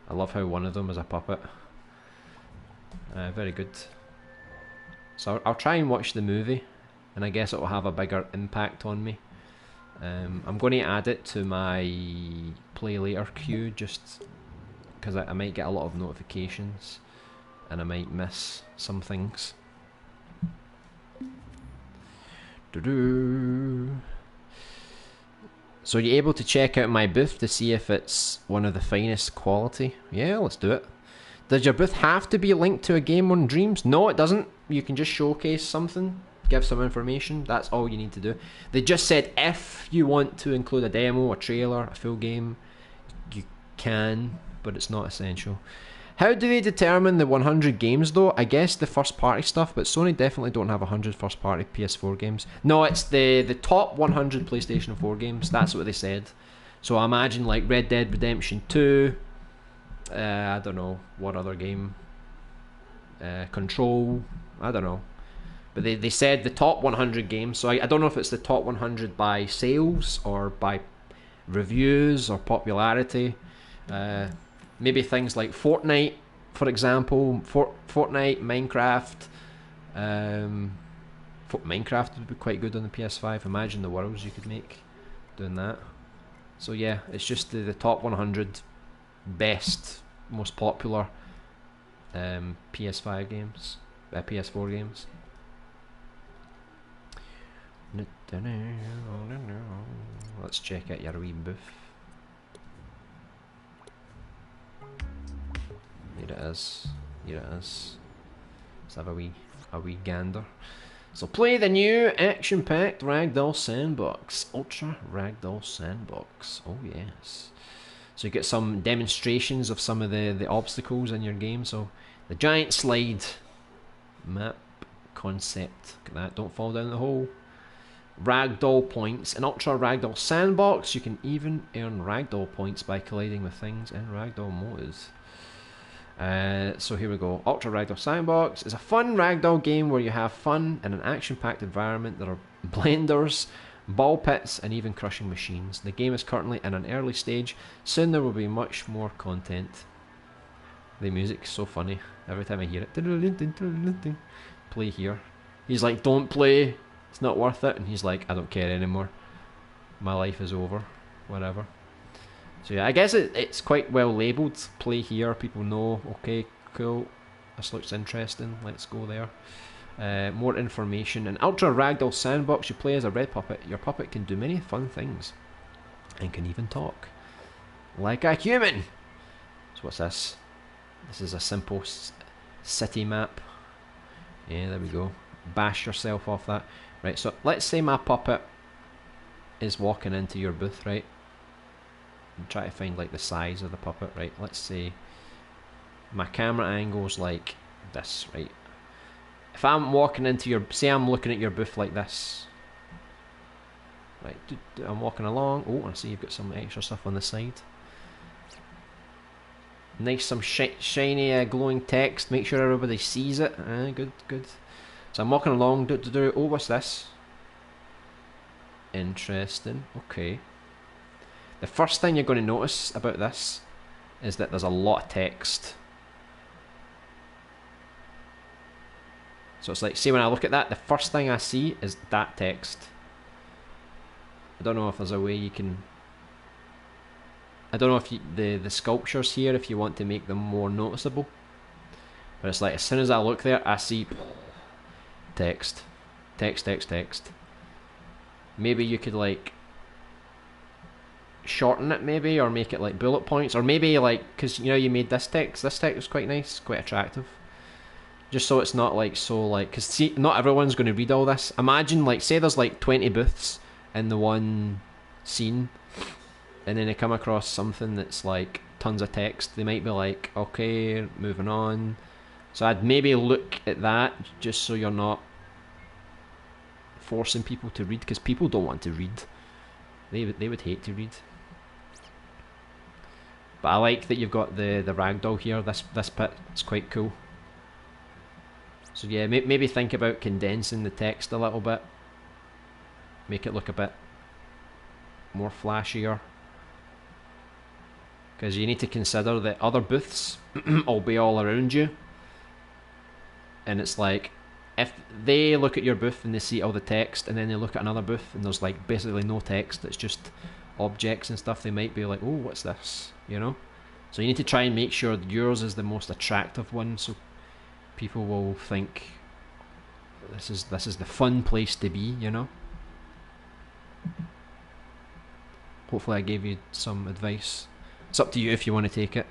I love how one of them is a puppet. Very good. So I'll try and watch the movie, and I guess it will have a bigger impact on me. I'm going to add it to my play later queue, just because I might get a lot of notifications, and I might miss some things. So you're able to check out my booth to see if it's one of the finest quality. Yeah, let's do it. Does your booth have to be linked to a game on Dreams? No, it doesn't. You can just showcase something, give some information. That's all you need to do. They just said if you want to include a demo, a trailer, a full game, you can, but it's not essential. How do they determine the 100 games though? I guess the first party stuff, but Sony definitely don't have 100 first party PS4 games. No, it's the top 100 PlayStation 4 games. That's what they said. So I imagine like Red Dead Redemption 2, I don't know, what other game? Control, I don't know. But they said the top 100 games, so I don't know if it's the top 100 by sales or by reviews or popularity. Maybe things like Fortnite, for example. Fortnite, Minecraft. Minecraft would be quite good on the PS5. Imagine the worlds you could make doing that. So yeah, it's just the top 100 best, most popular PS5 games, PS4 games. Let's check out your wee booth. Here it is. Here it is. Let's have a wee gander. So play the new action-packed Ragdoll Sandbox. Ultra Ragdoll Sandbox. Oh yes. So you get some demonstrations of some of the obstacles in your game. So the giant slide map concept. Look at that. Don't fall down the hole. Ragdoll points. In Ultra Ragdoll Sandbox, you can even earn Ragdoll points by colliding with things in Ragdoll modes. So here we go. Ultra Ragdoll Sandbox is a fun ragdoll game where you have fun in an action-packed environment. There are blenders, ball pits, and even crushing machines. The game is currently in an early stage. Soon there will be much more content. The music's so funny. Every time I hear it. Play here. He's like, don't play It's not worth it. And he's like, I don't care anymore. My life is over. Whatever. So yeah, I guess it's quite well labelled. Play here. People know. Okay, cool. This looks interesting. Let's go there. More information. An ultra ragdoll sandbox. You play as a red puppet. Your puppet can do many fun things. And can even talk. Like a human. So what's this? This is a simple city map. Yeah, there we go. Bash yourself off that. Right, so let's say my puppet is walking into your booth, right? And try to find like the size of the puppet, right? Let's say my camera angle's like this, right? If I'm walking into your, say I'm looking at your booth like this. Right, I'm walking along. Oh, I see you've got some extra stuff on the side. Nice, some shiny glowing text. Make sure everybody sees it. Good, good. So I'm walking along. Oh, what's this? Interesting. Okay. The first thing you're going to notice about this is that there's a lot of text. So it's like, see, when I look at that, the first thing I see is that text. I don't know if there's a way you can... I don't know if the sculptures here, if you want to make them more noticeable. But it's like, as soon as I look there, I see text. Text, text, text. Maybe you could like shorten it maybe, or make it like bullet points, or maybe like, because you know you made this text was quite nice, quite attractive. Just so it's not like so like, because see, not everyone's going to read all this. Imagine like, say there's like 20 booths in the one scene, and then they come across something that's like tons of text. They might be like, okay, moving on. So I'd maybe look at that just so you're not forcing people to read, because people don't want to read. They would hate to read. But I like that you've got the ragdoll here. This bit, it's quite cool. So yeah, maybe think about condensing the text a little bit. Make it look a bit more flashier. Because you need to consider that other booths will be all around you. And it's like, if they look at your booth and they see all the text, and then they look at another booth and there's like basically no text, it's just objects and stuff, they might be like, oh, what's this? You know? So you need to try and make sure yours is the most attractive one, so people will think this is the fun place to be, you know? Hopefully I gave you some advice. It's up to you if you want to take it.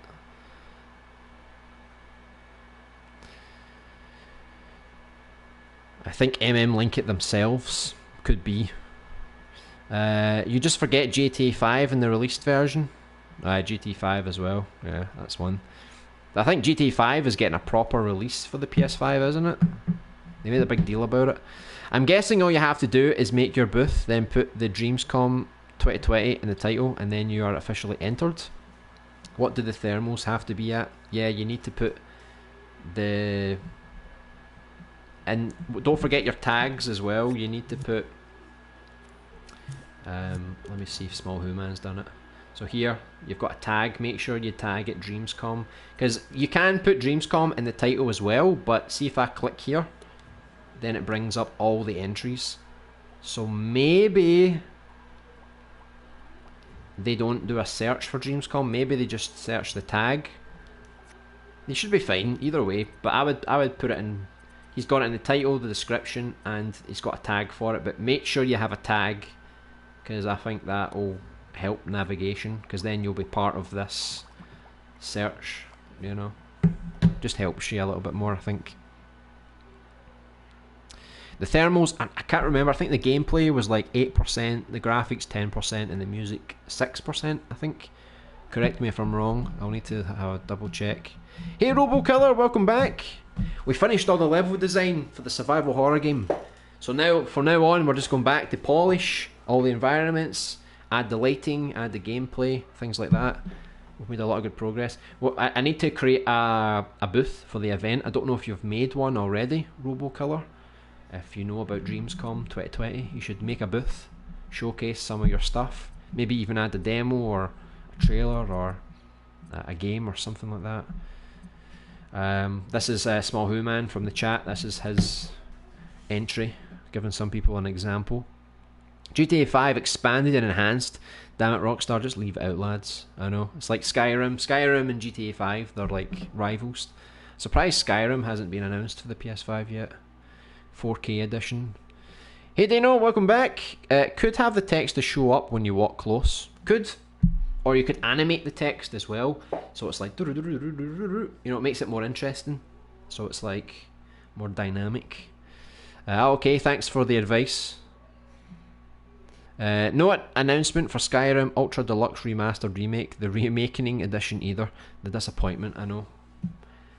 I think Link it themselves. Could be. You just forget GTA 5 in the released version. GTA 5 as well. Yeah, that's one. I think GTA 5 is getting a proper release for the PS5, isn't it? They made a big deal about it. I'm guessing all you have to do is make your booth, then put the Dreamscom 2020 in the title, and then you are officially entered. What do the thermals have to be at? Yeah, you need to put the... And don't forget your tags as well. You need to put... let me see if Small Who Man's done it. So here, you've got a tag. Make sure you tag it Dreamscom. Because you can put Dreamscom in the title as well, but see if I click here, then it brings up all the entries. So maybe they don't do a search for Dreamscom. Maybe they just search the tag. They should be fine either way, but I would put it in. He's got it in the title, the description, and he's got a tag for it. But make sure you have a tag, because I think that will help navigation, because then you'll be part of this search, you know. Just helps you a little bit more, I think. The thermals, I can't remember, I think the gameplay was like 8%, the graphics 10%, and the music 6%, I think. Correct me if I'm wrong, I'll need to have a double check. Hey RoboKiller, welcome back! We finished all the level design for the survival horror game. So now, from now on, we're just going back to polish all the environments, add the lighting, add the gameplay, things like that. We've made a lot of good progress. Well, I need to create a booth for the event. I don't know if you've made one already, RoboKiller. If you know about Dreamscom 2020, you should make a booth, showcase some of your stuff, maybe even add a demo or a trailer or a game or something like that. This is Small Who Man from the chat. This is his entry. giving some people an example. GTA 5 expanded and enhanced. Damn it, Rockstar, just leave it out, lads. I know. It's like Skyrim. Skyrim and GTA 5, they're like rivals. Surprised Skyrim hasn't been announced for the PS5 yet. 4K edition. Hey Dano, welcome back. Could have the text to show up when you walk close. Could. Or you could animate the text as well. So it's like, you know, it makes it more interesting. So it's like more dynamic. Okay, thanks for the advice. No announcement for Skyrim Ultra Deluxe Remastered Remake, the Remakening Edition either. The disappointment, I know.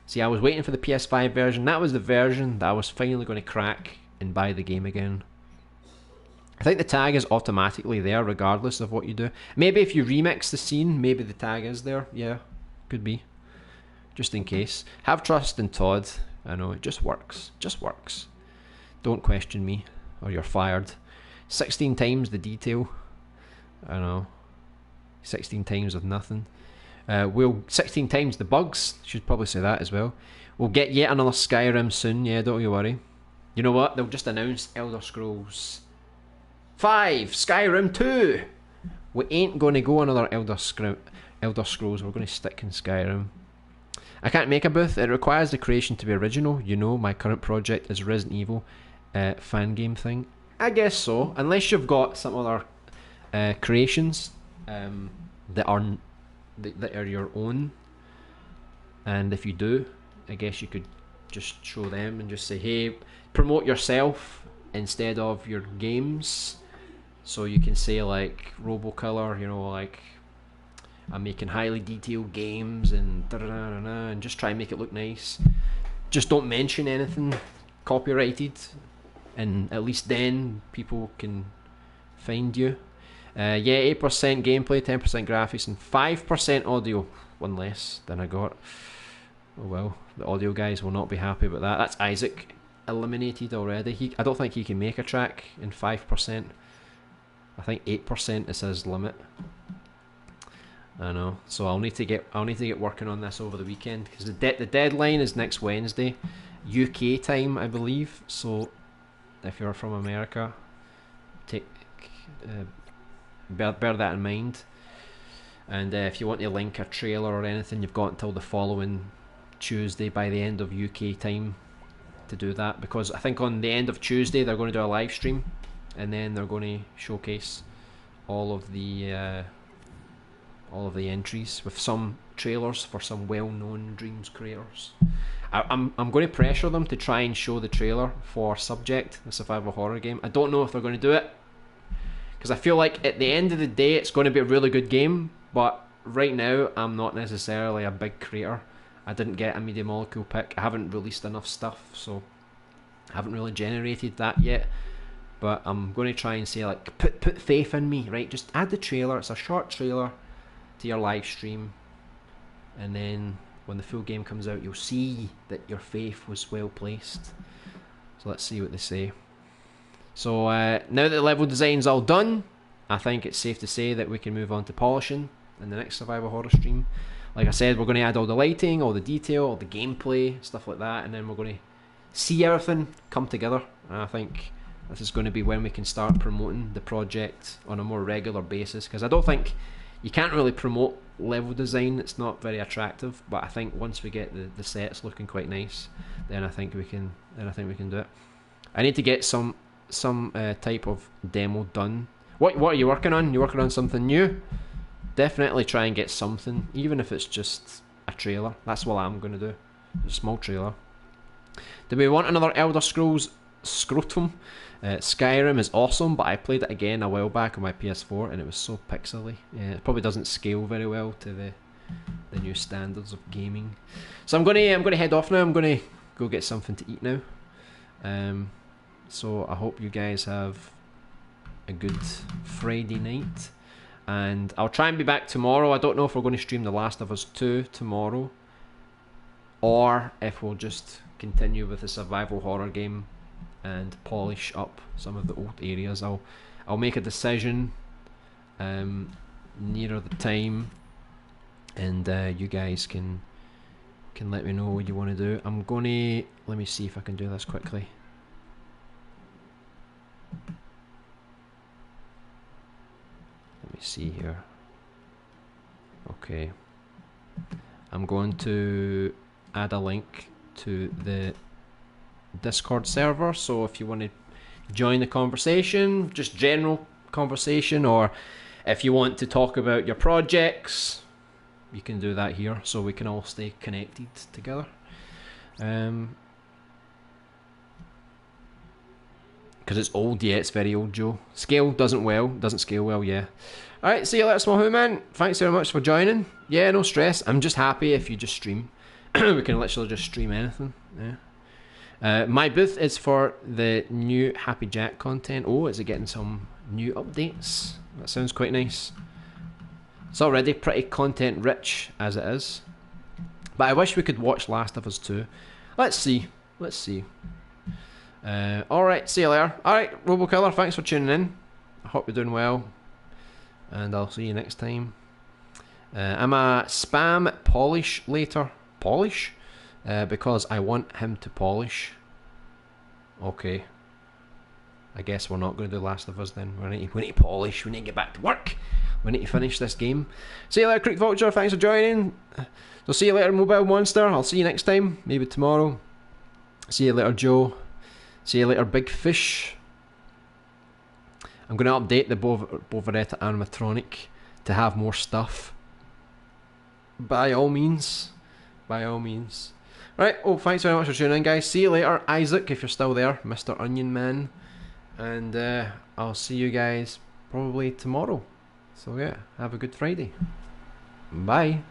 See, I was waiting for the PS5 version. That was the version that I was finally going to crack and buy the game again. I think the tag is automatically there regardless of what you do. Maybe if you remix the scene, maybe the tag is there. Yeah, could be. Just in case. Have trust in Todd. I know, it just works. Just works. Don't question me or you're fired. 16 times the detail. I know. 16 times of nothing. 16 times the bugs. Should probably say that as well. We'll get yet another Skyrim soon. Yeah, don't you worry. You know what? They'll just announce Elder Scrolls 5, Skyrim 2. We ain't going to go another Elder Scrolls. We're going to stick in Skyrim. I can't make a booth. It requires the creation to be original. You know, my current project is Resident Evil fan game thing. I guess so. Unless you've got some other creations that are your own. And if you do, I guess you could just show them and just say, hey, promote yourself instead of your games. So you can say like Robocolor, you know, like I'm making highly detailed games and and just try and make it look nice. Just don't mention anything copyrighted, and at least then people can find you. Yeah, 8% gameplay, 10% graphics, and 5% audio. One less than I got. Oh well, the audio guys will not be happy about that. That's Isaac eliminated already. I don't think he can make a track in 5%. I think 8% is his limit. I know. So I'll need to get working on this over the weekend because the deadline is next Wednesday, UK time, I believe. So if you're from America, bear that in mind. And if you want to link a trailer or anything, you've got until the following Tuesday by the end of UK time to do that, because I think on the end of Tuesday they're going to do a live stream and then they're going to showcase all of the entries with some trailers for some well-known Dreams creators. I'm going to pressure them to try and show the trailer for Subject, the survival horror game. I don't know if they're going to do it because I feel like at the end of the day it's going to be a really good game, but right now I'm not necessarily a big creator. I didn't get a Media Molecule pick. I haven't released enough stuff, so I haven't really generated that yet. But I'm going to try and say, like, put faith in me, right? Just add the trailer. It's a short trailer to your live stream, and then when the full game comes out, you'll see that your faith was well placed. So let's see what they say. So now that the level design's all done, I think it's safe to say that we can move on to polishing in the next survival horror stream. Like I said, we're going to add all the lighting, all the detail, all the gameplay, stuff like that, and then we're going to see everything come together. And I think this is going to be when we can start promoting the project on a more regular basis, because I don't think you can't really promote level design. It's not very attractive, but I think once we get the sets looking quite nice, then I think we can do it. I need to get some type of demo done. What are you working on? You working on something new? Definitely try and get something, even if it's just a trailer. That's what I'm going to do. A small trailer. Do we want another Elder Scrolls scrotum? Skyrim is awesome, but I played it again a while back on my PS4 and it was so pixely. Yeah, it probably doesn't scale very well to the new standards of gaming. So I'm gonna head off now. I'm gonna go get something to eat now. So I hope you guys have a good Friday night, and I'll try and be back tomorrow. I don't know if we're going to stream The Last of Us 2 tomorrow, or if we'll just continue with the survival horror game and polish up some of the old areas. I'll make a decision nearer the time, and you guys can let me know what you want to do. I'm gonna, let me see if I can do this quickly. see here. Okay. I'm going to add a link to the Discord server, so if you want to join the conversation, just general conversation, or if you want to talk about your projects, you can do that here, so we can all stay connected together. Because it's old, yeah, it's very old, Joe. Doesn't scale well, yeah. Alright, see you later, small hoot man. Thanks very much for joining. Yeah, no stress. I'm just happy if you just stream. We can literally just stream anything. Yeah. My booth is for the new Happy Jack content. Oh, is it getting some new updates? That sounds quite nice. It's already pretty content rich as it is. But I wish we could watch Last of Us 2. Let's see. Alright, see you later. Alright, RoboKiller, thanks for tuning in. I hope you're doing well. And I'll see you next time. I'm a spam polish later. Polish? Because I want him to polish. Okay. I guess we're not going to do Last of Us then. We need to polish. We need to get back to work. We need to finish this game. See you later, Creek Vulture. Thanks for joining. So see you later, Mobile Monster. I'll see you next time. Maybe tomorrow. See you later, Joe. See you later, Big Fish. I'm going to update the Boveretta animatronic to have more stuff. By all means. Right, oh, thanks very much for tuning in, guys. See you later, Isaac, if you're still there, Mr. Onion Man. And I'll see you guys probably tomorrow. So yeah, have a good Friday. Bye.